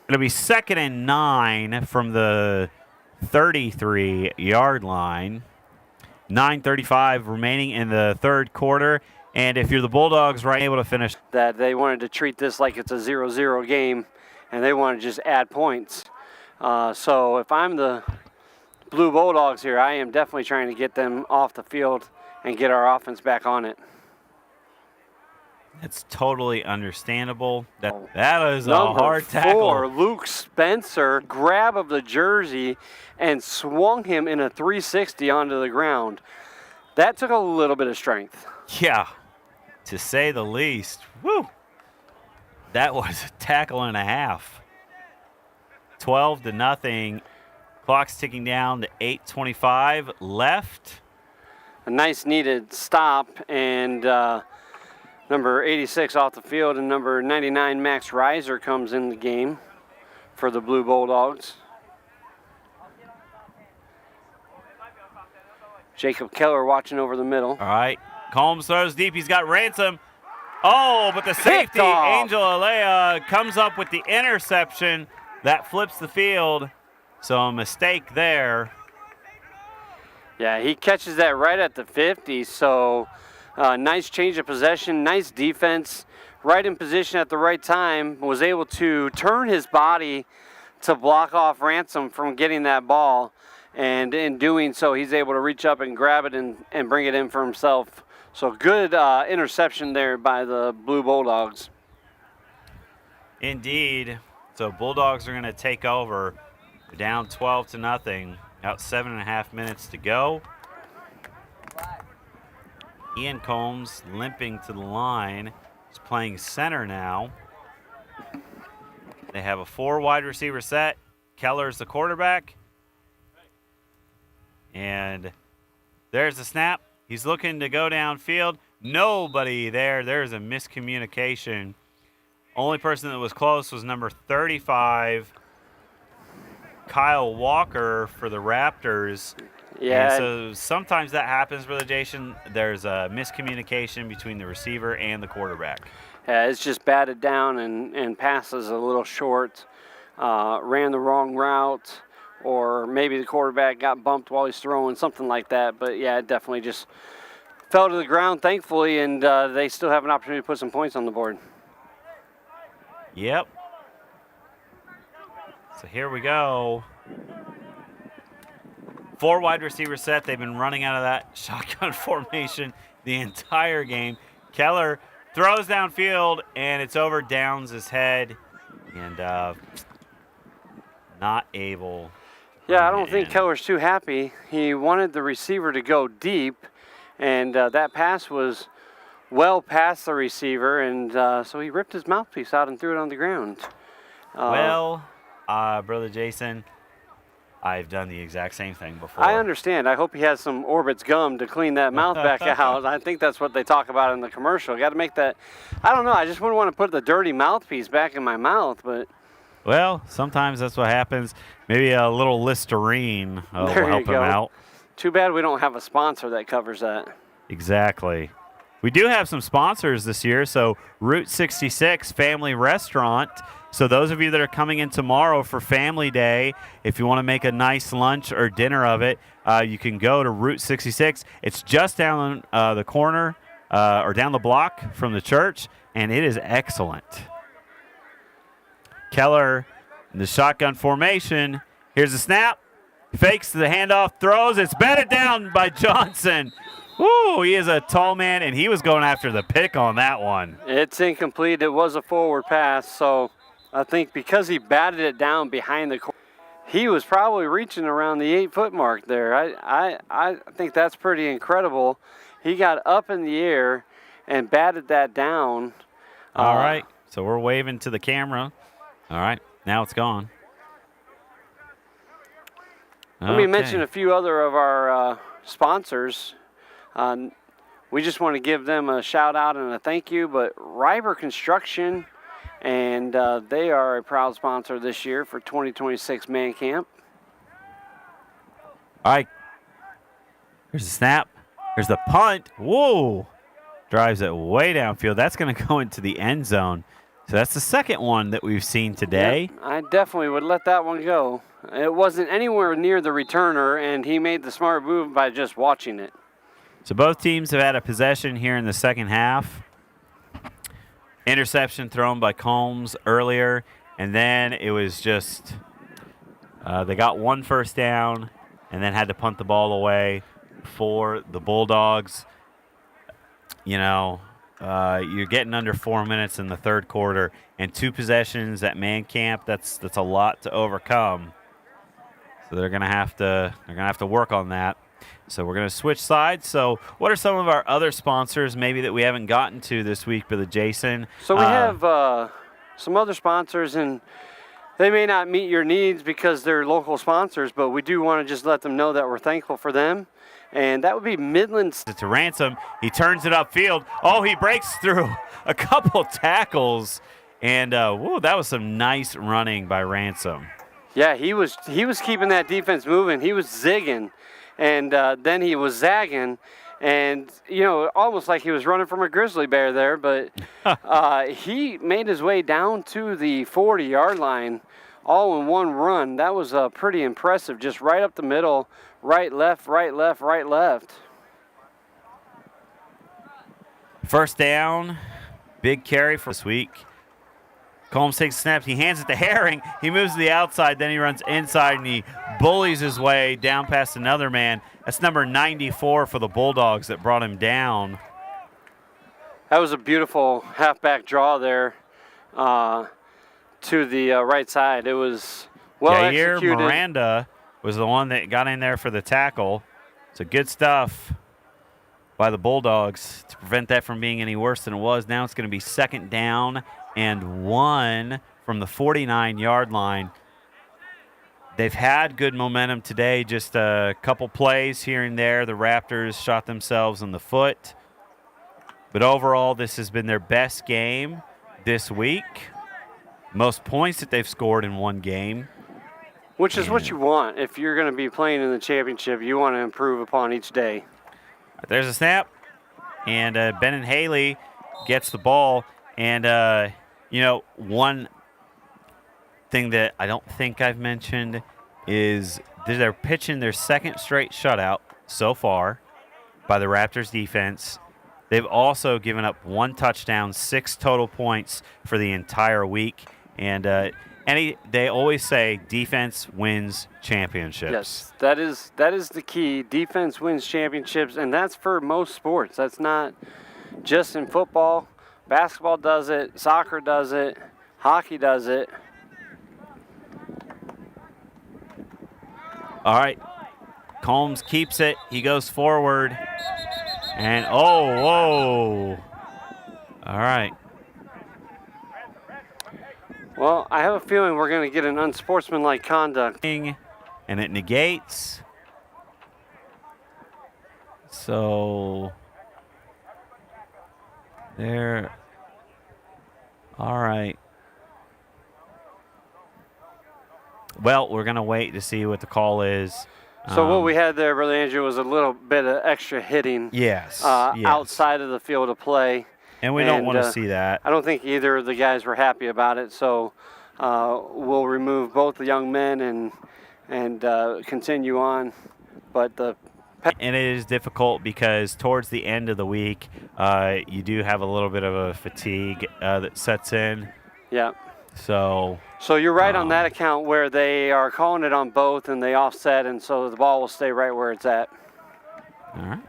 It'll be 2nd and 9 from the 33-yard line. 9:35 remaining in the third quarter. And if you're the Bulldogs, right, able to finish. That they wanted to treat this like it's a 0-0 game, and they want to just add points. So if I'm the Blue Bulldogs here, I am definitely trying to get them off the field and get our offense back on it. It's totally understandable. That is a Number hard tackle. 4, Luke Spencer, grab of the jersey and swung him in a 360 onto the ground. That took a little bit of strength. Yeah, to say the least. Woo! That was a tackle and a half. 12-0. Clock's ticking down to 8:25 left. A nice needed stop, and number 86 off the field, and number 99 Max Reiser comes in the game for the Blue Bulldogs. Jacob Keller watching over the middle. All right, Combs throws deep. He's got Ransom. Oh, but the safety, Angel Alea, comes up with the interception that flips the field. So a mistake there. Yeah, he catches that right at the 50, so nice change of possession, nice defense, right in position at the right time, was able to turn his body to block off Ransom from getting that ball, and in doing so, he's able to reach up and grab it and bring it in for himself. So good interception there by the Blue Bulldogs. Indeed. So Bulldogs are going to take over. They're down 12-0. About 7.5 minutes to go. Ian Combs limping to the line. He's playing center now. They have a 4 wide receiver set. Keller's the quarterback. And there's the snap. He's looking to go downfield. Nobody there. There's a miscommunication. Only person that was close was number 35, Kyle Walker for the Raptors. Yeah. And so sometimes that happens, Brother Jason. There's a miscommunication between the receiver and the quarterback. Yeah, it's just batted down and passes a little short, ran the wrong route, or maybe the quarterback got bumped while he's throwing, something like that. But, yeah, it definitely just fell to the ground, thankfully, and they still have an opportunity to put some points on the board. Yep. So here we go. 4 wide receiver set. They've been running out of that shotgun formation the entire game. Keller throws downfield, and it's over Downs' head, and not able. Yeah, I don't think Keller's too happy. He wanted the receiver to go deep, and that pass was well past the receiver, and so he ripped his mouthpiece out and threw it on the ground. Brother Jason, I've done the exact same thing before. I understand. I hope he has some Orbit's gum to clean that mouth back out. I think that's what they talk about in the commercial. Got to make that. I don't know. I just wouldn't want to put the dirty mouthpiece back in my mouth, but. Well, sometimes that's what happens. Maybe a little Listerine will help him out. Too bad we don't have a sponsor that covers that. Exactly. We do have some sponsors this year. So Route 66 Family Restaurant. So those of you that are coming in tomorrow for Family Day, if you want to make a nice lunch or dinner of it, you can go to Route 66. It's just down the corner or down the block from the church, and it is excellent. Keller in the shotgun formation. Here's the snap. Fakes the handoff, throws. It's batted down by Johnson. Woo, he is a tall man, and he was going after the pick on that one. It's incomplete. It was a forward pass, so I think because he batted it down behind the corner, he was probably reaching around the 8-foot mark there. I think that's pretty incredible. He got up in the air and batted that down. All right, so we're waving to the camera. All right, now it's gone. Let me mention a few other of our sponsors. We just want to give them a shout out and a thank you, but Riber Construction, and they are a proud sponsor this year for 2026 Man Camp. All right, here's the snap. Here's the punt. Whoa, drives it way downfield. That's going to go into the end zone. So that's the second one that we've seen today. Yep, I definitely would let that one go. It wasn't anywhere near the returner, and he made the smart move by just watching it. So both teams have had a possession here in the second half. Interception thrown by Combs earlier, and then it was just they got one first down and then had to punt the ball away for the Bulldogs. You know, you're getting under 4 minutes in the third quarter, and 2 possessions at man camp. That's a lot to overcome. So they're gonna have to work on that. So we're gonna switch sides. So what are some of our other sponsors maybe that we haven't gotten to this week, Brother Jason? So we have some other sponsors, and they may not meet your needs because they're local sponsors, but we do want to just let them know that we're thankful for them. And that would be Midland. To Ransom, he turns it upfield. Oh, he breaks through a couple tackles, and whoa, that was some nice running by Ransom. Yeah, he was keeping that defense moving. He was zigging, and then he was zagging, and almost like he was running from a grizzly bear there. But he made his way down to the 40-yard line, all in one run. That was pretty impressive. Just right up the middle, right, left, right, left, right, left. First down, big carry for this week. Combs takes snaps. He hands it to Herring. He moves to the outside. Then he runs inside, and he bullies his way down past another man. That's number 94 for the Bulldogs that brought him down. That was a beautiful halfback draw there to the right side. It was well executed. Miranda was the one that got in there for the tackle. So good stuff by the Bulldogs to prevent that from being any worse than it was. Now it's going to be second down and 1 from the 49-yard line. They've had good momentum today, just a couple plays here and there. The Raptors shot themselves in the foot. But overall, this has been their best game this week. Most points that they've scored in one game. Which is what you want. If you're going to be playing in the championship, you want to improve upon each day. There's a snap, and Ben and Haley gets the ball. And, one thing that I don't think I've mentioned is they're pitching their second straight shutout so far by the Raptors defense. They've also given up 1 touchdown, 6 total points for the entire week. And they always say defense wins championships. Yes, that is the key. Defense wins championships, and that's for most sports. That's not just in football. Basketball does it. Soccer does it. Hockey does it. All right. Combs keeps it. He goes forward. And, whoa. All right. Well, I have a feeling we're going to get an unsportsmanlike conduct. And it negates. So, there. All right. Well, we're going to wait to see what the call is. So what we had there, Brother Andrew, was a little bit of extra hitting. Yes. Outside of the field of play. And we don't want to see that. I don't think either of the guys were happy about it. So we'll remove both the young men and continue on. But and it is difficult because towards the end of the week, you do have a little bit of a fatigue that sets in. Yeah. So you're right on that account where they are calling it on both and they offset, and so the ball will stay right where it's at. All right.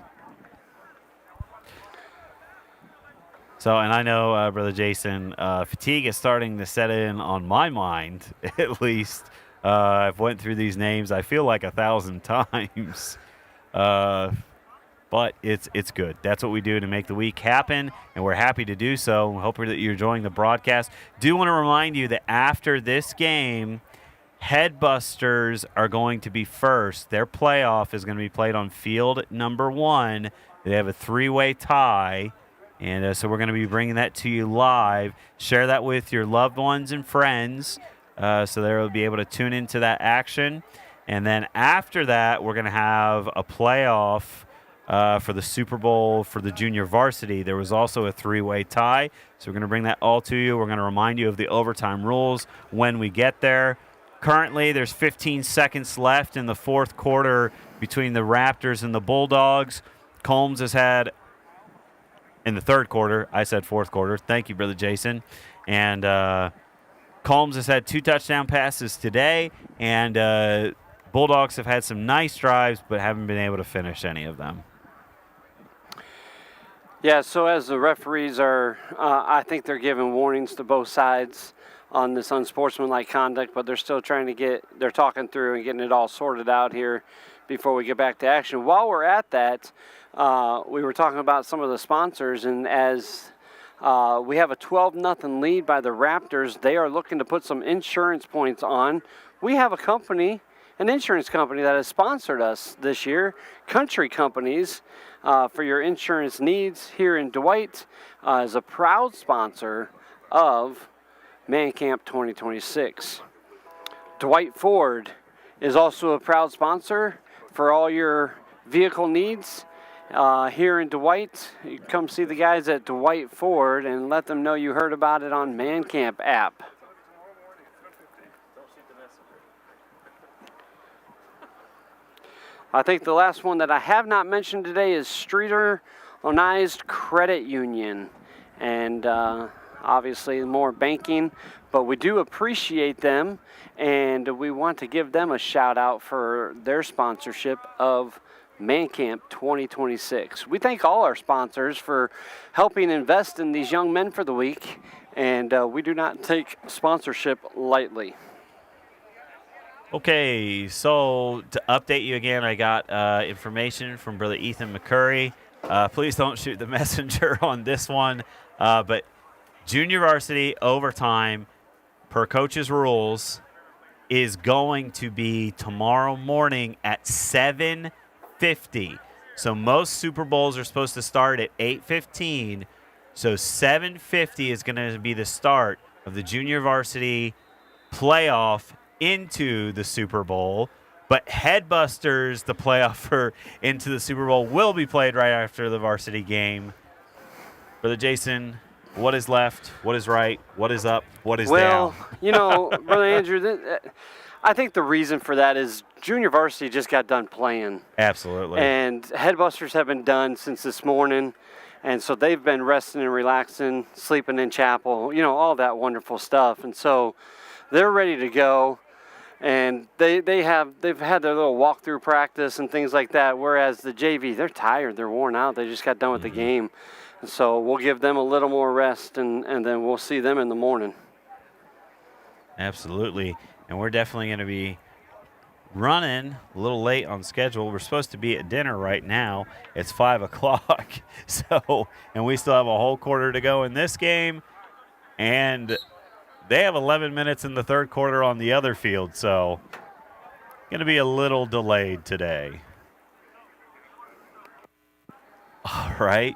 So, and I know, Brother Jason, fatigue is starting to set in on my mind, at least. I've went through these names, I feel like 1,000 times. But it's good. That's what we do to make the week happen, and we're happy to do so. We hope that you're enjoying the broadcast. Do want to remind you that after this game, Headbusters are going to be first. Their playoff is going to be played on field number 1. They have a 3-way tie, and so we're going to be bringing that to you live. Share that with your loved ones and friends so they'll be able to tune into that action. And then after that, we're going to have a playoff for the Super Bowl for the junior varsity. There was also a 3-way tie. So we're going to bring that all to you. We're going to remind you of the overtime rules when we get there. Currently, there's 15 seconds left in the fourth quarter between the Raptors and the Bulldogs. Combs has had, in the third quarter, I said fourth quarter. Thank you, Brother Jason. And Combs has had 2 touchdown passes today, and Bulldogs have had some nice drives but haven't been able to finish any of them. Yeah, so as the referees are, I think they're giving warnings to both sides on this unsportsmanlike conduct, but they're still trying to they're talking through and getting it all sorted out here before we get back to action. While we're at that, we were talking about some of the sponsors, and as we have a 12-0 lead by the Raptors, they are looking to put some insurance points on. We have a company, an insurance company that has sponsored us this year, Country Companies, for your insurance needs here in Dwight, is a proud sponsor of Man Camp 2026. Dwight Ford is also a proud sponsor for all your vehicle needs here in Dwight. You come see the guys at Dwight Ford and let them know you heard about it on Man Camp app. I think the last one that I have not mentioned today is Streeter Onized Credit Union. And obviously more banking, but we do appreciate them, and we want to give them a shout out for their sponsorship of Man Camp 2026. We thank all our sponsors for helping invest in these young men for the week, and we do not take sponsorship lightly. Okay, so to update you again, I got information from Brother Ethan McCurry. Please don't shoot the messenger on this one, but junior varsity overtime, per coach's rules, is going to be tomorrow morning at 7:50. So most Super Bowls are supposed to start at 8:15. So 7:50 is going to be the start of the junior varsity playoff into the Super Bowl. But Headbusters, the playoff for into the Super Bowl, will be played right after the varsity game. Brother Jason, what is left? What is right? What is up? What is down? Well, you know, Brother Andrew, I think the reason for that is junior varsity just got done playing. Absolutely. And Headbusters have been done since this morning. And so they've been resting and relaxing, sleeping in chapel, you know, all that wonderful stuff. And so they're ready to go. And they've had their little walkthrough practice and things like that. Whereas the JV, they're tired, they're worn out. They just got done with the game. And so we'll give them a little more rest, and then we'll see them in the morning. Absolutely. And we're definitely going to be running a little late on schedule. We're supposed to be at dinner right now. It's 5 o'clock. So, and we still have a whole quarter to go in this game. And they have 11 minutes in the third quarter on the other field. So, going to be a little delayed today. All right.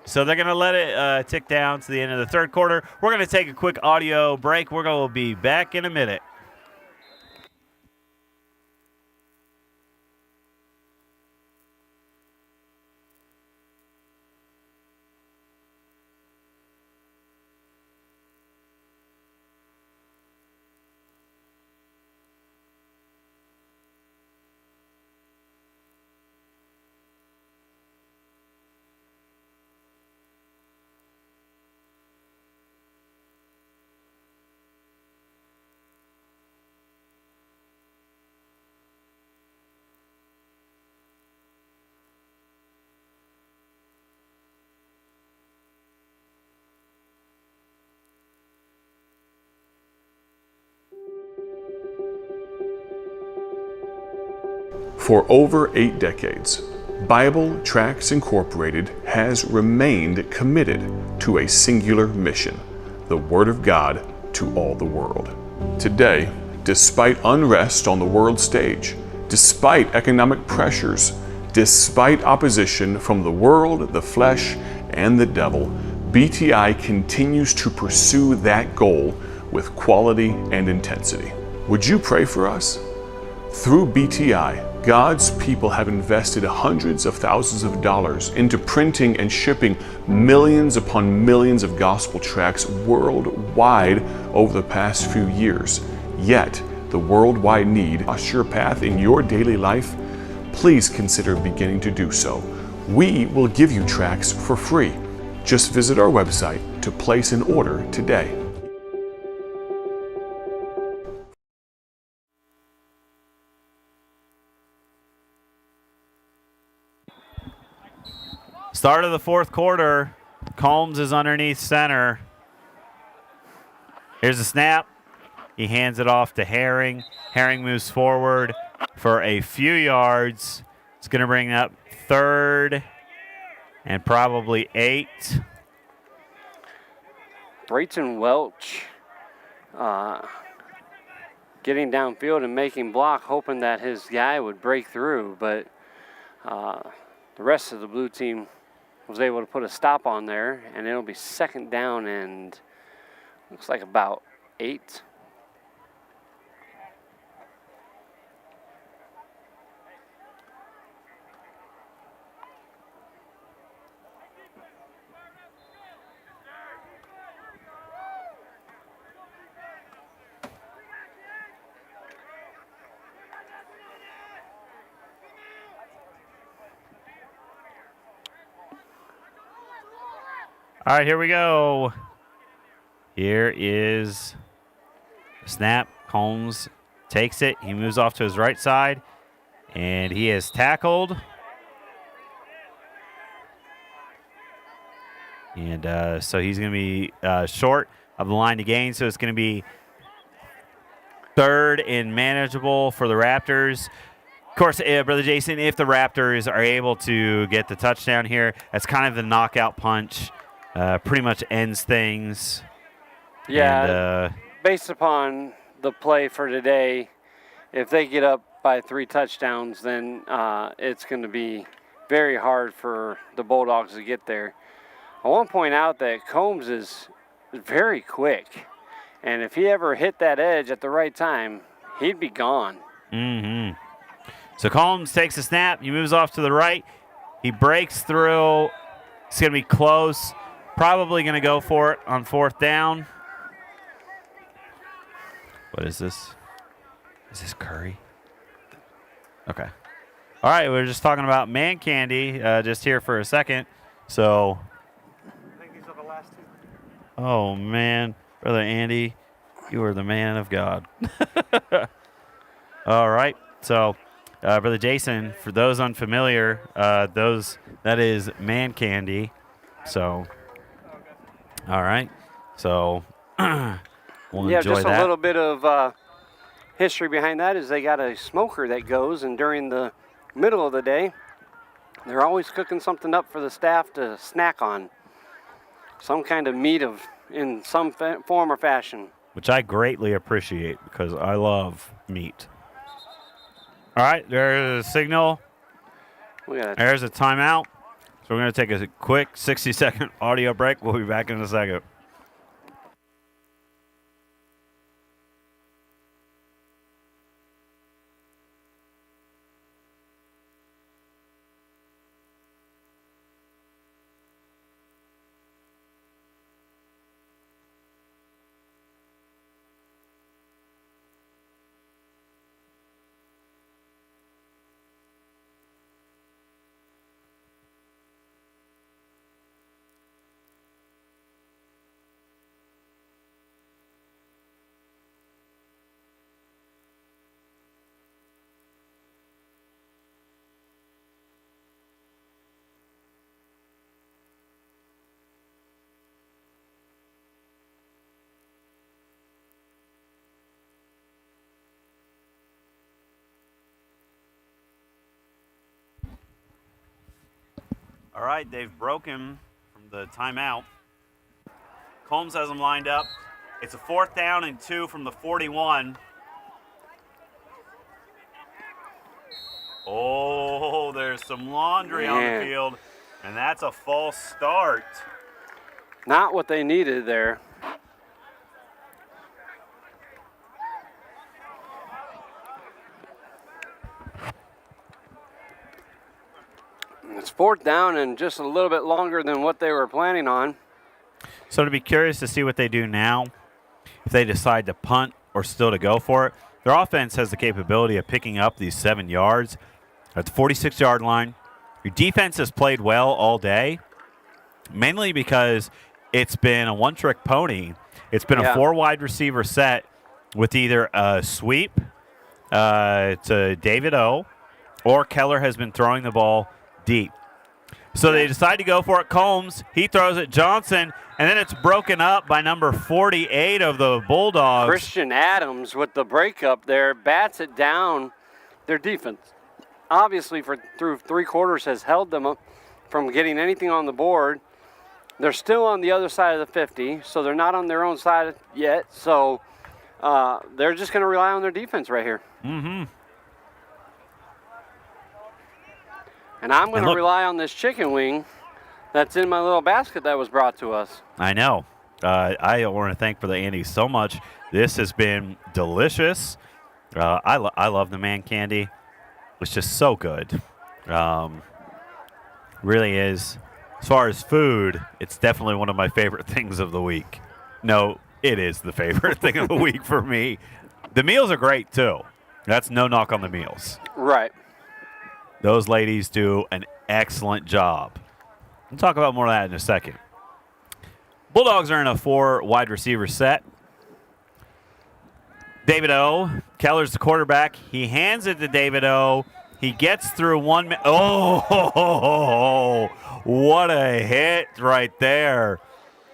So they're going to let it tick down to the end of the third quarter. We're going to take a quick audio break. We're going to be back in a minute. For over 8 decades, Bible Tracts Incorporated has remained committed to a singular mission, the Word of God to all the world. Today, despite unrest on the world stage, despite economic pressures, despite opposition from the world, the flesh, and the devil, BTI continues to pursue that goal with quality and intensity. Would you pray for us? Through BTI, God's people have invested hundreds of thousands of dollars into printing and shipping millions upon millions of gospel tracts worldwide over the past few years. Yet, the worldwide need cross your path in your daily life. Please consider beginning to do so. We will give you tracts for free. Just visit our website to place an order today. Start of the fourth quarter. Combs is underneath center. Here's a snap. He hands it off to Herring. Herring moves forward for a few yards. It's going to bring up 3rd and probably 8. Brayton Welch getting downfield and making block, hoping that his guy would break through, but the rest of the blue team was able to put a stop on there, and it'll be 2nd down and looks like about 8. All right, here we go. Here is the snap. Combs takes it. He moves off to his right side, and he is tackled. And so he's going to be short of the line to gain, so it's going to be 3rd and manageable for the Raptors. Of course, Brother Jason, if the Raptors are able to get the touchdown here, that's kind of the knockout punch. Pretty much ends things. Yeah, and, based upon the play for today, if they get up by 3 touchdowns, then it's going to be very hard for the Bulldogs to get there. I want to point out that Combs is very quick, and if he ever hit that edge at the right time, he'd be gone. Mm-hmm. So Combs takes a snap. He moves off to the right. He breaks through. It's going to be close. Probably going to go for it on 4th down. What is this? Is this Curry? Okay. All right, we're just talking about man candy just here for a second. So, I think these are the last 2. oh, man. Brother Andy, you are the man of God. All right. So, Brother Jason, for those unfamiliar, that is man candy. So, all right. So, we'll Yeah, enjoy just that. a little bit of history behind that is they got a smoker that goes, and during the middle of the day, they're always cooking something up for the staff to snack on. Some kind of meat in some form or fashion. Which I greatly appreciate because I love meat. All right, there's a signal. There's a timeout. So we're going to take a quick 60-second audio break. We'll be back in a second. All right, they've broken from the timeout. Combs has them lined up. It's a 4th down and 2 from the 41. Oh, there's some laundry on the field, and that's a false start. Not what they needed there. 4th down and just a little bit longer than what they were planning on. So to be curious to see what they do now, if they decide to punt or still to go for it. Their offense has the capability of picking up these 7 yards at the 46-yard line. Your defense has played well all day, mainly because it's been a one-trick pony. It's been a 4 wide receiver set with either a sweep to David O, or Keller has been throwing the ball deep. So they decide to go for it. Combs, he throws it. Johnson, and then it's broken up by number 48 of the Bulldogs. Christian Adams with the breakup there, bats it down. Their defense, obviously, through 3 quarters has held them up from getting anything on the board. They're still on the other side of the 50, so they're not on their own side yet. So they're just going to rely on their defense right here. Mm-hmm. And I'm going to rely on this chicken wing that's in my little basket that was brought to us. I know. I want to thank for the Andes so much. This has been delicious. I love the man candy. It's just so good. Really is. As far as food, it's definitely one of my favorite things of the week. No, it is the favorite thing of the week for me. The meals are great, too. That's no knock on the meals. Right. Those ladies do an excellent job. We'll talk about more of that in a second. Bulldogs are in a 4 wide receiver set. David O. Keller's the quarterback. He hands it to David O. He gets through 1 minute. Oh, what a hit right there.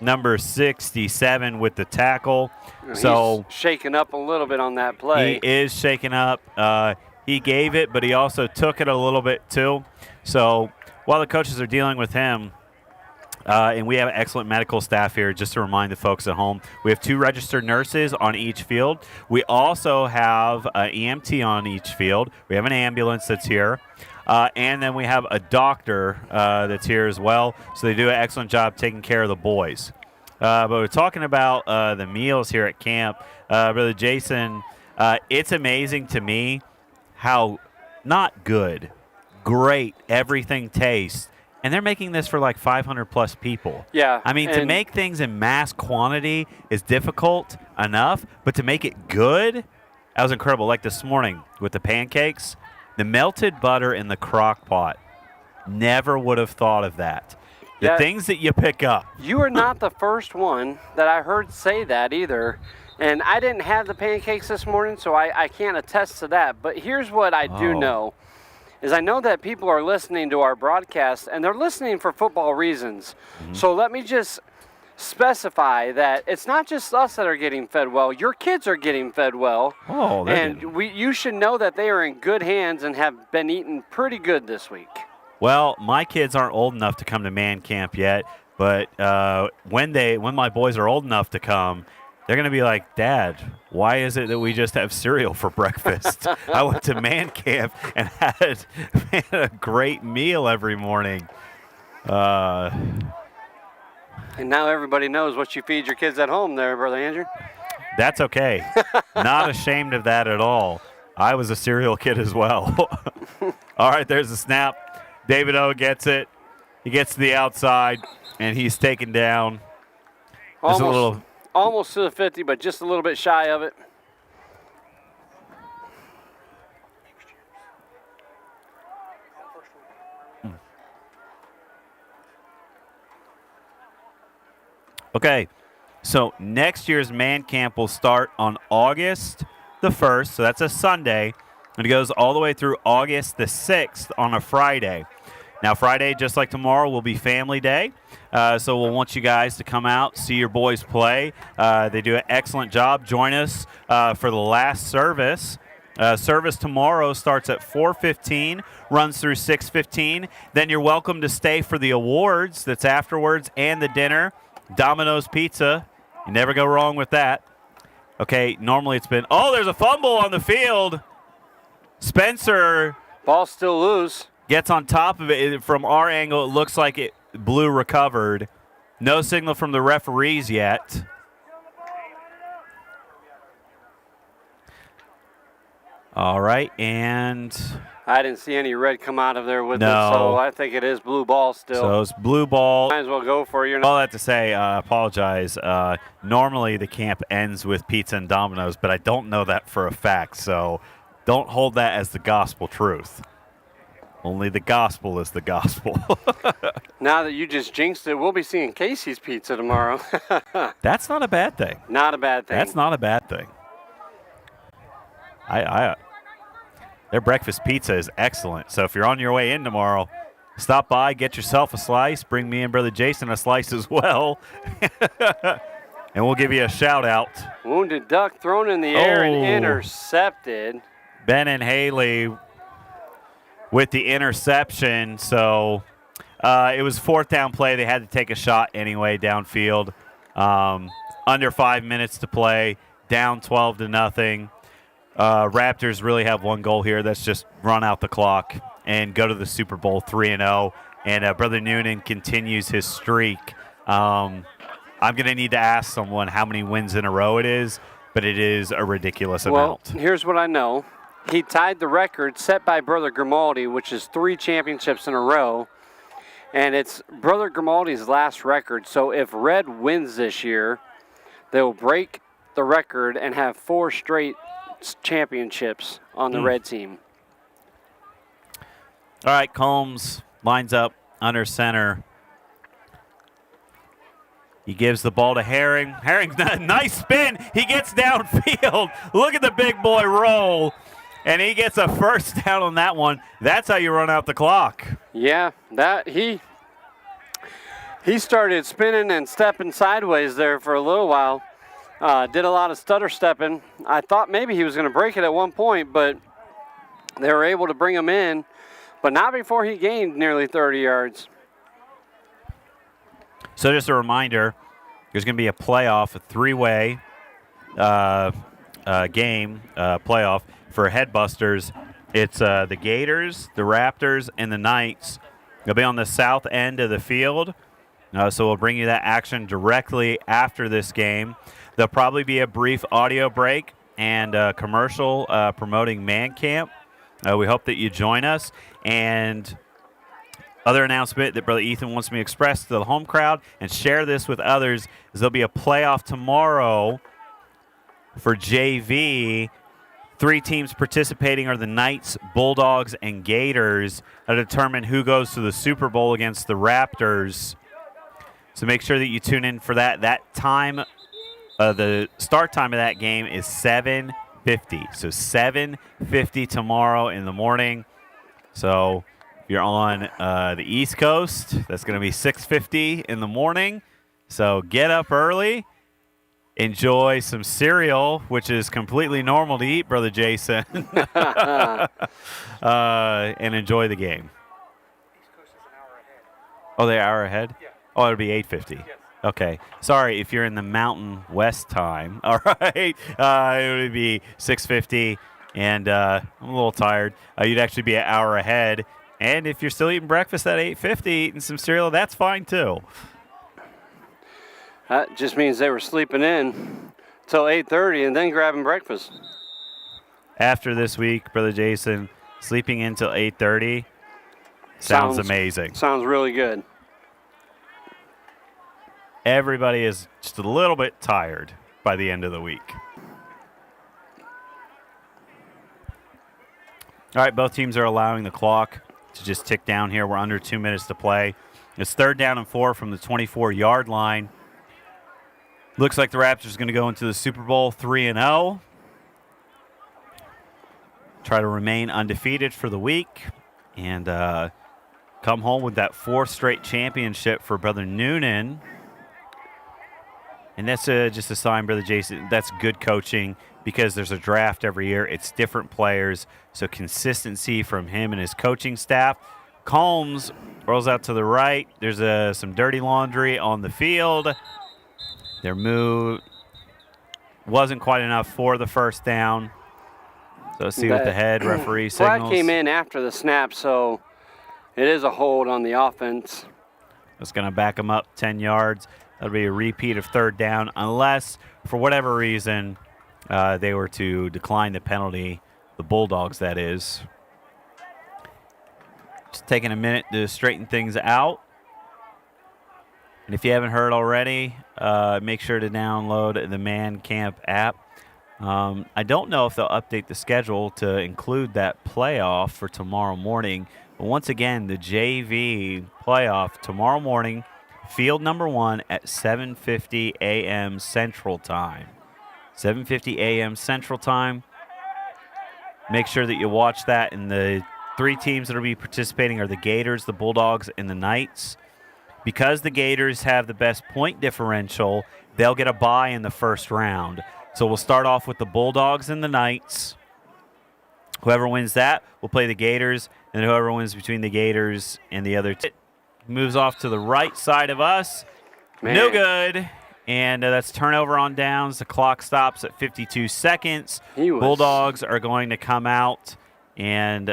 Number 67 with the tackle. He's shaking up a little bit on that play. He is shaking up. He gave it, but he also took it a little bit too. So while the coaches are dealing with him, and we have excellent medical staff here, just to remind the folks at home, we have 2 registered nurses on each field. We also have an EMT on each field. We have an ambulance that's here. And then we have a doctor that's here as well. So they do an excellent job taking care of the boys. But we're talking about the meals here at camp. Brother Jason, it's amazing to me how not good, great everything tastes. And they're making this for like 500-plus people. Yeah. I mean, to make things in mass quantity is difficult enough, but to make it good, that was incredible. Like this morning with the pancakes, the melted butter in the crock pot. Never would have thought of that. The things that you pick up. You are not the first one that I heard say that either. And I didn't have the pancakes this morning, so I can't attest to that. But here's what I do know. Is I know that people are listening to our broadcast, and they're listening for football reasons. Mm-hmm. So let me just specify that it's not just us that are getting fed well. Your kids are getting fed well. Oh, and you should know that they are in good hands and have been eating pretty good this week. Well, my kids aren't old enough to come to man camp yet, but when my boys are old enough to come, they're going to be like, Dad, why is it that we just have cereal for breakfast? I went to man camp and had a great meal every morning. And now everybody knows what you feed your kids at home there, Brother Andrew. That's okay. Not ashamed of that at all. I was a cereal kid as well. All right, there's the snap. David O gets it. He gets to the outside, and he's taken down. Almost to the 50, but just a little bit shy of it. Okay, so next year's man camp will start on August the 1st, so that's a Sunday, and it goes all the way through August the 6th on a Friday. Now, Friday, just like tomorrow, will be family day, so we'll want you guys to come out, see your boys play. They do an excellent job. Join us for the last service. Service tomorrow starts at 4:15, runs through 6:15. Then you're welcome to stay for the awards that's afterwards and the dinner. Domino's Pizza. You never go wrong with that. Okay, normally it's been, there's a fumble on the field. Spencer. Ball still loose. Gets on top of it. From our angle, it looks like it Blue recovered. No signal from the referees yet. All right, and I didn't see any red come out of there with No. it, so I think it is blue ball still. So it's blue ball. Might as well go for it. All that to say, apologize. Normally the camp ends with pizza and Domino's, but I don't know that for a fact, so don't hold that as the gospel truth. Only the gospel is the gospel. Now that you just jinxed it, we'll be seeing Casey's Pizza tomorrow. That's not a bad thing. Not a bad thing. That's not a bad thing. Their breakfast pizza is excellent. So if you're on your way in tomorrow, stop by, get yourself a slice. Bring me and Brother Jason a slice as well. And we'll give you a shout out. Wounded duck thrown in the air and intercepted. Ben and Haley with the interception. So it was 4th down play. They had to take a shot anyway downfield. Under 5 minutes to play, down 12-0. Raptors really have one goal here. That's just run out the clock and go to the Super Bowl 3-0. And Brother Noonan continues his streak. I'm going to need to ask someone how many wins in a row it is, but it is a ridiculous amount. Well, here's what I know. He tied the record set by Brother Grimaldi, which is 3 championships in a row. And it's Brother Grimaldi's last record. So if Red wins this year, they will break the record and have 4 straight championships on the Red team. All right, Combs lines up under center. He gives the ball to Herring. Herring, nice spin. He gets downfield. Look at the big boy roll. And he gets a first down on that one. That's how you run out the clock. Yeah, that he started spinning and stepping sideways there for a little while. Did a lot of stutter stepping. I thought maybe he was going to break it at one point, but they were able to bring him in, but not before he gained nearly 30 yards. So just a reminder, there's going to be a playoff, a 3-way game playoff for Headbusters. It's the Gators, the Raptors, and the Knights. They'll be on the south end of the field, so we'll bring you that action directly after this game. There'll probably be a brief audio break and a commercial promoting Man Camp. We hope that you join us. And other announcement that Brother Ethan wants me to express to the home crowd and share this with others is there'll be a playoff tomorrow for JV. 3 teams participating are the Knights, Bulldogs, and Gators to determine who goes to the Super Bowl against the Raptors. So make sure that you tune in for that. That time, the start time of that game is 7:50. So 7:50 tomorrow in the morning. So if you're on the East Coast, that's going to be 6:50 in the morning. So get up early. Enjoy some cereal, which is completely normal to eat, Brother Jason, and enjoy the game. Oh, they're an hour ahead? Yeah. Oh, it'll be 8:50. Yes. Okay. Sorry, if you're in the Mountain West time. All right. It would be 6:50, and I'm a little tired. You'd actually be an hour ahead. And if you're still eating breakfast at 8:50, eating some cereal, that's fine too. That just means they were sleeping in till 8:30 and then grabbing breakfast. After this week, Brother Jason, sleeping in till 8:30 sounds amazing. Sounds really good. Everybody is just a little bit tired by the end of the week. All right, both teams are allowing the clock to just tick down here. We're under 2 minutes to play. It's 3rd down and 4 from the 24-yard line. Looks like the Raptors are going to go into the Super Bowl 3-0. Try to remain undefeated for the week and come home with that 4th straight championship for Brother Noonan. And that's just a sign, Brother Jason, that's good coaching because there's a draft every year. It's different players, so consistency from him and his coaching staff. Combs rolls out to the right. There's some dirty laundry on the field. Their move wasn't quite enough for the first down. So let's see what the head referee signals. Flag came in after the snap, so it is a hold on the offense. It's going to back them up 10 yards. That'll be a repeat of 3rd down unless, for whatever reason, they were to decline the penalty, the Bulldogs, that is. Just taking a minute to straighten things out. And if you haven't heard already, make sure to download the Man Camp app. I don't know if they'll update the schedule to include that playoff for tomorrow morning. But once again, the JV playoff tomorrow morning, field number 1 at 7:50 a.m. Central Time. 7:50 a.m. Central Time. Make sure that you watch that. And the 3 teams that will be participating are the Gators, the Bulldogs, and the Knights. Because the Gators have the best point differential, they'll get a bye in the first round. So we'll start off with the Bulldogs and the Knights. Whoever wins that will play the Gators, and whoever wins between the Gators and the other moves off to the right side of us. Man. No good. And that's turnover on downs. The clock stops at 52 seconds. Bulldogs are going to come out and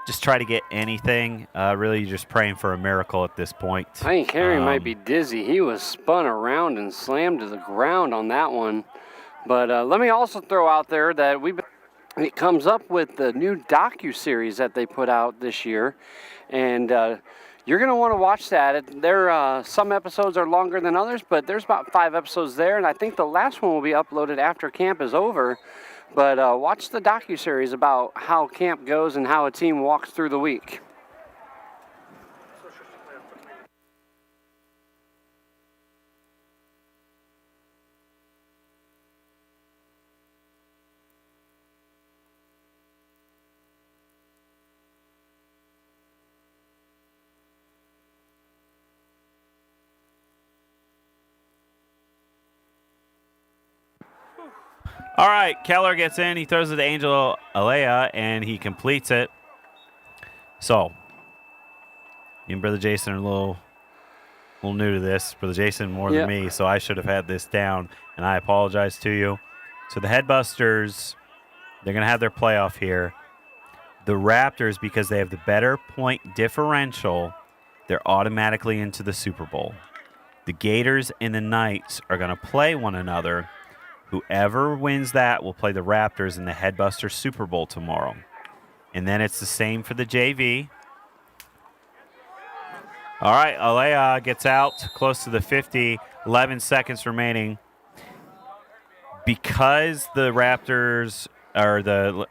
just try to get anything. Really just praying for a miracle at this point. I think Harry might be dizzy. He was spun around and slammed to the ground on that one. But let me also throw out there that it comes up with the new docu-series that they put out this year. And you're going to want to watch that. Some episodes are longer than others, but there's about 5 episodes there. And I think the last one will be uploaded after camp is over. But watch the docu-series about how camp goes and how a team walks through the week. All right, Keller gets in. He throws it to Angel Alea, and he completes it. So, you and Brother Jason are a little new to this. Brother Jason more than me, so I should have had this down, and I apologize to you. So the Headbusters, they're going to have their playoff here. The Raptors, because they have the better point differential, they're automatically into the Super Bowl. The Gators and the Knights are going to play one another. Whoever wins that will play the Raptors in the Headbuster Super Bowl tomorrow. And then it's the same for the JV. All right, Alea gets out close to the 50, 11 seconds remaining. Because the Raptors, the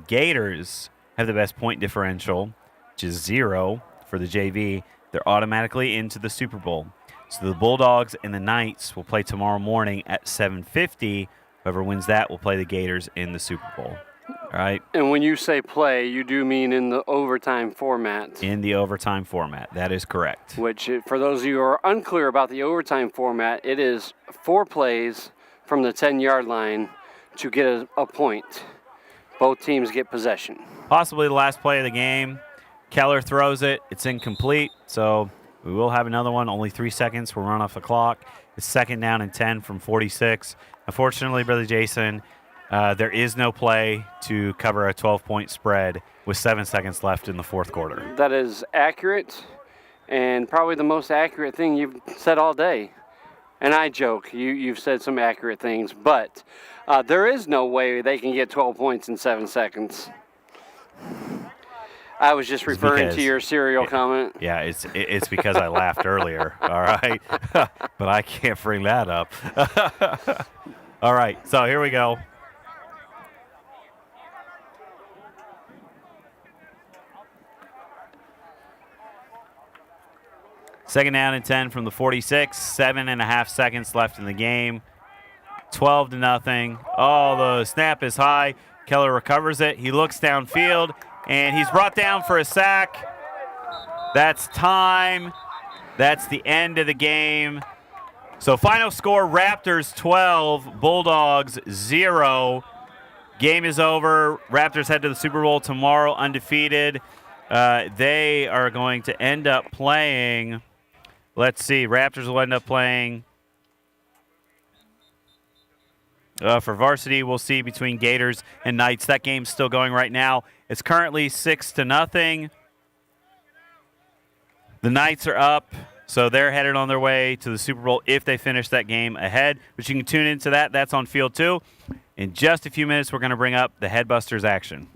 Gators have the best point differential, which is 0 for the JV, they're automatically into the Super Bowl. So the Bulldogs and the Knights will play tomorrow morning at 7:50. Whoever wins that will play the Gators in the Super Bowl. All right? And when you say play, you do mean in the overtime format. In the overtime format. That is correct. Which, for those of you who are unclear about the overtime format, it is 4 plays from the 10-yard line to get a point. Both teams get possession. Possibly the last play of the game. Keller throws it. It's incomplete, so we will have another one. Only 3 seconds. We'll run off the clock. It's 2nd down and 10 from 46. Unfortunately, Brother Jason, there is no play to cover a 12-point spread with 7 seconds left in the 4th quarter. That is accurate and probably the most accurate thing you've said all day. And I joke, you've said some accurate things, but there is no way they can get 12 points in 7 seconds. I was just referring to your cereal comment. Yeah, it's because I laughed earlier, all right? But I can't bring that up. All right, so here we go. Second down and 10 from the 46. 7.5 seconds left in the game. 12-0. Oh, the snap is high. Keller recovers it. He looks downfield, and he's brought down for a sack. That's time. That's the end of the game. So final score, Raptors 12, Bulldogs 0. Game is over. Raptors head to the Super Bowl tomorrow undefeated. They are going to end up playing, let's see, Raptors will end up playing for Varsity. We'll see between Gators and Knights. That game's still going right now. It's currently 6-0. The Knights are up, so they're headed on their way to the Super Bowl if they finish that game ahead. But you can tune into that. That's on Field 2. In just a few minutes, we're going to bring up the Headbusters action.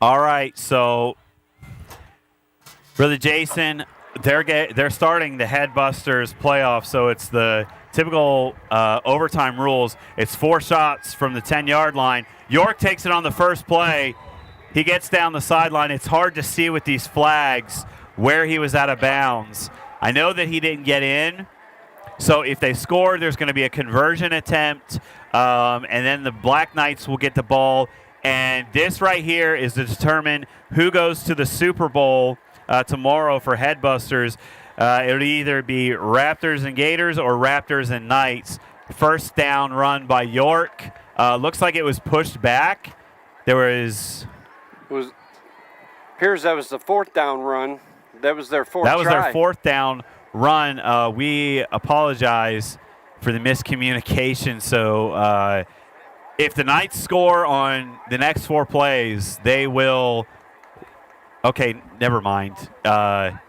All right, so Brother Jason, they're starting the Headbusters playoff, so it's the typical overtime rules. It's 4 shots from the 10-yard line. York takes it on the first play. He gets down the sideline. It's hard to see with these flags where he was out of bounds. I know that he didn't get in, so if they score, there's going to be a conversion attempt, and then the Black Knights will get the ball. And this right here is to determine who goes to the Super Bowl tomorrow for Headbusters. It'll either be Raptors and Gators or Raptors and Knights. First down run by York. Looks like it was pushed back. Appears that was the 4th down run. That was their 4th That was try. their 4th down run. We apologize for the miscommunication. So if the Knights score on the next 4 plays, they will. Okay, never mind. The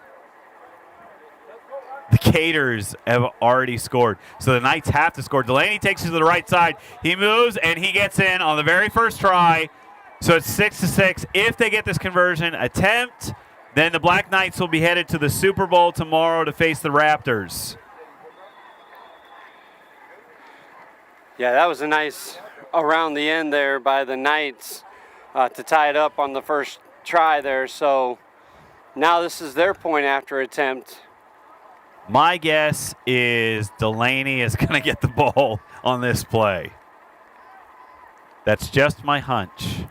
Gators have already scored, so the Knights have to score. Delaney takes it to the right side. He moves, and he gets in on the very first try. So it's 6-6. If they get this conversion attempt, then the Black Knights will be headed to the Super Bowl tomorrow to face the Raptors. Yeah, that was a nice around the end there by the Knights to tie it up on the first try there. So now this is their point after attempt. My guess is Delaney is going to get the ball on this play. That's just my hunch.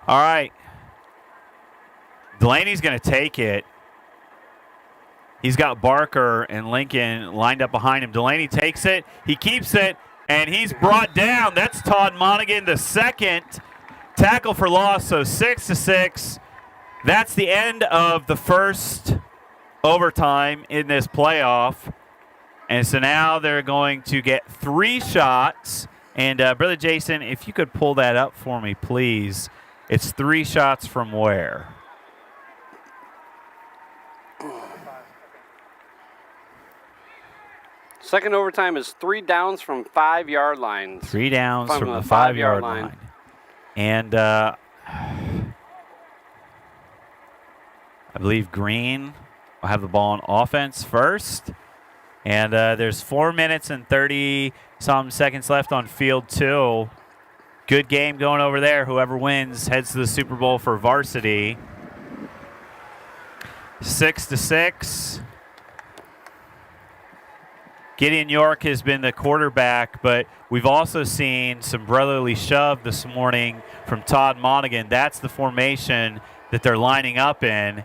All right. Delaney's going to take it. He's got Barker and Lincoln lined up behind him. Delaney takes it. He keeps it, and he's brought down. That's Todd Monaghan, the second tackle for loss, so 6-6. That's the end of the first overtime in this playoff. And so now they're going to get 3 shots. And Brother Jason, if you could pull that up for me, please. It's 3 shots from where? Second overtime is 3 downs from 5-yard lines. 3 downs from the 5-yard line. And I believe Green will have the ball on offense first. And there's 4 minutes and 30-some seconds left on field 2. Good game going over there. Whoever wins heads to the Super Bowl for Varsity. 6-6. Gideon York has been the quarterback, but we've also seen some brotherly shove this morning from Todd Monaghan. That's the formation that they're lining up in.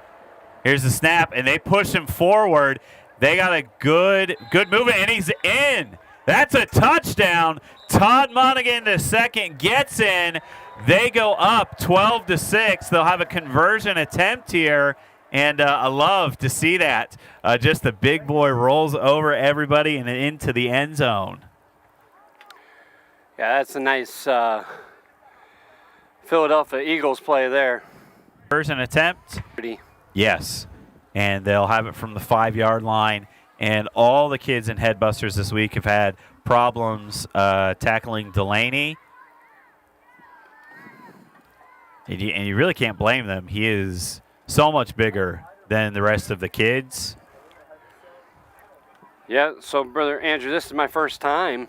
Here's the snap, and they push him forward. They got a good movement, and he's in. That's a touchdown. Todd Monaghan, the second, gets in. They go up 12-6. They'll have a conversion attempt here. And I love to see that. Just the big boy rolls over everybody and into the end zone. Yeah, that's a nice Philadelphia Eagles play there. Conversion attempt? Yes. And they'll have it from the 5-yard line. And all the kids in Headbusters this week have had problems tackling Delaney. And you really can't blame them. He is so much bigger than the rest of the kids. Yeah, so Brother Andrew, this is my first time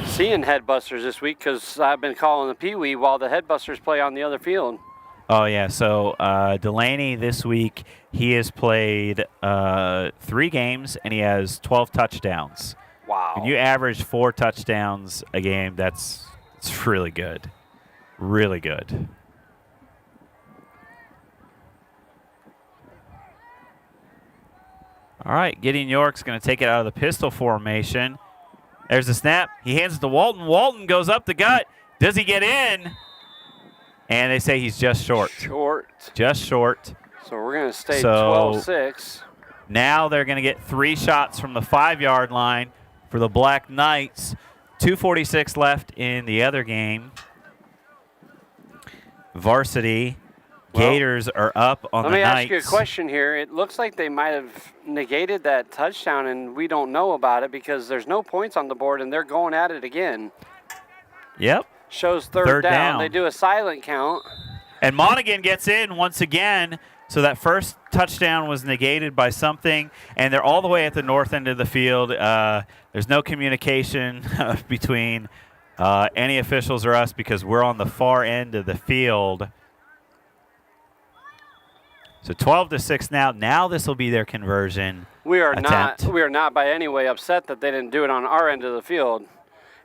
seeing Headbusters this week because I've been calling the Pee Wee while the Headbusters play on the other field. Oh, yeah. So Delaney this week, he has played 3 games, and he has 12 touchdowns. Wow. When you average 4 touchdowns a game, it's really good. Really good. All right, Gideon York's going to take it out of the pistol formation. There's the snap. He hands it to Walton. Walton goes up the gut. Does he get in? And they say he's just short. Just short. So we're going to stay 12-6. Now they're going to get 3 shots from the 5-yard line for the Black Knights. 2:46 left in the other game. Varsity. Gators are up on the Knights. Let me ask you a question here. It looks like they might have negated that touchdown, and we don't know about it because there's no points on the board, and they're going at it again. Yep. Shows third, Third down. down. They do a silent count. And Monaghan gets in once again. So that first touchdown was negated by something, and they're all the way at the north end of the field. There's no communication between any officials or us because we're on the far end of the field. So 12-6 now. Now this will be their conversion attempt. We are not by any way upset that they didn't do it on our end of the field.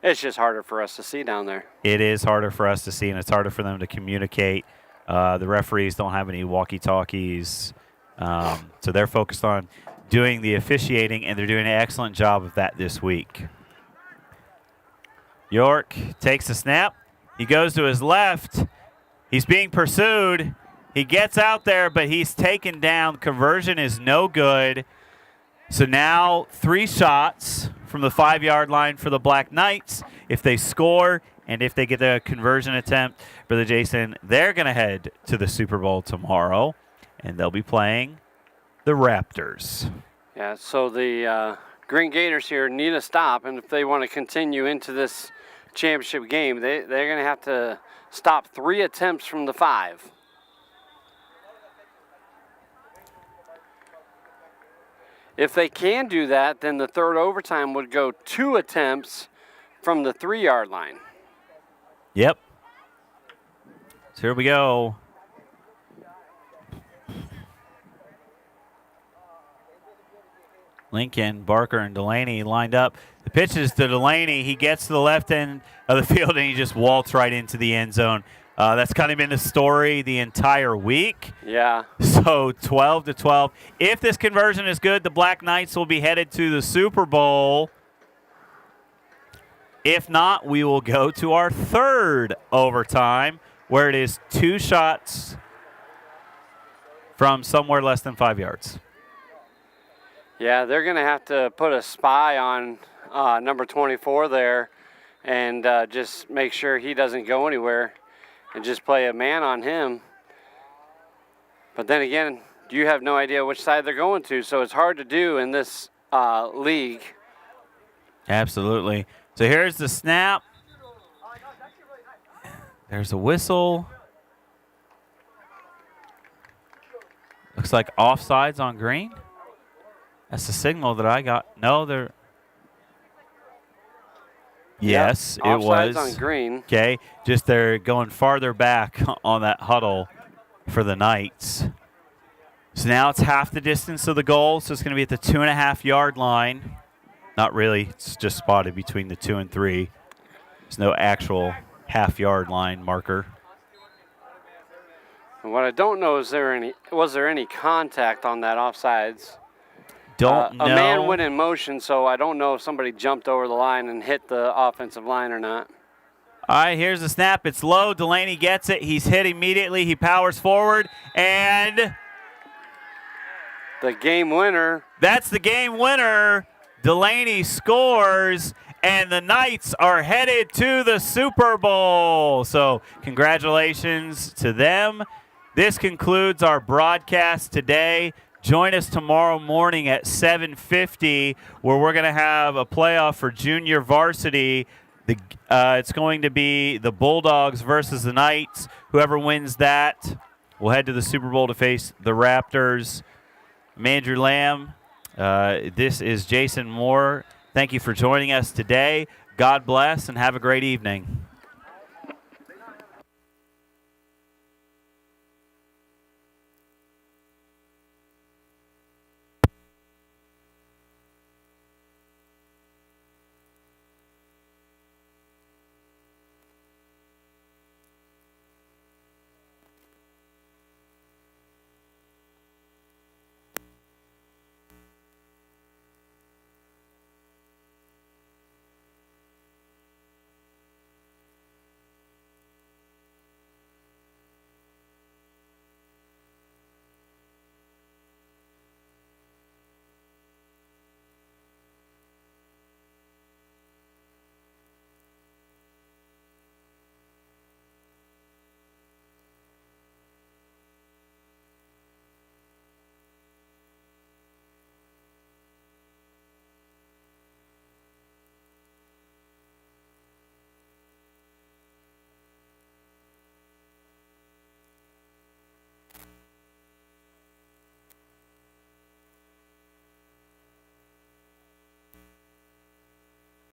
It's just harder for us to see down there. It is harder for us to see, and it's harder for them to communicate. The referees don't have any walkie-talkies, so they're focused on doing the officiating, and they're doing an excellent job of that this week. York takes a snap. He goes to his left. He's being pursued. He gets out there, but he's taken down. Conversion is no good. So now 3 shots from the 5-yard line for the Black Knights. If they score and if they get the conversion attempt, Brother Jason, they're going to head to the Super Bowl tomorrow, and they'll be playing the Raptors. Yeah, so the Green Gators here need a stop, and if they want to continue into this championship game, they're going to have to stop 3 attempts from the 5. If they can do that, then the third overtime would go 2 attempts from the 3-yard line. Yep. So here we go. Lincoln, Barker, and Delaney lined up. The pitch is to Delaney. He gets to the left end of the field, and he just waltzed right into the end zone. That's kind of been the story the entire week. Yeah. So 12-12. If this conversion is good, the Black Knights will be headed to the Super Bowl. If not, we will go to our third overtime, where it is 2 shots from somewhere less than 5 yards. Yeah, they're going to have to put a spy on number 24 there and just make sure he doesn't go anywhere and just play a man on him. But then again, you have no idea which side they're going to, so it's hard to do in this league. Absolutely. So here's the snap. There's a whistle. Looks like offsides on green. That's the signal that I got. No, they're. Yes, yep, it was. Offsides on green. Okay, just they're going farther back on that huddle for the Knights. So now it's half the distance of the goal, so it's going to be at the 2.5-yard line. Not really, it's just spotted between the 2 and 3. There's no actual half-yard line marker. And what I don't know is was there any contact on that offsides? Don't know. A man went in motion, so I don't know if somebody jumped over the line and hit the offensive line or not. All right, here's the snap. It's low. Delaney gets it. He's hit immediately. He powers forward, and the game winner. That's the game winner. Delaney scores, and the Knights are headed to the Super Bowl. So congratulations to them. This concludes our broadcast today. Join us tomorrow morning at 7:50, where we're going to have a playoff for junior varsity. It's going to be the Bulldogs versus the Knights. Whoever wins that will head to the Super Bowl to face the Raptors. I'm Andrew Lamb. This is Jason Moore. Thank you for joining us today. God bless and have a great evening.